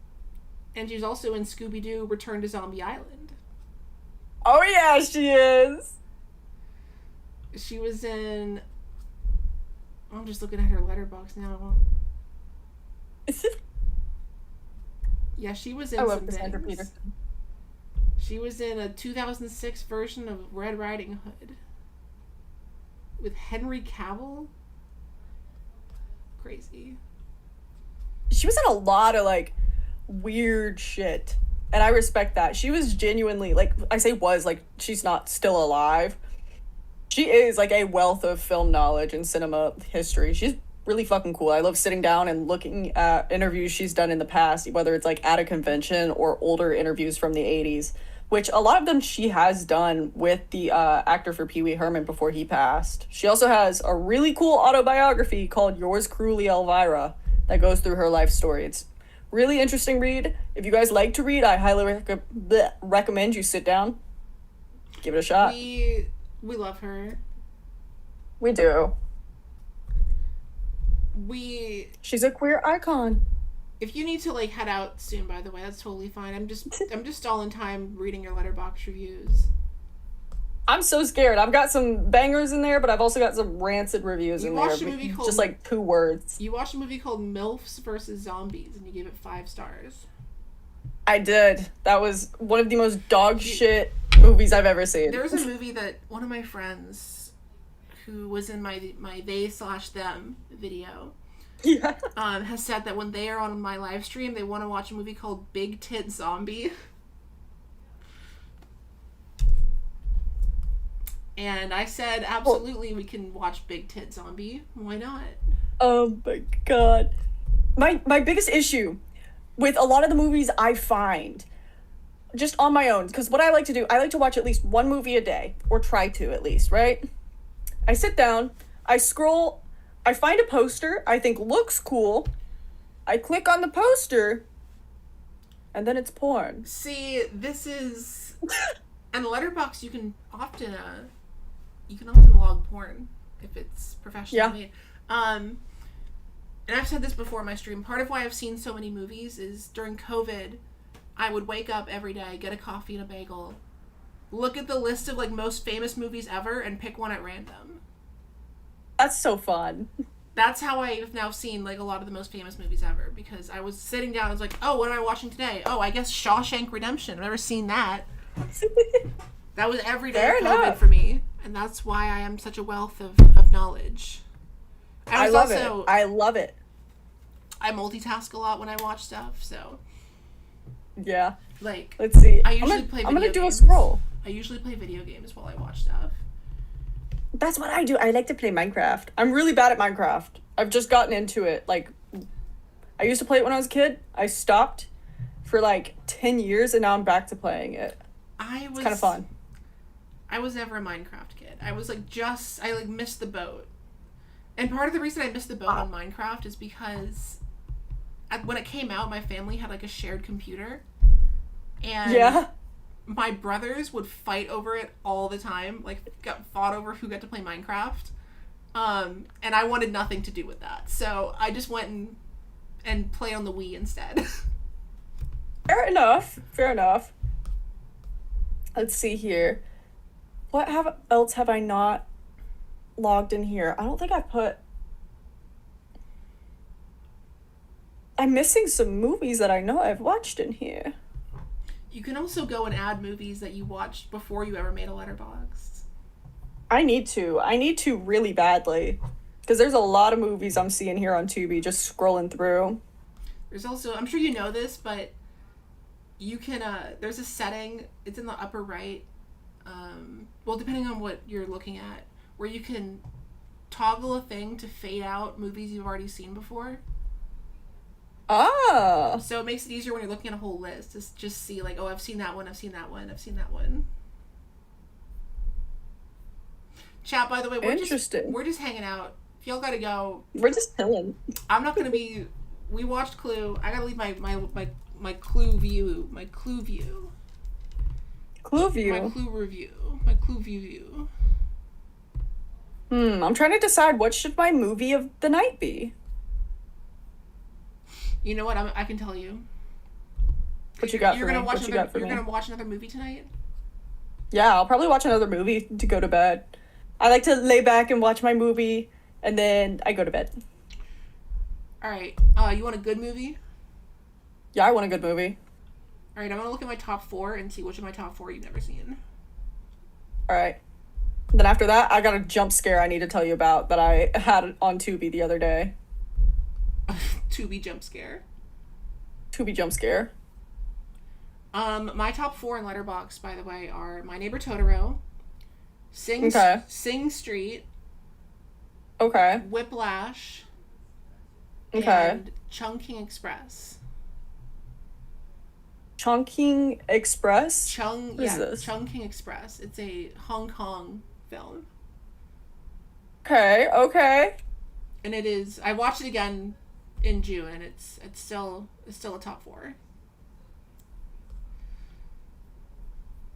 And she's also in Scooby-Doo Return to Zombie Island. Oh yeah, she is. She was in... I'm just looking at her letterbox now. Yeah, she was in some Cassandra things. Peterson. She was in a 2006 version of Red Riding Hood with Henry Cavill. Crazy. She was in a lot of like weird shit, and I respect that. She was genuinely, like, I say was, like, she's not still alive. She is like a wealth of film knowledge and cinema history. She's really fucking cool. I love sitting down and looking at interviews she's done in the past, whether it's like at a convention or older interviews from the 80s, which a lot of them she has done with the actor for Pee Wee Herman before he passed. She also has a really cool autobiography called Yours Cruelly, Elvira, that goes through her life story. It's really interesting read. If you guys like to read, I highly recommend you sit down, give it a shot. We love her. We do. She's a queer icon. If you need to like head out soon, by the way, that's totally fine. I'm just stalling time reading your letterbox reviews. I'm so scared. I've got some bangers in there, but I've also got some rancid reviews in there. A movie called, just like 2 words. You watched a movie called MILFs versus Zombies, and you gave it 5 stars. I did. That was one of the most dog shit movies I've ever seen. There was a movie that one of my friends, who was in my they/them video, yeah, has said that when they are on my live stream, they want to watch a movie called Big Tit Zombie. And I said, absolutely, we can watch Big Tit Zombie. Why not? Oh my god. My biggest issue with a lot of the movies I find, just on my own, because what I like to do, I like to watch at least one movie a day, or try to at least, right? I sit down, I scroll, I find a poster I think looks cool, I click on the poster, and then it's porn. See, this is... And the letterbox, you can often log porn if it's professionally made. And I've said this before in my stream, part of why I've seen so many movies is during COVID, I would wake up every day, get a coffee and a bagel, look at the list of like most famous movies ever, and pick one at random. That's so fun. That's how I've now seen like a lot of the most famous movies ever, because I was sitting down, I was like, oh, what am I watching today? Oh, I guess Shawshank Redemption. I've never seen that. That was every day Fair of COVID enough. for me, and that's why I am such a wealth of knowledge. I was love also, it. I love it. I multitask a lot when I watch stuff, so Yeah. like Let's see. I usually play I'm gonna video do games. a scroll. I usually play video games while I watch stuff. That's what I do. I like to play Minecraft. I'm really bad at Minecraft. I've just gotten into it. Like, I used to play it when I was a kid. I stopped for like 10 years and now I'm back to playing it. It's kind of fun. I was never a Minecraft kid. I was like I like missed the boat. And part of the reason I missed the boat on Minecraft is because when it came out, my family had like a shared computer. And Yeah. my brothers would fight over it all the time, like fought over who got to play Minecraft, and I wanted nothing to do with that, so I just went and played on the Wii instead. Fair enough. Fair enough. Let's see here. What else have I not logged in here? I don't think I put. I'm missing some movies that I know I've watched in here. You can also go and add movies that you watched before you ever made a letterbox. I need to really badly. Because there's a lot of movies I'm seeing here on Tubi just scrolling through. There's also, I'm sure you know this, but you can, there's a setting, it's in the upper right, well, depending on what you're looking at, where you can toggle a thing to fade out movies you've already seen before. Ah. So it makes it easier when you're looking at a whole list to just see, like, oh, I've seen that one, I've seen that one, I've seen that one. Chat, by the way, we're just hanging out. If y'all gotta go, we're just chilling. I'm not gonna be. We watched Clue. I gotta leave my Clue view. My Clue view. Clue view. My Clue review. My Clue view. I'm trying to decide what should my movie of the night be. You know what? I can tell you. What you got for me? What you got for me? You're gonna watch another movie tonight? Yeah, I'll probably watch another movie to go to bed. I like to lay back and watch my movie, and then I go to bed. All right. You want a good movie? Yeah, I want a good movie. All right, I'm gonna look at my top 4 and see which of my top 4 you've never seen. All right. Then after that, I got a jump scare I need to tell you about that I had on Tubi the other day. Tubi jump scare. Tubi jump scare. My top 4 in Letterboxd, by the way, are My Neighbor Totoro, Sing Street, okay, Whiplash, okay, and Chungking Express. Chungking Express? What is this? Chungking Express. It's a Hong Kong film. Okay. And it is. I watched it again in June, and it's still a top 4.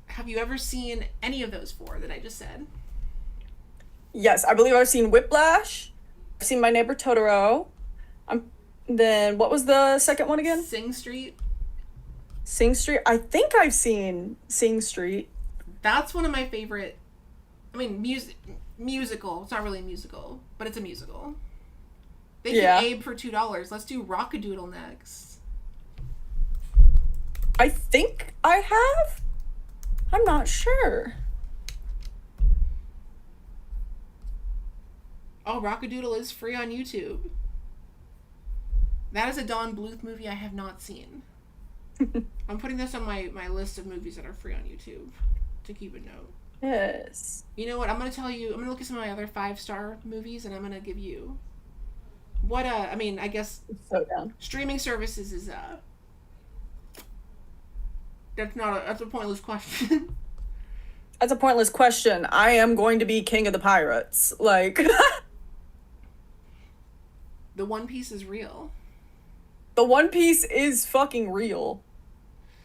Have you ever seen any of those 4 that I just said? Yes, I believe I've seen Whiplash. I've seen My Neighbor Totoro. Then what was the second one again? Sing Street. Sing Street. I think I've seen Sing Street. That's one of my favorite. I mean, musical. It's not really a musical, but it's a musical. Thank you, Abe, for $2. Let's do Rockadoodle next. I think I have. I'm not sure. Oh, Rockadoodle is free on YouTube. That is a Don Bluth movie I have not seen. I'm putting this on my list of movies that are free on YouTube to keep a note. Yes. You know what? I'm going to look at some of my other 5-star movies, and I'm going to give you what, I mean, I guess so down. Streaming services is, that's a pointless question. That's a pointless question. I am going to be king of the pirates. Like, The One Piece is real. The One Piece is fucking real.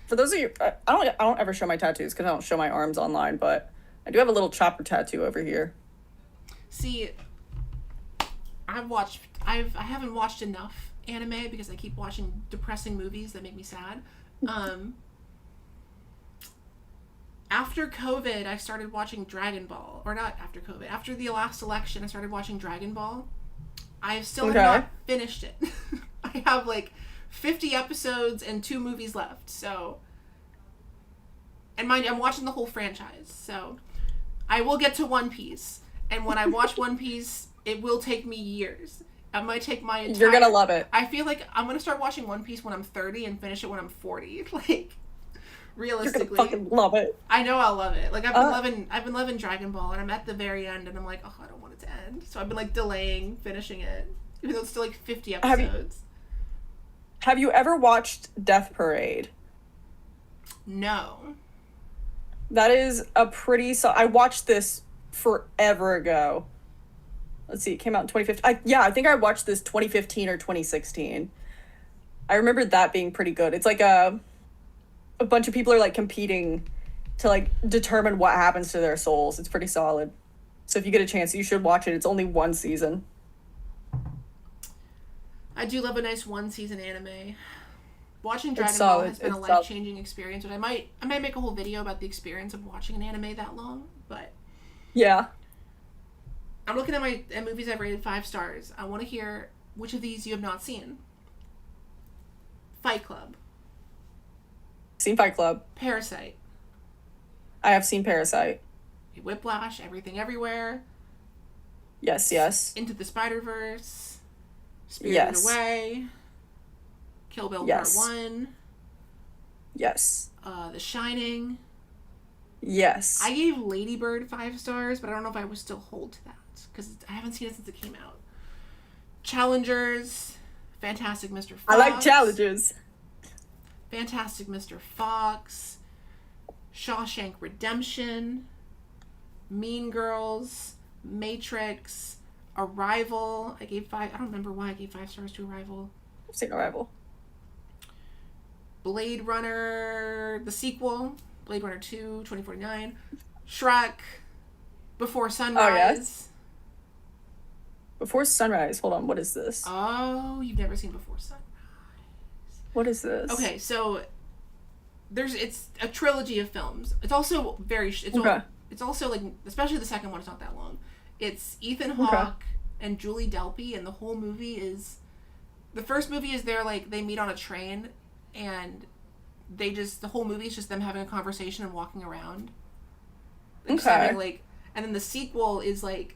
For those of you, I don't ever show my tattoos because I don't show my arms online, but I do have a little chopper tattoo over here. See, I haven't watched enough anime because I keep watching depressing movies that make me sad. After COVID, I started watching Dragon Ball. Or not after COVID. After the last election, I started watching Dragon Ball. I still have not finished it. I have like 50 episodes and 2 movies left. So, and mind you, I'm watching the whole franchise. So, I will get to One Piece. And when I watch One Piece, it will take me years. It might take my entire... You're gonna love it. I feel like I'm gonna start watching One Piece when I'm 30 and finish it when I'm 40. Like, realistically, you're gonna fucking love it. I know I'll love it. Like, I've been loving Dragon Ball, and I'm at the very end, and I'm like, oh, I don't want it to end. So I've been like delaying finishing it, even though it's still like 50 episodes. Have you ever watched Death Parade? No. That is a pretty... I watched this forever ago. Let's see, it came out in 2015. I think I watched this 2015 or 2016. I remember that being pretty good. It's like a bunch of people are like competing to like determine what happens to their souls. It's pretty solid. So if you get a chance, you should watch it. It's only 1 season. I do love a nice 1-season anime. Watching Dragon Ball has been a life-changing experience, but I might make a whole video about the experience of watching an anime that long, but yeah. I'm looking at movies I've rated 5 stars. I want to hear which of these you have not seen. Fight Club. Seen Fight Club. Parasite. I have seen Parasite. Whiplash, Everything Everywhere. Yes, yes. Into the Spider-Verse. Spirited Away. Kill Bill Part 1. Yes. The Shining. Yes. I gave Lady Bird 5 stars, but I don't know if I would still hold to that, because I haven't seen it since it came out. Challengers. Fantastic Mr. Fox. I like Challengers. Fantastic Mr. Fox. Shawshank Redemption. Mean Girls. Matrix. Arrival. I don't remember why I gave 5 stars to Arrival. I've seen Arrival. Blade Runner, the sequel. Blade Runner 2, 2049. Shrek. Before Sunrise. Oh, yes. Before Sunrise. Hold on, what is this? Oh, you've never seen Before Sunrise. What is this? Okay, so it's a trilogy of films. It's also it's also like, especially the second one, it's not that long. It's Ethan Hawke and Julie Delpy, and the whole movie is... The first movie is they meet on a train, and the whole movie is just them having a conversation and walking around. And then the sequel is like,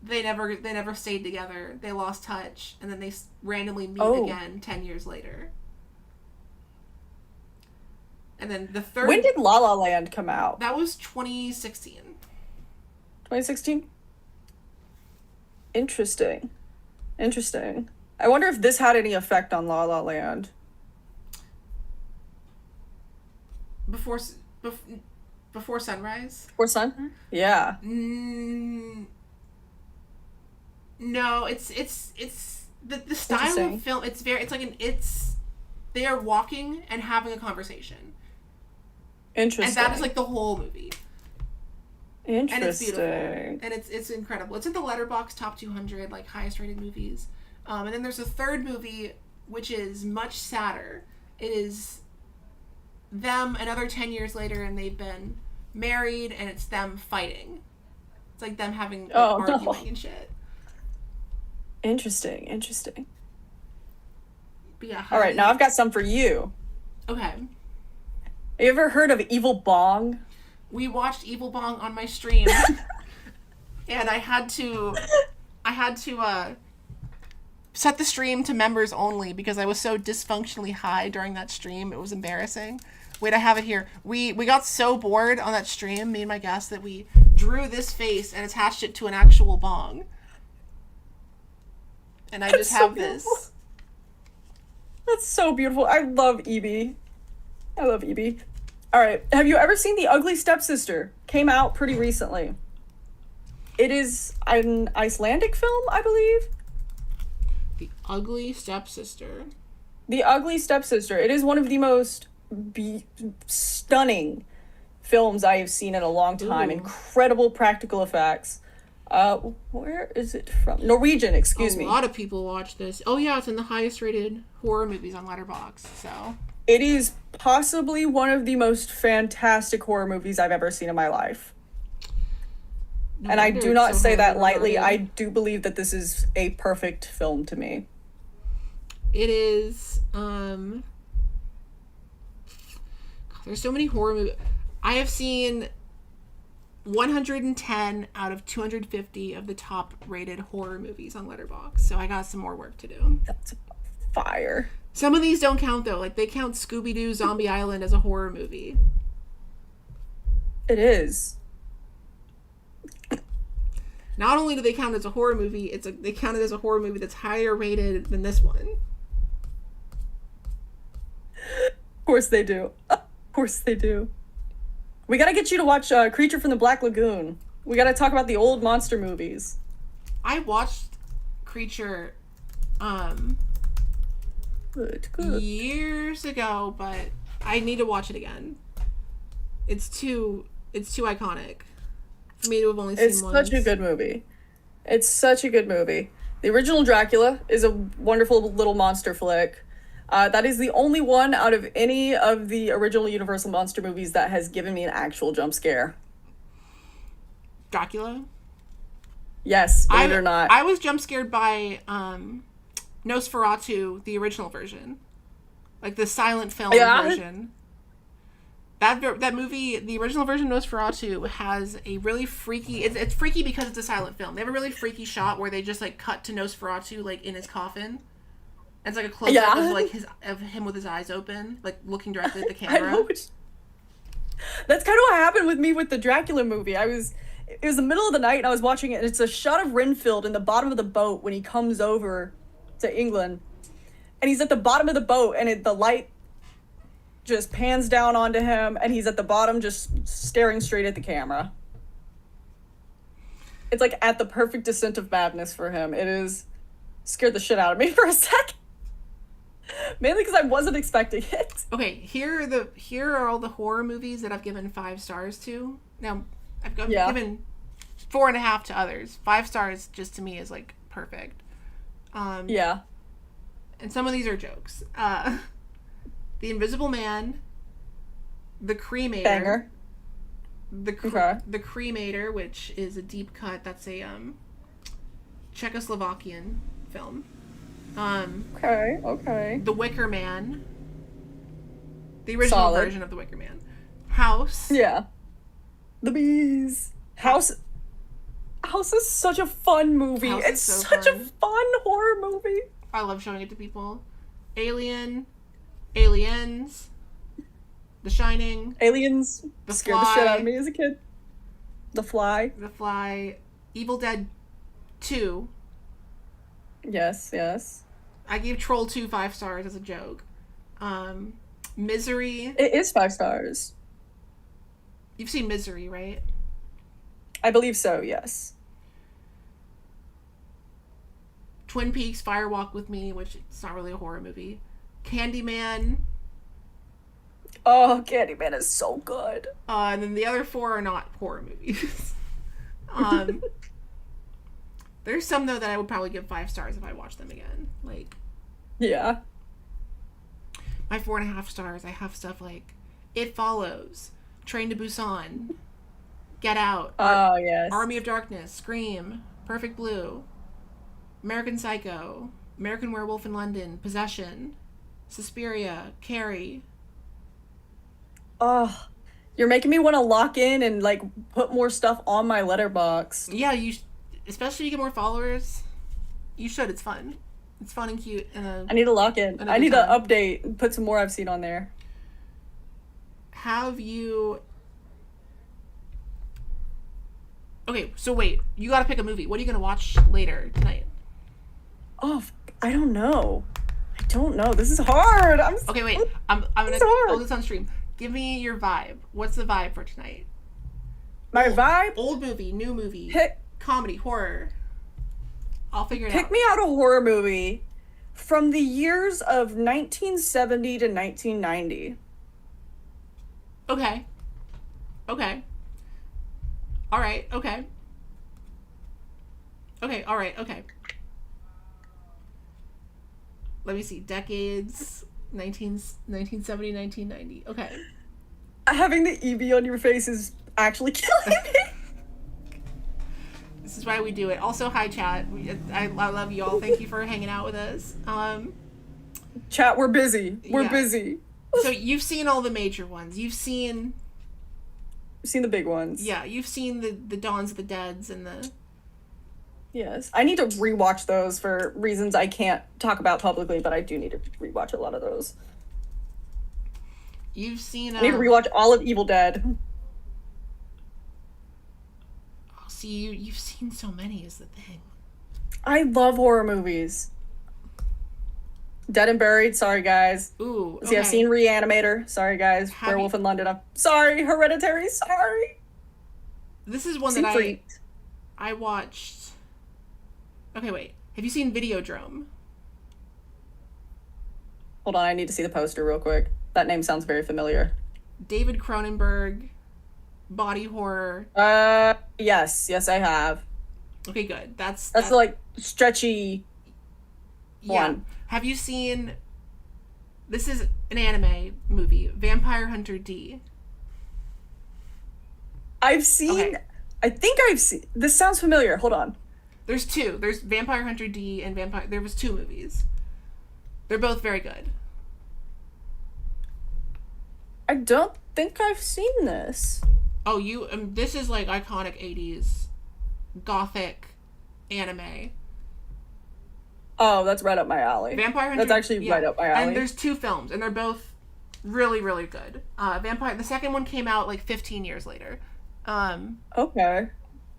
they never stayed together. They lost touch, and then they randomly meet again 10 years later. And then the third... When did La La Land come out? That was 2016. 2016? Interesting. I wonder if this had any effect on La La Land. Before Sunrise? Before Sun? Yeah. No, it's the style of film. They are walking and having a conversation. Interesting. And that is like the whole movie. Interesting. And it's beautiful. And it's incredible. It's in the Letterboxd top 200 like highest rated movies. And then there's a third movie which is much sadder. It is them another 10 years later, and they've been married, and it's them fighting. It's like them having arguing and shit. Interesting. But yeah. All right, now I've got some for you. Okay. Have you ever heard of Evil Bong? We watched Evil Bong on my stream, and I had to set the stream to members only because I was so dysfunctionally high during that stream. It was embarrassing. Wait, I have it here. We got so bored on that stream, me and my guest, that we drew this face and attached it to an actual bong. And I just have this. That's so beautiful. I love Evie. All right. Have you ever seen The Ugly Stepsister? Came out pretty recently. It is an Icelandic film, I believe. The Ugly Stepsister. The Ugly Stepsister. It is one of the most stunning films I have seen in a long time. Ooh. Incredible practical effects. Where is it from? Norwegian, excuse me. A lot of people watch this. Oh yeah, it's in the highest rated horror movies on Letterboxd, so. It is possibly one of the most fantastic horror movies I've ever seen in my life. No And I wonder do it's not so say highly that lightly. I regarded. do believe that this is a perfect film to me. It is. There's so many horror movies. I have seen 110 out of 250 of the top rated horror movies on Letterboxd. So I got some more work to do. That's fire. Some of these don't count though. Like they count Scooby Doo Zombie Island as a horror movie. It is. Not only do they count it as a horror movie, they count it as a horror movie that's higher rated than this one. Of course they do. Of course they do. We gotta get you to watch Creature from the Black Lagoon. We gotta talk about the old monster movies. I watched Creature Good. years ago, but I need to watch it again. It's too iconic for me to have only seen It's once. such a good movie. It's such a good movie. The original Dracula is a wonderful little monster flick. That is the only one out of any of the original Universal monster movies that has given me an actual jump scare. Dracula. Yes, believe it or not. I was jump scared by Nosferatu, the original version, like the silent film version. That movie, the original version of Nosferatu, has a really freaky. It's freaky because it's a silent film. They have a really freaky shot where they just like cut to Nosferatu like in his coffin. It's like a close up of like of him with his eyes open, like looking directly at the camera. I know. That's kind of what happened with me with the Dracula movie. It was the middle of the night and I was watching it, and it's a shot of Renfield in the bottom of the boat when he comes over to England, and he's at the bottom of the boat, and the light just pans down onto him, and he's at the bottom just staring straight at the camera. It's like at the perfect descent of madness for him. It is scared the shit out of me for a second. Mainly because I wasn't expecting it. Okay, here are all the horror movies that I've given 5 stars to. Now, I've given 4.5 to others. 5 stars just to me is like perfect. Yeah. And some of these are jokes. The Invisible Man, The Cremator. Banger. The Cremator, which is a deep cut. That's a Czechoslovakian film. Okay. The Wicker Man. The original version of The Wicker Man. House. Yeah. The Bees. House is such a fun movie. It's so such a fun horror movie. I love showing it to people. Alien. Aliens. The Shining. Aliens The scared Fly. the shit out of me as a kid. The Fly. The Fly. Evil Dead 2. Yes. I gave Troll 2 5 stars as a joke. Misery. It is 5 stars. You've seen Misery, right? I believe so, yes. Twin Peaks, Fire Walk with Me, which it's not really a horror movie. Candyman. Oh, Candyman is so good. And then the other 4 are not horror movies. There's some, though, that I would probably give 5 stars if I watched them again. Like, yeah. My 4.5 stars, I have stuff like It Follows, Train to Busan, Get Out, yes. Army of Darkness, Scream, Perfect Blue, American Psycho, American Werewolf in London, Possession, Suspiria, Carrie. Oh, you're making me want to lock in and like put more stuff on my Letterboxd. Yeah, especially if you get more followers. You should. It's fun. It's fun and cute. I need to lock in. I need to update and put some more I've seen on there. Have you... Okay, so wait. You gotta pick a movie. What are you gonna watch later tonight? Oh, I don't know. This is hard. Okay, wait. I'm gonna hold this on stream. Give me your vibe. What's the vibe for tonight? My vibe? Old movie, new movie, comedy, horror. I'll figure it out. Pick me out a horror movie from the years of 1970 to 1990. Okay. All right. Okay. All right. Okay. Let me see. Decades. 1970, 1990. Okay. Having the EB on your face is actually killing me. This is why we do it. Also, hi, chat. I love you all. Thank you for hanging out with us. Chat, we're busy. We're Yeah. busy. So you've seen all the major ones. You've seen Seen the big ones. Yeah, you've seen the Dawns of the Deads and the... Yes. I need to rewatch those for reasons I can't talk about publicly, but I do need to rewatch a lot of those. You've seen... I need to rewatch all of Evil Dead. Oh, see, you've seen so many is the thing. I love horror movies. Dead and Buried, sorry guys. Ooh, okay. See, I've seen Reanimator, sorry guys. Have Werewolf you- in London, I'm sorry. Hereditary, sorry. This is one Seen that Freaked. I watched... Okay, wait. Have you seen Videodrome? Hold on, I need to see the poster real quick. That name sounds very familiar. David Cronenberg, body horror. Yes, I have. Okay, good. That's That's like stretchy yeah. one. Have you seen... This is an anime movie, Vampire Hunter D. I've seen. Okay. I think I've seen. This sounds familiar. Hold on. There's two. There's Vampire Hunter D and Vampire... There was two movies. They're both very good. I don't think I've seen this. Oh, you... this is like iconic 80s gothic anime. Oh, that's right up my alley. Vampire Hunter... That's actually yeah. right up my alley. And there's two films, and they're both really, really good. The second one came out like 15 years later. Okay.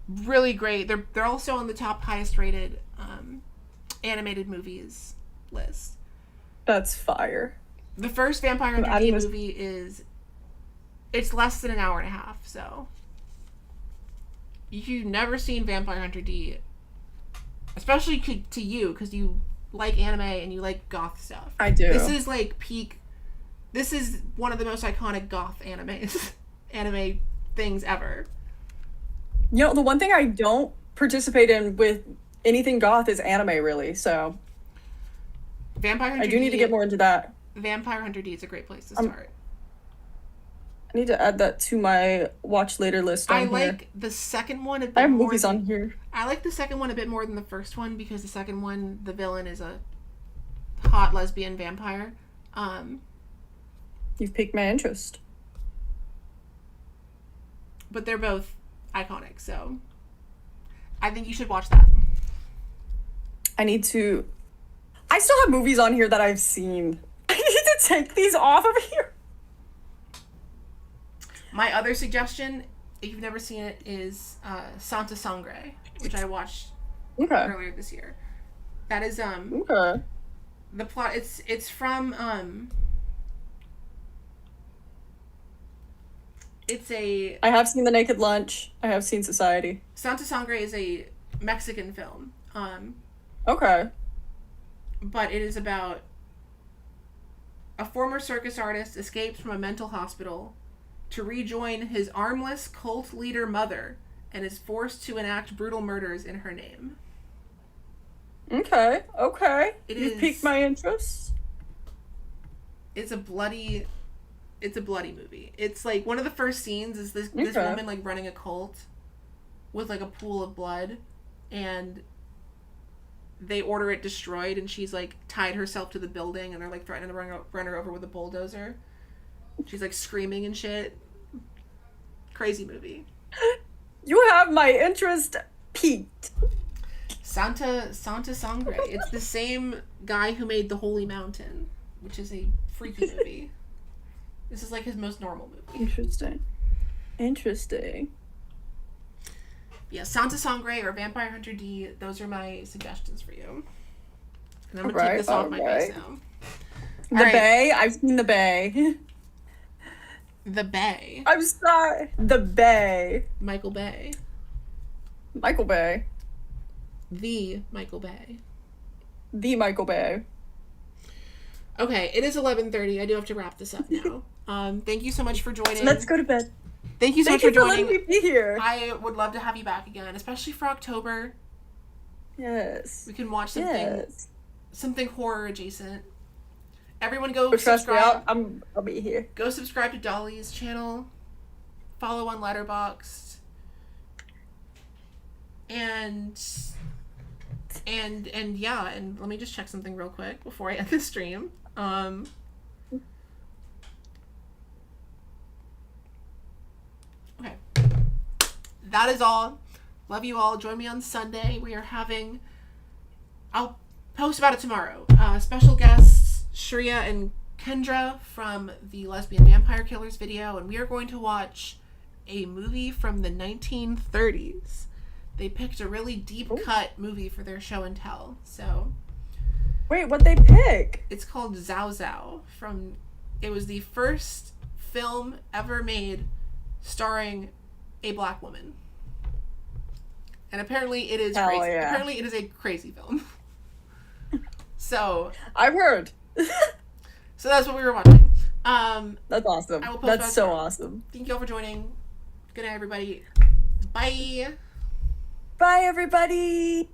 Really great. They're also on the top highest rated animated movies list. That's fire. The first Vampire Hunter adding D this- movie it's less than an hour and a half, so if you've never seen Vampire Hunter D, especially to you because you like anime and you like goth stuff. I do. This is like peak. This is one of the most iconic goth anime things ever. You know, the one thing I don't participate in with anything goth is anime, really. So Vampire Hunter I do need to get more into that. Vampire Hunter D is a great place to start. I need to add that to my watch later list on I here. like the second one a bit I have more movies than- on here. I like the second one a bit more than the first one because the second one, the villain is a hot lesbian vampire. You've piqued my interest. But they're both iconic, so I think you should watch that. I need to. I still have movies on here that I've seen. I need to take these off of here. My other suggestion, if you've never seen it, is Santa Sangre, which I watched Okay. earlier this year. That is Okay. the plot. It's from it's a I have seen The Naked Lunch. I have seen Society. Santa Sangre is a Mexican film. Okay. But it is about a former circus artist escapes from a mental hospital to rejoin his armless cult leader mother and is forced to enact brutal murders in her name. Okay. Okay. It You've is- piqued my interest. It's a bloody movie. It's like one of the first scenes is this Okay. woman like running a cult with like a pool of blood, and they order it destroyed, and she's like tied herself to the building, and they're like threatening to run her over with a bulldozer. She's like screaming and shit. Crazy movie. You have my interest piqued. Santa Sangre. It's the same guy who made The Holy Mountain, which is a freaky movie. This is like his most normal movie. Interesting. Interesting. Yeah, Santa Sangre or Vampire Hunter D, those are my suggestions for you. And I'm gonna Alright, take this off my face alright. now. The Alright. Bay. I've seen The Bay. The Bay. I'm sorry. The Bay. Michael Bay. Michael Bay. The Michael Bay. The Michael Bay. Okay, it is 11:30. I do have to wrap this up now. Thank you so much for joining. Let's go to bed. Thank you so Thank much you for for joining. letting me be here. I would love to have you back again, especially for October. Yes. We can watch something Yes. something horror adjacent. Everyone go But trust me, subscribe. I'll be here. Go subscribe to Dolly's channel. Follow on Letterboxd. And yeah, and let me just check something real quick before I end the stream. Okay. That is all. Love you all. Join me on Sunday. We are having... I'll post about it tomorrow. Special guests, Shreya and Kendra from the Lesbian Vampire Killers video, and we are going to watch a movie from the 1930s. They picked a really deep cut movie for their show and tell. So... Wait, what'd they pick? It's called Zao Zao. It was the first film ever made starring a black woman. And apparently it is Hell crazy. yeah. Apparently it is a crazy film. So I've heard. so that's what we were watching. That's awesome. I will post That's about so tomorrow. awesome. Thank you all for joining. Good night, everybody. Bye. Bye, everybody.